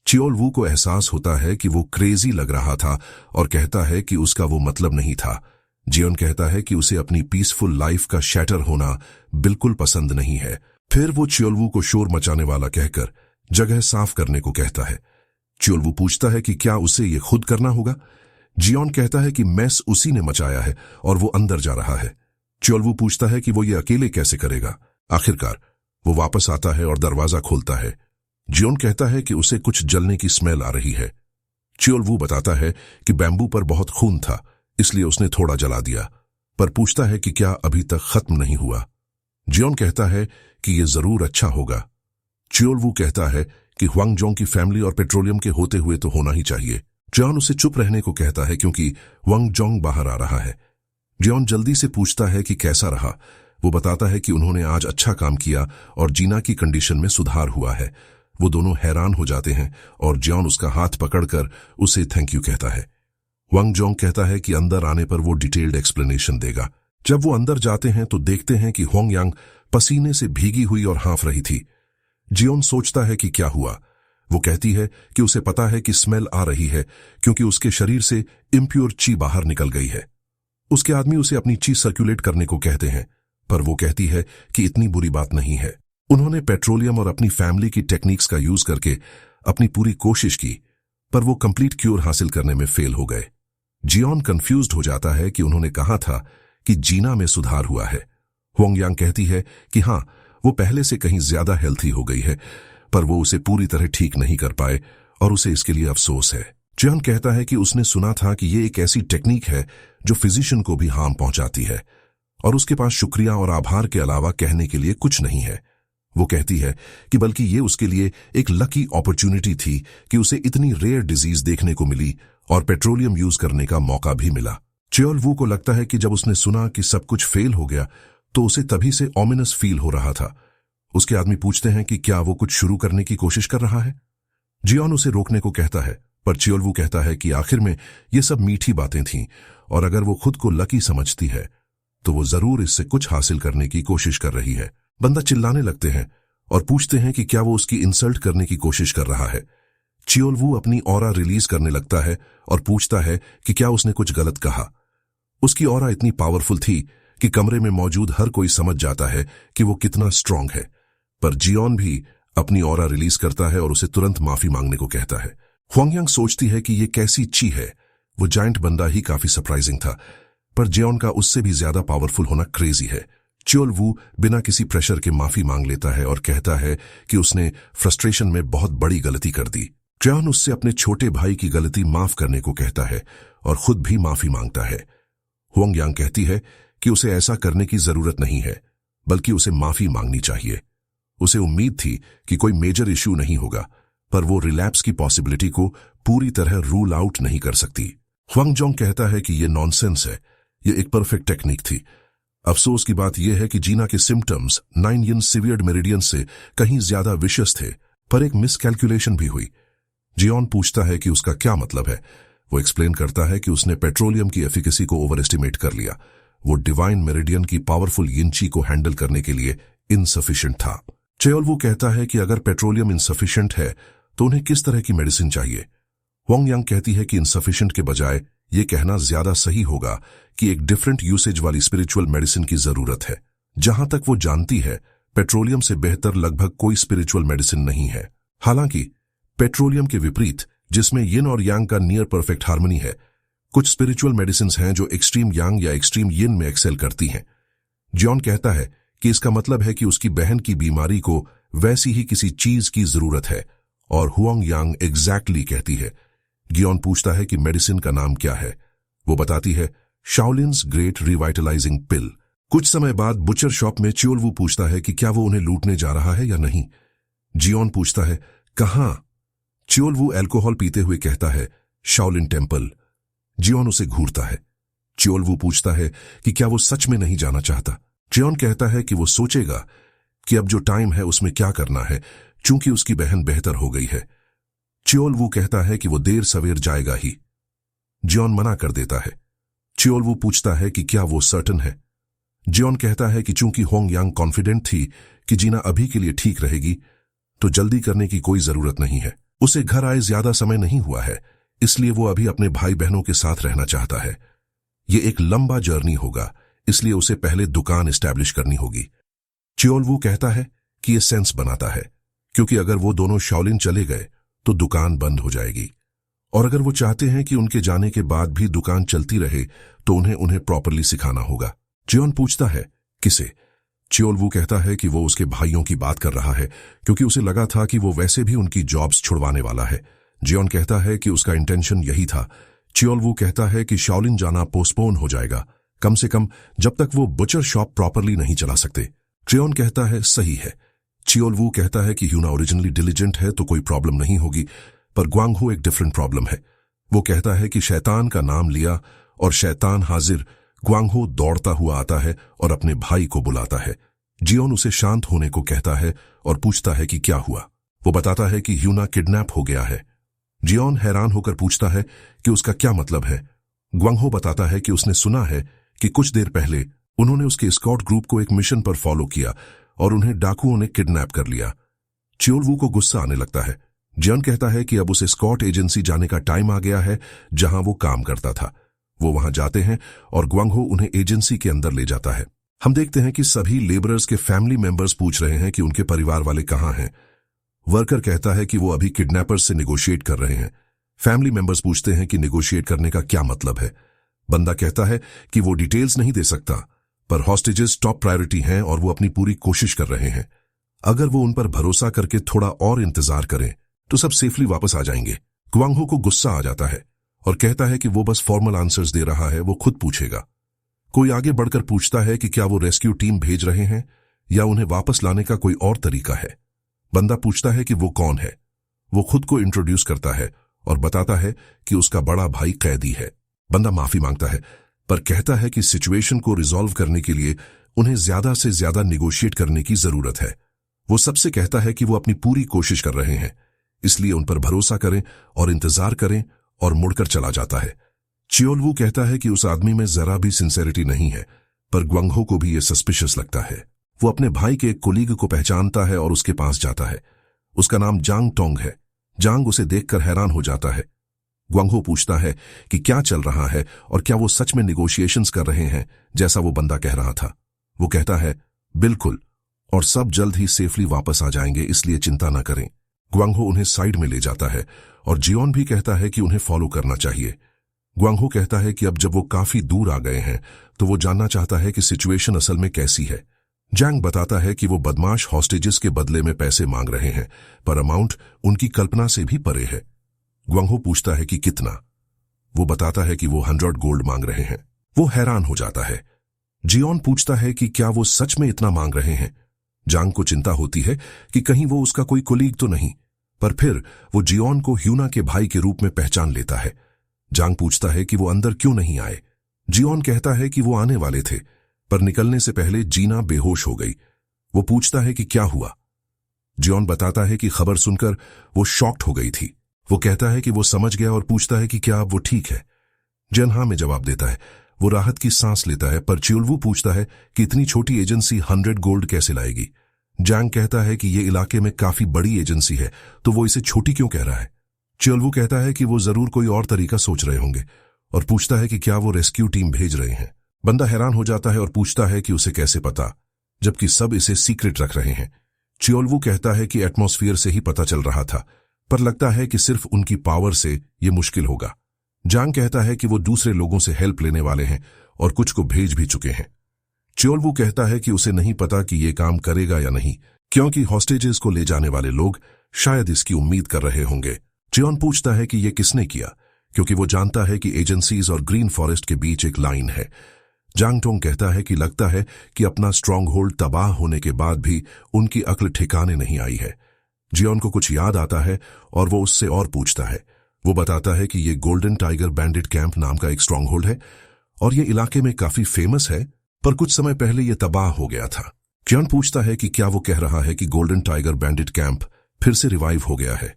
च्योलवू को एहसास होता है कि वो क्रेजी लग रहा था और कहता है कि उसका वो मतलब नहीं था। जियोन कहता है कि उसे अपनी पीसफुल लाइफ का शैटर होना बिल्कुल पसंद नहीं है। फिर वो च्योलवू को शोर मचाने वाला कहकर जगह साफ करने को कहता है। च्योलवू पूछता है कि क्या उसे ये खुद करना होगा। जियोन कहता है कि मैस उसी ने मचाया है और वो अंदर जा रहा है। च्योलवू पूछता है कि वो ये अकेले कैसे करेगा। आखिरकार वो वापस आता है और दरवाजा खोलता है। जियोन कहता है कि उसे कुछ जलने की स्मेल आ रही है। च्योलवू बताता है कि बैम्बू पर बहुत खून था, इसलिए उसने थोड़ा जला दिया, पर पूछता है कि क्या अभी तक खत्म नहीं हुआ। जियोन कहता है कि यह जरूर अच्छा होगा। च्योलवू कहता है कि ह्वांगजोंग की फैमिली और पेट्रोलियम के होते हुए तो होना ही चाहिए। जियोन उसे चुप रहने को कहता है क्योंकि ह्वांगजोंग बाहर आ रहा है। जियोन जल्दी से पूछता है कि कैसा रहा। वो बताता है कि उन्होंने आज अच्छा काम किया और जीना की कंडीशन में सुधार हुआ है। वो दोनों हैरान हो जाते हैं और जियोन उसका हाथ पकड़कर उसे थैंक यू कहता है। ह्वांगजोंग कहता है कि अंदर आने पर वो डिटेल्ड एक्सप्लेनेशन देगा। जब वो अंदर जाते हैं तो देखते हैं कि ह्वांगयांग पसीने से भीगी हुई और हाँफ रही थी। जियोन सोचता है कि क्या हुआ। वो कहती है कि उसे पता है कि स्मेल आ रही है क्योंकि उसके शरीर से इम्प्योर ची बाहर निकल गई है। उसके आदमी उसे अपनी ची सर्कुलेट करने को कहते हैं, पर वो कहती है कि इतनी बुरी बात नहीं है। उन्होंने पेट्रोलियम और अपनी फैमिली की टेक्निक्स का यूज करके अपनी पूरी कोशिश की, पर वो कंप्लीट क्योर हासिल करने में फेल हो गए। जियोन कंफ्यूज्ड हो जाता है कि उन्होंने कहा था कि जीना में सुधार हुआ है। ह्वांगयांग कहती है कि हाँ, वो पहले से कहीं ज्यादा हेल्थी हो गई है, पर वो उसे पूरी तरह ठीक नहीं कर पाए और उसे इसके लिए अफसोस है। जियोन कहता है कि उसने सुना था कि ये एक ऐसी टेक्निक है जो फिजिशियन को भी हार्म पहुंचाती है और उसके पास शुक्रिया और आभार के अलावा कहने के लिए कुछ नहीं है। वो कहती है कि बल्कि ये उसके लिए एक लकी अपॉर्चुनिटी थी कि उसे इतनी रेयर डिजीज देखने को मिली और पेट्रोलियम यूज करने का मौका भी मिला। च्योलवू को लगता है कि जब उसने सुना कि सब कुछ फेल हो गया तो उसे तभी से ऑमिनस फील हो रहा था। उसके आदमी पूछते हैं कि क्या वो कुछ शुरू करने की कोशिश कर रहा है। जियोन उसे रोकने को कहता है, पर च्योलवू कहता है कि आखिर में ये सब मीठी बातें थीं और अगर वो खुद को लकी समझती है तो वो जरूर इससे कुछ हासिल करने की कोशिश कर रही है। बंदा चिल्लाने लगते हैं और पूछते हैं कि क्या वो उसकी इंसल्ट करने की कोशिश कर रहा है। च्योलवू अपनी ऑरा रिलीज करने लगता है और पूछता है कि क्या उसने कुछ गलत कहा। उसकी ऑरा इतनी पावरफुल थी कि कमरे में मौजूद हर कोई समझ जाता है कि वो कितना स्ट्रांग है, पर जियोन भी अपनी ऑरा रिलीज करता है और उसे तुरंत माफी मांगने को कहता है। ह्वांगयांग सोचती है कि ये कैसी ची है। वो जायंट बंदा ही काफी सरप्राइजिंग था, पर जियोन का उससे भी ज्यादा पावरफुल होना क्रेजी है। च्योलवू बिना किसी प्रेशर के माफी मांग लेता है और कहता है कि उसने फ्रस्ट्रेशन में बहुत बड़ी गलती कर दी। जियोन उससे अपने छोटे भाई की गलती माफ करने को कहता है और खुद भी माफी मांगता है। ह्वांगयांग कहती है कि उसे ऐसा करने की जरूरत नहीं है, बल्कि उसे माफी मांगनी चाहिए। उसे उम्मीद थी कि कोई मेजर इश्यू नहीं होगा, पर वो रिलैप्स की पॉसिबिलिटी को पूरी तरह रूल आउट नहीं कर सकती। ह्वांगजोंग कहता है कि ये नॉनसेंस है, ये एक परफेक्ट टेक्निक थी। अफसोस की बात यह है कि जीना के सिम्टम्स 9 यिन सीवियर मेरिडियन से कहीं ज्यादा विशेष थे, पर एक मिसकैलकुलेशन भी हुई। जियोन पूछता है कि उसका क्या मतलब है। वो एक्सप्लेन करता है कि उसने पेट्रोलियम की एफिकेसी को ओवर एस्टिमेट कर लिया। वो डिवाइन मेरिडियन की पावरफुल यिनची को हैंडल करने के लिए इनसफिशिएंट था। चेओलवू कहता है कि अगर पेट्रोलियम इनसफिशिएंट है तो उन्हें किस तरह की मेडिसिन चाहिए। वोंग यांग कहती है कि इनसफिशिएंट के बजाय ये कहना ज्यादा सही होगा कि एक डिफरेंट यूसेज वाली स्पिरिचुअल मेडिसिन की जरूरत है। जहां तक वो जानती है, पेट्रोलियम से बेहतर लगभग कोई स्पिरिचुअल मेडिसिन नहीं है। हालांकि पेट्रोलियम के विपरीत, जिसमें यिन और यांग का नियर परफेक्ट हार्मनी है, कुछ स्पिरिचुअल मेडिसिन हैं जो एक्सट्रीम यांग या एक्सट्रीम यिन में एक्सेल करती हैं। जियोन कहता है कि इसका मतलब है कि उसकी बहन की बीमारी को वैसी ही किसी चीज की जरूरत है, और हुआंग यांग एग्जैक्टली कहती है। जियोन पूछता है कि मेडिसिन का नाम क्या है। वो बताती है, शाओलिन्स ग्रेट रिवाइटलाइजिंग पिल। कुछ समय बाद बुचर शॉप में चियोलवू पूछता है कि क्या वो उन्हें लूटने जा रहा है या नहीं। जियोन पूछता है, कहां? चियोलवू अल्कोहल पीते हुए कहता है, शाओलिन टेम्पल। जियोन उसे घूरता है। चियोलवू पूछता है कि क्या वो सच में नहीं जाना चाहता। जियोन कहता है कि वो सोचेगा कि अब जो टाइम है उसमें क्या करना है, चूंकि उसकी बहन बेहतर हो गई है। चियोलवू कहता है कि वो देर सवेर जाएगा ही। जियोन मना कर देता है। चियोलवू पूछता है कि क्या वो सर्टन है। जियोन कहता है कि चूंकि होंग यांग कॉन्फिडेंट थी कि जीना अभी के लिए ठीक रहेगी, तो जल्दी करने की कोई जरूरत नहीं है। उसे घर आए ज्यादा समय नहीं हुआ है, इसलिए वो अभी अपने भाई बहनों के साथ रहना चाहता है। ये एक लंबा जर्नी होगा, इसलिए उसे पहले दुकान एस्टैब्लिश करनी होगी। चियोलवू कहता है कि ये सेंस बनाता है, क्योंकि अगर वो दोनों शाओलिन चले गए तो दुकान बंद हो जाएगी, और अगर वो चाहते हैं कि उनके जाने के बाद भी दुकान चलती रहे तो उन्हें प्रॉपरली सिखाना होगा। जियोन पूछता है, किसे? चियोलवू कहता है कि वो उसके भाइयों की बात कर रहा है, क्योंकि उसे लगा था कि वो वैसे भी उनकी जॉब्स छुड़वाने वाला है। जियोन कहता है कि उसका इंटेंशन यही था। चियोलवू कहता है कि शाओलिन जाना पोस्टपोन हो जाएगा, कम से कम जब तक वो बुचर शॉप प्रॉपरली नहीं चला सकते। जियोन कहता है, सही है। चियोलवू कहता है कि ह्यूना ओरिजिनली डिलिजेंट है तो कोई प्रॉब्लम नहीं होगी, पर ग्वांगहो एक डिफरेंट प्रॉब्लम है। वो कहता है कि शैतान का नाम लिया और शैतान हाजिर। ग्वांगहो दौड़ता हुआ आता है और अपने भाई को बुलाता है। जियोन उसे शांत होने को कहता है और पूछता है कि क्या हुआ। वो बताता है कि ह्यूना किडनैप हो गया है। जियोन हैरान होकर पूछता है कि उसका क्या मतलब है। ग्वांगहो बताता है कि उसने सुना है कि कुछ देर पहले उन्होंने उसके स्कॉट ग्रुप को एक मिशन पर फॉलो किया और उन्हें डाकुओं ने किडनैप कर लिया। चियोलवू को गुस्सा आने लगता है। जियोन कहता है कि अब उसे स्कॉट एजेंसी जाने का टाइम आ गया है जहां वो काम करता था। वो वहां जाते हैं और ग्वांगहो उन्हें एजेंसी के अंदर ले जाता है। हम देखते हैं कि सभी लेबरर्स के फैमिली मेंबर्स पूछ रहे हैं कि उनके परिवार वाले कहां हैं। वर्कर कहता है कि वो अभी किडनैपर्स से निगोशिएट कर रहे हैं। फैमिली मेंबर्स पूछते हैं कि निगोशिएट करने का क्या मतलब है। बंदा कहता है कि वो डिटेल्स नहीं दे सकता, पर हॉस्टेजेस टॉप प्रायोरिटी हैं और वो अपनी पूरी कोशिश कर रहे हैं। अगर वो उन पर भरोसा करके थोड़ा और इंतजार करें तो सब सेफली वापस आ जाएंगे। ग्वांगहो को गुस्सा आ जाता है और कहता है कि वो बस फॉर्मल आंसर्स दे रहा है, वो खुद पूछेगा। कोई आगे बढ़कर पूछता है कि क्या वो रेस्क्यू टीम भेज रहे हैं या उन्हें वापस लाने का कोई और तरीका है। बंदा पूछता है कि वो कौन है। वो खुद को इंट्रोड्यूस करता है और बताता है कि उसका बड़ा भाई कैदी है। बंदा माफी मांगता है, पर कहता है कि सिचुएशन को रिजॉल्व करने के लिए उन्हें ज्यादा से ज्यादा निगोशिएट करने की जरूरत है। वो सबसे कहता है कि वो अपनी पूरी कोशिश कर रहे हैं, इसलिए उन पर भरोसा करें और इंतजार करें, और मुड़कर चला जाता है। चियोलवू कहता है कि उस आदमी में जरा भी सिंसेरिटी नहीं है, पर ग्वांगहो को भी ये सस्पिशियस लगता है। वो अपने भाई के एक कोलीग को पहचानता है और उसके पास जाता है। उसका नाम जांग टोंग है। जांग उसे देखकर हैरान हो जाता है। ग्वांगहो पूछता है कि क्या चल रहा है और क्या वो सच में निगोशिएशंस कर रहे हैं जैसा वो बंदा कह रहा था। वो कहता है, बिल्कुल, और सब जल्द ही सेफली वापस आ जाएंगे, इसलिए चिंता न करें। ग्वांगहो उन्हें साइड में ले जाता है और जियोन भी कहता है कि उन्हें फॉलो करना चाहिए। ग्वांगहो कहता है कि अब जब वो काफी दूर आ गए हैं तो वो जानना चाहता है कि सिचुएशन असल में कैसी है। जैंग बताता है कि वो बदमाश हॉस्टेजेस के बदले में पैसे मांग रहे हैं, पर अमाउंट उनकी कल्पना से भी परे है। ग्वांगहो पूछता है कि कितना। वो बताता है कि वो 100 गोल्ड मांग रहे हैं। वो हैरान हो जाता है। जियोन पूछता है कि क्या वो सच में इतना मांग रहे हैं। जांग को चिंता होती है कि कहीं वो उसका कोई कोलीग तो नहीं, पर फिर वो जियोन को ह्यूना के भाई के रूप में पहचान लेता है। जांग पूछता है कि वो अंदर क्यों नहीं आए। जियोन कहता है कि वो आने वाले थे, पर निकलने से पहले जीना बेहोश हो गई। वो पूछता है कि क्या हुआ। जियोन बताता है कि खबर सुनकर वो शॉक्ड हो गई थी। वो कहता है कि वो समझ गया और पूछता है कि क्या अब वो ठीक है। जन हाँ में जवाब देता है। वो राहत की सांस लेता है, पर चियोल्वू पूछता है कि इतनी छोटी एजेंसी 100 गोल्ड कैसे लाएगी। जांग कहता है कि ये इलाके में काफी बड़ी एजेंसी है, तो वो इसे छोटी क्यों कह रहा है। चियोल्वू कहता है कि वो जरूर कोई और तरीका सोच रहे होंगे और पूछता है कि क्या वो रेस्क्यू टीम भेज रहे हैं। बंदा हैरान हो जाता है और पूछता है कि उसे कैसे पता, जबकि सब इसे सीक्रेट रख रहे हैं। चियोल्वू कहता है कि एटमॉस्फेयर से ही पता चल रहा था, पर लगता है कि सिर्फ उनकी पावर से ये मुश्किल होगा। जांग कहता है कि वो दूसरे लोगों से हेल्प लेने वाले हैं और कुछ को भेज भी चुके हैं। चियोल्वू कहता है कि उसे नहीं पता कि ये काम करेगा या नहीं, क्योंकि हॉस्टेजेस को ले जाने वाले लोग शायद इसकी उम्मीद कर रहे होंगे। जियोन पूछता है कि ये किसने किया, क्योंकि वो जानता है कि एजेंसीज और ग्रीन फॉरेस्ट के बीच एक लाइन है। जांग टोंग कहता है कि लगता है कि अपना स्ट्रांग होल्ड तबाह होने के बाद भी उनकी अक्ल ठिकाने नहीं आई है। जियोन को कुछ याद आता है और वो उससे और पूछता है। वो बताता है कि ये गोल्डन टाइगर बैंडिट कैंप नाम का एक स्ट्रांग होल्ड है और ये इलाके में काफी फेमस है, पर कुछ समय पहले ये तबाह हो गया था। जियोन पूछता है कि क्या वो कह रहा है कि गोल्डन टाइगर बैंडिट कैंप फिर से रिवाइव हो गया है।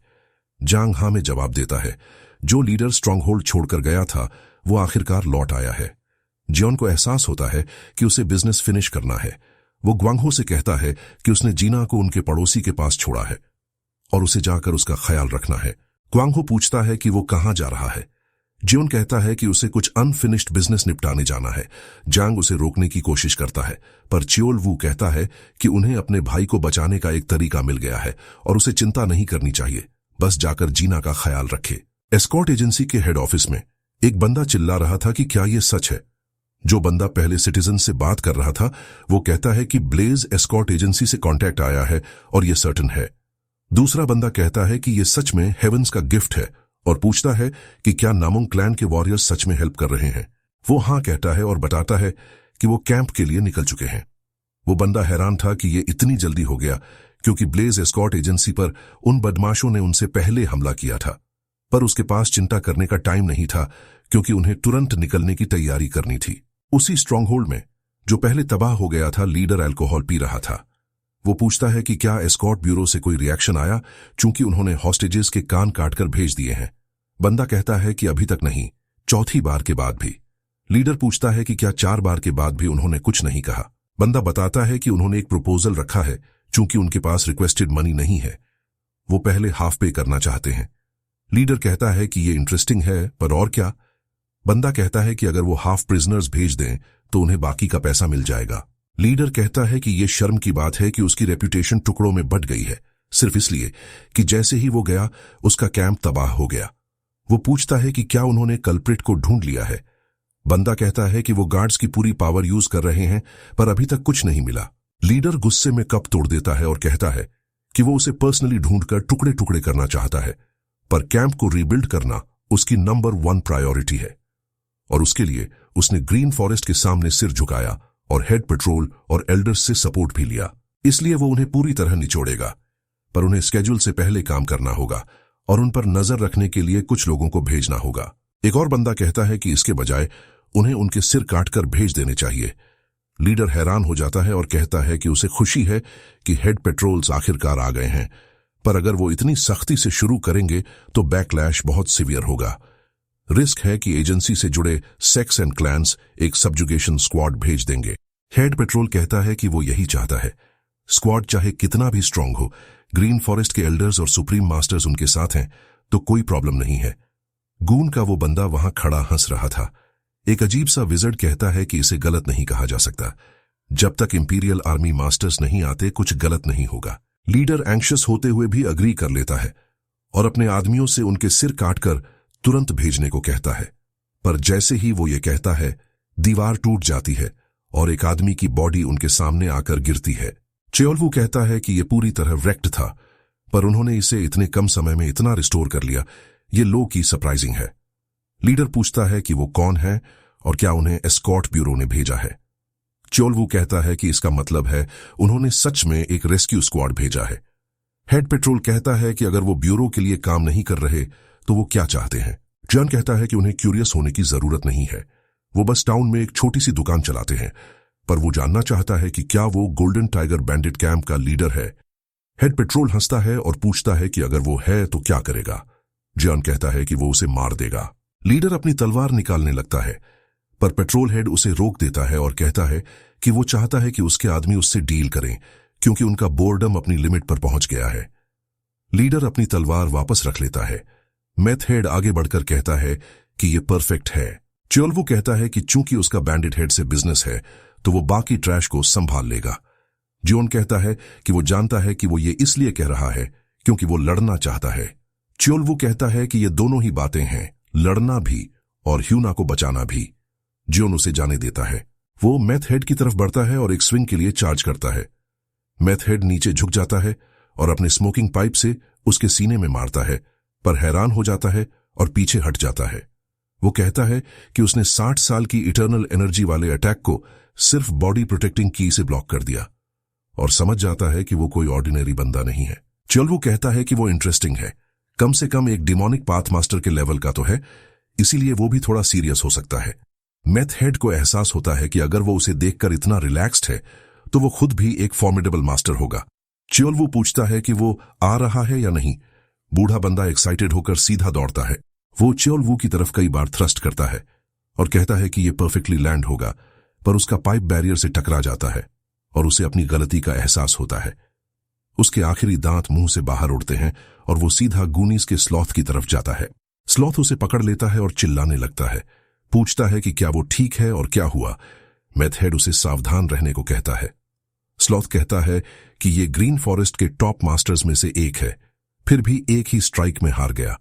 जांग हाँ में जवाब देता है। जो लीडर स्ट्रांग होल्ड छोड़कर गया था वो आखिरकार लौट आया है। जियोन को एहसास होता है कि उसे बिजनेस फिनिश करना है। वो ग्वांगहो से कहता है कि उसने जीना को उनके पड़ोसी के पास छोड़ा है और उसे जाकर उसका ख्याल रखना है। ग्वांगहो पूछता है कि वो कहां जा रहा है। जियोन कहता है कि उसे कुछ अनफिनिश्ड बिजनेस निपटाने जाना है। जांग उसे रोकने की कोशिश करता है, पर चियोल्वू कहता है कि उन्हें अपने भाई को बचाने का एक तरीका मिल गया है और उसे चिंता नहीं करनी चाहिए, बस जाकर जीना का ख्याल रखे। एस्कॉर्ट एजेंसी के हेड ऑफिस में एक बंदा चिल्ला रहा था कि क्या ये सच है। जो बंदा पहले सिटीजन से बात कर रहा था वो कहता है कि ब्लेज एस्कॉर्ट एजेंसी से कांटेक्ट आया है और ये सर्टन है। दूसरा बंदा कहता है कि ये सच में हेवंस का गिफ्ट है और पूछता है कि क्या नामुंग क्लैन के वॉरियर्स सच में हेल्प कर रहे हैं। वो हाँ कहता है और बताता है कि वो कैंप के लिए निकल चुके हैं। वो बंदा हैरान था कि ये इतनी जल्दी हो गया, क्योंकि ब्लेज एस्कॉर्ट एजेंसी पर उन बदमाशों ने उनसे पहले हमला किया था, पर उसके पास चिंता करने का टाइम नहीं था, क्योंकि उन्हें तुरंत निकलने की तैयारी करनी थी। उसी स्ट्रांगहोल्ड में जो पहले तबाह हो गया था, लीडर अल्कोहल पी रहा था। वो पूछता है कि क्या एस्कॉर्ट ब्यूरो से कोई रिएक्शन आया, चूंकि उन्होंने हॉस्टेजेस के कान काटकर भेज दिए हैं। बंदा कहता है कि अभी तक नहीं, चौथी बार के बाद भी। लीडर पूछता है कि क्या 4 बार के बाद भी उन्होंने कुछ नहीं कहा। बंदा बताता है कि उन्होंने एक प्रपोजल रखा है, चूंकि उनके पास रिक्वेस्टेड मनी नहीं है। वो पहले हाफ पे करना चाहते हैं। लीडर कहता है कि ये इंटरेस्टिंग है, पर और क्या। बंदा कहता है कि अगर वो हाफ प्रिजनर्स भेज दें तो उन्हें बाकी का पैसा मिल जाएगा। लीडर कहता है कि ये शर्म की बात है कि उसकी रेपुटेशन टुकड़ों में बट गई है, सिर्फ इसलिए कि जैसे ही वो गया उसका कैंप तबाह हो गया। वो पूछता है कि क्या उन्होंने कल्प्रिट को ढूंढ लिया है। बंदा कहता है कि वो गार्ड्स की पूरी पावर यूज कर रहे हैं, पर अभी तक कुछ नहीं मिला। लीडर गुस्से में कप तोड़ देता है और कहता है कि वो उसे पर्सनली ढूंढकर टुकड़े टुकड़े करना चाहता है, पर कैंप को रीबिल्ड करना उसकी नंबर 1 प्रायोरिटी है। और उसके लिए उसने ग्रीन फॉरेस्ट के सामने सिर झुकाया और हेड पेट्रोल और एल्डर्स से सपोर्ट भी लिया। इसलिए वो उन्हें पूरी तरह निचोड़ेगा, पर उन्हें स्केड्यूल से पहले काम करना होगा और उन पर नजर रखने के लिए कुछ लोगों को भेजना होगा। एक और बंदा कहता है कि इसके बजाय उन्हें उनके सिर काटकर भेज देने चाहिए। लीडर हैरान हो जाता है और कहता है कि उसे खुशी है कि हेड पेट्रोल्स आखिरकार आ गए हैं, पर अगर वो इतनी सख्ती से शुरू करेंगे तो बैकलैश बहुत सीवियर होगा। रिस्क है कि एजेंसी से जुड़े सेक्स एंड क्लैंस एक सबजुगेशन स्क्वाड भेज देंगे। हेड पेट्रोल कहता है कि वो यही चाहता है। स्क्वाड चाहे कितना भी स्ट्रांग हो, ग्रीन फॉरेस्ट के एल्डर्स और सुप्रीम मास्टर्स उनके साथ हैं तो कोई प्रॉब्लम नहीं है। गून का वो बंदा वहां खड़ा हंस रहा था। एक अजीब सा विजर्ड कहता है कि इसे गलत नहीं कहा जा सकता। जब तक इंपीरियल आर्मी मास्टर्स नहीं आते कुछ गलत नहीं होगा। लीडर एंग्शियस होते हुए भी अग्री कर लेता है और अपने आदमियों से उनके सिर काटकर तुरंत भेजने को कहता है, पर जैसे ही वो ये कहता है दीवार टूट जाती है और एक आदमी की बॉडी उनके सामने आकर गिरती है। चियोल्वू कहता है कि ये पूरी तरह wrecked था, पर उन्होंने इसे इतने कम समय में इतना रिस्टोर कर लिया, ये लो की सरप्राइजिंग है। लीडर पूछता है कि वो कौन है और क्या उन्हें एस्कॉर्ट ब्यूरो ने भेजा है। च्योलवू कहता है कि इसका मतलब है उन्होंने सच में एक रेस्क्यू स्क्वाड भेजा है। हेड पेट्रोल कहता है कि अगर वो ब्यूरो के लिए काम नहीं कर रहे तो वो क्या चाहते हैं। जियोन कहता है कि उन्हें क्यूरियस होने की जरूरत नहीं है, वो बस टाउन में एक छोटी सी दुकान चलाते हैं, पर वो जानना चाहता है कि क्या वो गोल्डन टाइगर बैंडिट कैंप का लीडर है। हेड पेट्रोल हंसता है और पूछता है कि अगर वो है तो क्या करेगा। जियोन कहता है कि वो उसे मार देगा। लीडर अपनी तलवार निकालने लगता है, पर पेट्रोल हेड उसे रोक देता है और कहता है कि वो चाहता है कि उसके आदमी उससे डील करें, क्योंकि उनका बोर्डम अपनी लिमिट पर पहुंच गया है। लीडर अपनी तलवार वापस रख लेता है। मेथ हेड आगे बढ़कर कहता है कि ये परफेक्ट है। च्योलवू कहता है कि चूंकि उसका बैंडिट हेड से बिजनेस है तो वो बाकी ट्रैश को संभाल लेगा। जियोन कहता है कि वो जानता है कि वो ये इसलिए कह रहा है क्योंकि वो लड़ना चाहता है। च्योलवू कहता है कि ये दोनों ही बातें हैं, लड़ना भी और ह्यूना को बचाना भी। जियोन उसे जाने देता है। वो मेथ हेड की तरफ बढ़ता है और एक स्विंग के लिए चार्ज करता है। मेथ हेड नीचे झुक जाता है और अपने स्मोकिंग पाइप से उसके सीने में मारता है, पर हैरान हो जाता है और पीछे हट जाता है। वो कहता है कि उसने 60 साल की इटर्नल एनर्जी वाले अटैक को सिर्फ बॉडी प्रोटेक्टिंग की से ब्लॉक कर दिया, और समझ जाता है कि वो कोई ऑर्डिनरी बंदा नहीं है। च्योलवू कहता है कि वो इंटरेस्टिंग है, कम से कम एक डिमोनिक पाथ मास्टर के लेवल का तो है, इसीलिए वो भी थोड़ा सीरियस हो सकता है। मेथ हेड को एहसास होता है कि अगर वो उसे देखकर इतना रिलैक्स्ड है तो वो खुद भी एक फॉर्मिडेबल मास्टर होगा। च्योलवू पूछता है कि वो आ रहा है या नहीं। बूढ़ा बंदा एक्साइटेड होकर सीधा दौड़ता है। वो च्योलवू की तरफ कई बार थ्रस्ट करता है और कहता है कि ये परफेक्टली लैंड होगा, पर उसका पाइप बैरियर से टकरा जाता है और उसे अपनी गलती का एहसास होता है। उसके आखिरी दांत मुंह से बाहर उड़ते हैं और वो सीधा गूनीज के स्लॉथ की तरफ जाता है। स्लॉथ उसे पकड़ लेता है और चिल्लाने लगता है, पूछता है कि क्या वो ठीक है और क्या हुआ। मेथ हेड उसे सावधान रहने को कहता है। स्लॉथ कहता है कि ये ग्रीन फॉरेस्ट के टॉप मास्टर्स में से एक है, फिर भी एक ही स्ट्राइक में हार गया।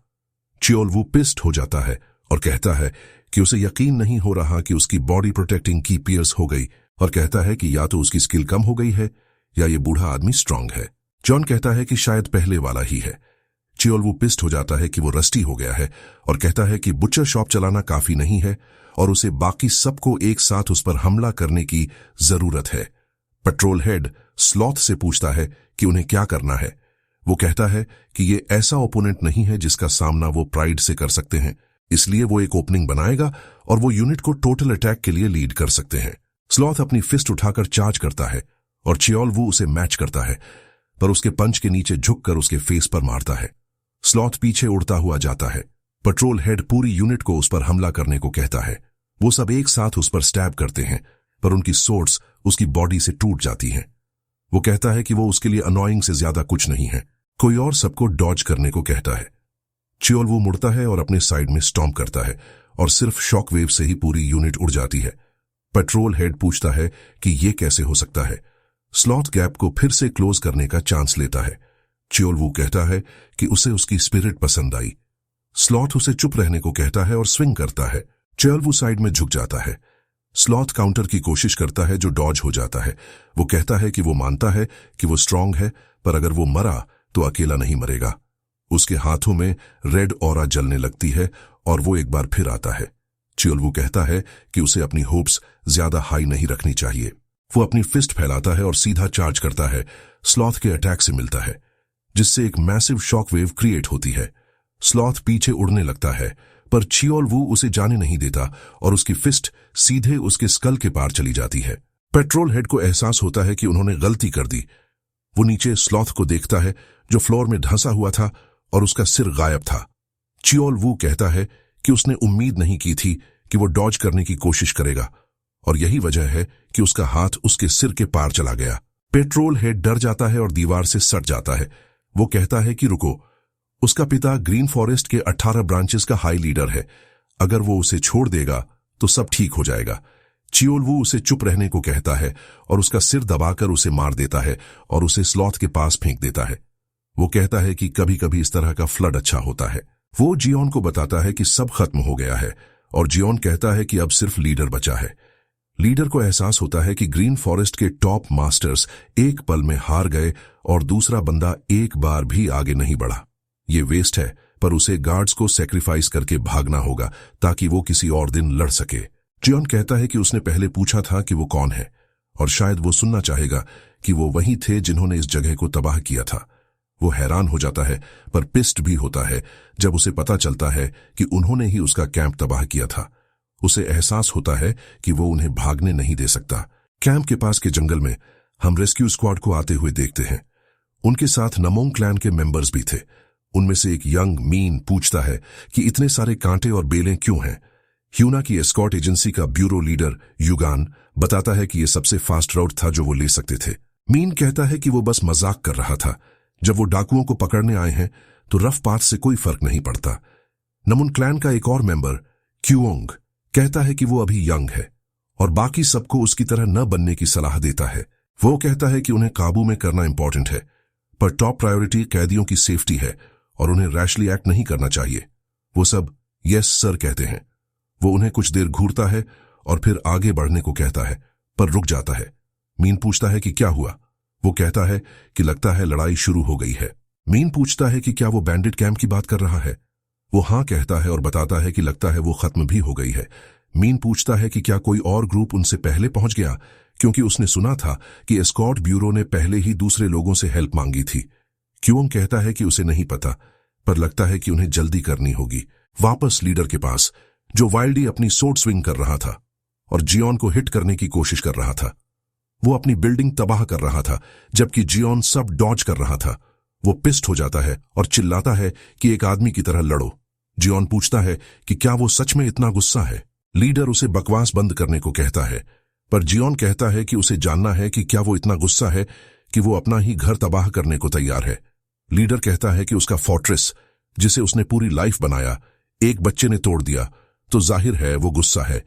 च्योलवू पिस्ट हो जाता है और कहता है कि उसे यकीन नहीं हो रहा कि उसकी बॉडी प्रोटेक्टिंग की पियर्स हो गई, और कहता है कि या तो उसकी स्किल कम हो गई है या ये बूढ़ा आदमी स्ट्रांग है। जॉन कहता है कि शायद पहले वाला ही है। च्योलवू पिस्ट हो जाता है कि वो रस्टी हो गया है और कहता है कि बुचर शॉप चलाना काफी नहीं है और उसे बाकी सबको एक साथ उस पर हमला करने की जरूरत है। पेट्रोल हेड स्लॉथ से पूछता है कि उन्हें क्या करना है। वो कहता है कि ये ऐसा ओपोनेंट नहीं है जिसका सामना वो प्राइड से कर सकते हैं, इसलिए वो एक ओपनिंग बनाएगा और वो यूनिट को टोटल अटैक के लिए लीड कर सकते हैं। स्लॉथ अपनी फिस्ट उठाकर चार्ज करता है और च्योलवू उसे मैच करता है, पर उसके पंच के नीचे झुककर उसके फेस पर मारता है। स्लॉथ पीछे उड़ता हुआ जाता है। पेट्रोल हेड पूरी यूनिट को उस पर हमला करने को कहता है। वो सब एक साथ उस पर स्टैब करते हैं, पर उनकी सोर्ड्स उसकी बॉडी से टूट जाती हैं। वो कहता है कि वो उसके लिए अनोइंग से ज्यादा कुछ नहीं है। कोई और सबको डॉज करने को कहता है। च्योलवू मुड़ता है और अपने साइड में स्टॉम्प करता है और सिर्फ शॉक वेव से ही पूरी यूनिट उड़ जाती है। पेट्रोल हेड पूछता है कि ये कैसे हो सकता है। स्लॉथ गैप को फिर से क्लोज करने का चांस लेता है। च्योलवू कहता है कि उसे उसकी स्पिरिट पसंद आई। स्लॉथ उसे चुप रहने को कहता है और स्विंग करता है। च्योलवू साइड में झुक जाता है। स्लॉथ काउंटर की कोशिश करता है जो डॉज हो जाता है। वो कहता है कि वो मानता है कि वो स्ट्रांग है, पर अगर वो मरा तो अकेला नहीं मरेगा। उसके हाथों में रेड ऑरा जलने लगती है और वो एक बार फिर आता है। च्योलवू कहता है कि उसे अपनी होप्स ज्यादा हाई नहीं रखनी चाहिए। वो अपनी फिस्ट फैलाता है और सीधा चार्ज करता है। स्लॉथ के अटैक से मिलता है, जिससे एक मैसिव शॉक वेव क्रिएट होती है। स्लॉथ पीछे उड़ने लगता है, पर च्योलवू उसे जाने नहीं देता और उसकी फिस्ट सीधे उसके स्कल के पार चली जाती है। पेट्रोल हेड को एहसास होता है कि उन्होंने गलती कर दी। वो नीचे स्लॉथ को देखता है जो फ्लोर में धंसा हुआ था और उसका सिर गायब था। च्योलवू कहता है कि उसने उम्मीद नहीं की थी कि वो डॉज करने की कोशिश करेगा, और यही वजह है कि उसका हाथ उसके सिर के पार चला गया। पेट्रोल हेड डर जाता है और दीवार से सट जाता है। वो कहता है कि रुको, उसका पिता ग्रीन फॉरेस्ट के 18 ब्रांचेस का हाई लीडर है। अगर वो उसे छोड़ देगा तो सब ठीक हो जाएगा। च्योलवू उसे चुप रहने को कहता है और उसका सिर दबाकर उसे मार देता है और उसे स्लॉथ के पास फेंक देता है। वो कहता है कि कभी कभी इस तरह का फ्लड अच्छा होता है। वो जियोन को बताता है कि सब खत्म हो गया है और जियोन कहता है कि अब सिर्फ लीडर बचा है। लीडर को एहसास होता है कि ग्रीन फॉरेस्ट के टॉप मास्टर्स एक पल में हार गए और दूसरा बंदा एक बार भी आगे नहीं बढ़ा। ये वेस्ट है, पर उसे गार्ड्स को सेक्रीफाइस करके भागना होगा ताकि वो किसी और दिन लड़ सके। जियोन कहता है कि उसने पहले पूछा था कि वो कौन है और शायद वो सुनना चाहेगा कि वो वही थे जिन्होंने इस जगह को तबाह किया था। वो हैरान हो जाता है पर पिस्ट भी होता है जब उसे पता चलता है कि उन्होंने ही उसका कैंप तबाह किया था। उसे एहसास होता है कि वो उन्हें भागने नहीं दे सकता। कैंप के पास के जंगल में हम रेस्क्यू स्क्वाड को आते हुए देखते हैं। उनके साथ नमोंग क्लैन के मेंबर्स भी थे। उनमें से एक यंग मीन पूछता है कि इतने सारे कांटे और बेलें क्यों हैं। ह्यूना की एस्कॉर्ट एजेंसी का ब्यूरो लीडर युगान बताता है कि यह सबसे फास्ट राउट था जो वो ले सकते थे। मीन कहता है कि वो बस मजाक कर रहा था। जब वो डाकुओं को पकड़ने आए हैं तो रफ पाथ से कोई फर्क नहीं पड़ता। नमुन क्लैन का एक और मेंबर क्यूओंग कहता है कि वो अभी यंग है और बाकी सबको उसकी तरह न बनने की सलाह देता है। वो कहता है कि उन्हें काबू में करना इंपॉर्टेंट है, पर टॉप प्रायोरिटी कैदियों की सेफ्टी है और उन्हें रैशली एक्ट नहीं करना चाहिए। वो सब यस सर कहते हैं। वो उन्हें कुछ देर घूरता है और फिर आगे बढ़ने को कहता है, पर रुक जाता है। मीन पूछता है कि क्या हुआ। वो कहता है कि लगता है लड़ाई शुरू हो गई है। मीन पूछता है कि क्या वो बैंडिट कैंप की बात कर रहा है। वो हाँ कहता है और बताता है कि लगता है वो खत्म भी हो गई है। मीन पूछता है कि क्या कोई और ग्रुप उनसे पहले पहुंच गया, क्योंकि उसने सुना था कि एस्कॉर्ट ब्यूरो ने पहले ही दूसरे लोगों से हेल्प मांगी थी। क्यूओंग कहता है कि उसे नहीं पता, पर लगता है कि उन्हें जल्दी करनी होगी। वापस लीडर के पास, जो वाइल्डी अपनी सोर्ड स्विंग कर रहा था और जियोन को हिट करने की कोशिश कर रहा था। वो अपनी बिल्डिंग तबाह कर रहा था जबकि जियोन सब डॉज कर रहा था। वो पिस्ट हो जाता है और चिल्लाता है कि एक आदमी की तरह लड़ो। जियोन पूछता है कि क्या वो सच में इतना गुस्सा है। लीडर उसे बकवास बंद करने को कहता है, पर जियोन कहता है कि उसे जानना है कि क्या वो इतना गुस्सा है कि वो अपना ही घर तबाह करने को तैयार है। लीडर कहता है कि उसका फोर्ट्रेस, जिसे उसने पूरी लाइफ बनाया, एक बच्चे ने तोड़ दिया, तो जाहिर है वो गुस्सा है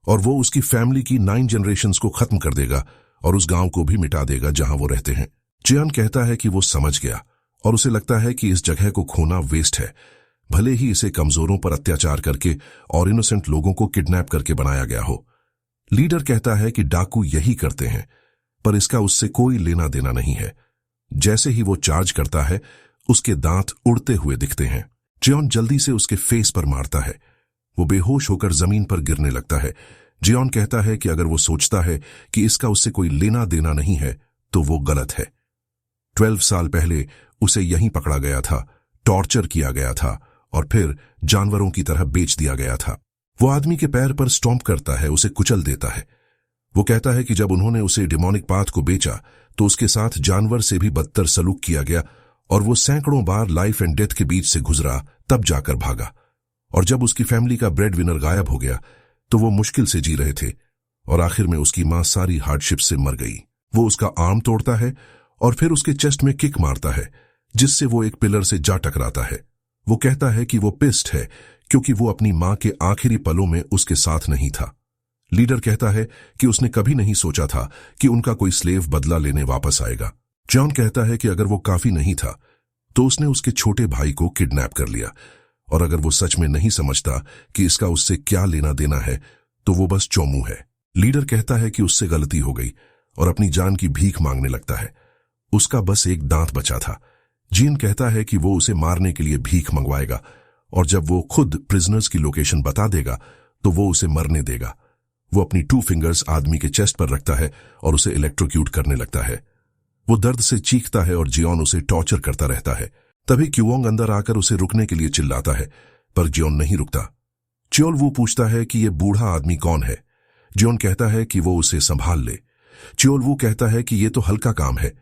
और वो उसकी फैमिली की 9 जनरेशंस को खत्म कर देगा और उस गांव को भी मिटा देगा जहां वो रहते हैं। जियान कहता है कि वो समझ गया और उसे लगता है कि इस जगह को खोना वेस्ट है, भले ही इसे कमजोरों पर अत्याचार करके और इनोसेंट लोगों को किडनैप करके बनाया गया हो। लीडर कहता है कि डाकू यही करते हैं, पर इसका उससे कोई लेना देना नहीं है। जैसे ही वो चार्ज करता है, उसके दांत उड़ते हुए दिखते हैं। जियोन जल्दी से उसके फेस पर मारता है। वो बेहोश होकर जमीन पर गिरने लगता है। जियोन कहता है कि अगर वो सोचता है कि इसका उससे कोई लेना देना नहीं है तो वो गलत है। 12 साल पहले उसे यहीं पकड़ा गया था, टॉर्चर किया गया था और फिर जानवरों की तरह बेच दिया गया था। वो आदमी के पैर पर स्टॉम्प करता है, उसे कुचल देता है। वो कहता है कि जब उन्होंने उसे डिमोनिक पाथ को बेचा तो उसके साथ जानवर से भी बदतर सलूक किया गया और वो सैकड़ों बार लाइफ एंड डेथ के बीच से गुजरा, तब जाकर भागा। और जब उसकी फैमिली का ब्रेड विनर गायब हो गया तो वो मुश्किल से जी रहे थे और आखिर में उसकी मां सारी हार्डशिप से मर गई। वो उसका आर्म तोड़ता है और फिर उसके चेस्ट में किक मारता है, जिससे वो एक पिलर से जा टकराता है। वो कहता है कि वो पिस्ट है क्योंकि वो अपनी मां के आखिरी पलों में उसके साथ नहीं था। लीडर कहता है कि उसने कभी नहीं सोचा था कि उनका कोई स्लेव बदला लेने वापस आएगा। जॉन कहता है कि अगर वो काफी नहीं था तो उसने उसके छोटे भाई को किडनैप कर लिया और अगर वो सच में नहीं समझता कि इसका उससे क्या लेना देना है तो वो बस चौमू है। लीडर कहता है कि उससे गलती हो गई और अपनी जान की भीख मांगने लगता है। उसका बस एक दांत बचा था। जीन कहता है कि वो उसे मारने के लिए भीख मंगवाएगा और जब वो खुद प्रिजनर्स की लोकेशन बता देगा तो वो उसे मरने देगा। वो अपनी 2 फिंगर्स आदमी के चेस्ट पर रखता है और उसे इलेक्ट्रोक्यूट करने लगता है। वो दर्द से चीखता है और जियोन उसे टॉर्चर करता रहता है। तभी क्यूओंग अंदर आकर उसे रुकने के लिए चिल्लाता है, पर जियोन नहीं रुकता। च्योल वू पूछता है कि ये बूढ़ा आदमी कौन है। जियोन कहता है कि वो उसे संभाल ले। च्योल वू कहता है कि ये तो हल्का काम है।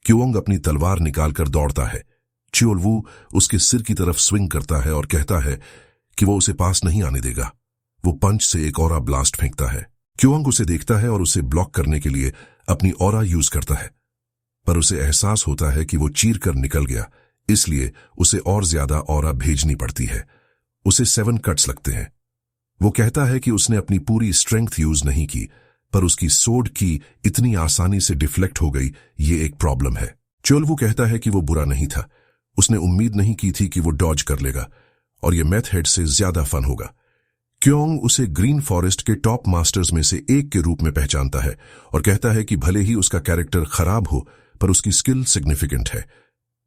क्यूओंग अपनी तलवार निकालकर दौड़ता है। च्योल वू उसके सिर की तरफ स्विंग करता है और कहता है कि वो उसे पास नहीं आने देगा। वो पंच से एक ऑरा ब्लास्ट फेंकता है। क्यूओंग उसे देखता है और उसे ब्लॉक करने के लिए अपनी ऑरा यूज करता है, पर उसे एहसास होता है कि वो चीर कर निकल गया, इसलिए उसे और ज्यादा ऑरा भेजनी पड़ती है। उसे 7 कट्स लगते हैं। वो कहता है कि उसने अपनी पूरी स्ट्रेंथ यूज नहीं की, पर उसकी सोड की इतनी आसानी से डिफ्लेक्ट हो गई, ये एक प्रॉब्लम है। चोलवू कहता है कि वो बुरा नहीं था। उसने उम्मीद नहीं की थी कि वो डॉज कर लेगा और ये मेथ हेड से ज्यादा फन होगा। क्योंग उसे ग्रीन फॉरेस्ट के टॉप मास्टर्स में से एक के रूप में पहचानता है और कहता है कि भले ही उसका कैरेक्टर खराब हो पर उसकी स्किल सिग्निफिकेंट है।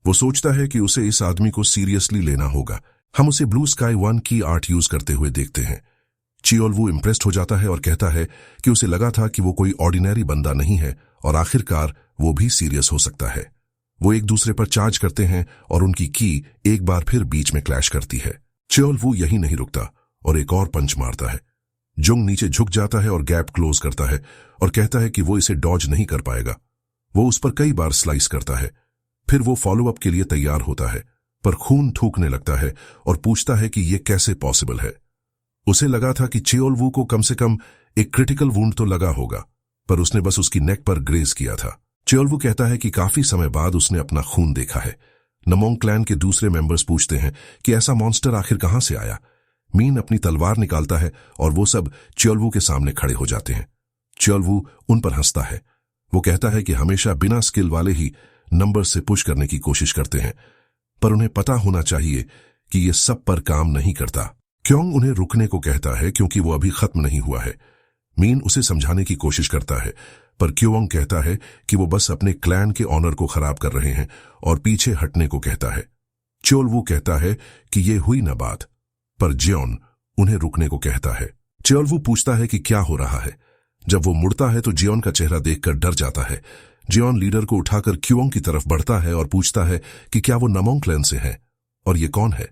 वो सोचता है कि उसे इस आदमी को सीरियसली लेना होगा। हम उसे ब्लू स्काई 1 की आर्ट यूज करते हुए देखते हैं। चियोलवू इम्प्रेस्ड हो जाता है और कहता है कि उसे लगा था कि वो कोई ऑर्डिनरी बंदा नहीं है और आखिरकार वो भी सीरियस हो सकता है। वो एक दूसरे पर चार्ज करते हैं और उनकी की एक बार फिर बीच में क्लैश करती है। चियोलवू यही नहीं रुकता और एक और पंच मारता है। जुंग नीचे झुक जाता है और गैप क्लोज करता है और कहता है कि वो इसे डॉज नहीं कर पाएगा। वो उस पर कई बार स्लाइस करता है। फिर वो फॉलो अप के लिए तैयार होता है, पर खून थूकने लगता है और पूछता है कि ये कैसे पॉसिबल है। उसे लगा था कि चियोलवू को कम से कम एक क्रिटिकल वुंड तो लगा होगा, पर उसने बस उसकी नेक पर ग्रेज किया था। चियोलवू कहता है कि काफी समय बाद उसने अपना खून देखा है। नमोंग क्लैन के दूसरे मेंबर्स पूछते हैं कि ऐसा मॉन्स्टर आखिर कहां से आया। मीन अपनी तलवार निकालता है और वो सब चियोलवू के सामने खड़े हो जाते हैं। चियोलवू उन पर हंसता है। वो कहता है कि हमेशा बिना स्किल वाले ही नंबर से पुश करने की कोशिश करते हैं, पर उन्हें पता होना चाहिए कि ये सब पर काम नहीं करता। क्योंग उन्हें रुकने को कहता है क्योंकि वो अभी खत्म नहीं हुआ है। मीन उसे समझाने की कोशिश करता है, पर क्योंग कहता है कि वो बस अपने क्लैन के ऑनर को खराब कर रहे हैं और पीछे हटने को कहता है। चियोलवू कहता है कि ये हुई ना बात, पर जियोन उन्हें रुकने को कहता है। चियोलवू पूछता है कि क्या हो रहा है। जब वो मुड़ता है तो जियोन का चेहरा देखकर डर जाता है। जियोन लीडर को उठाकर क्योंग की तरफ बढ़ता है और पूछता है कि क्या वो नमोंग क्लैन से है और ये कौन है।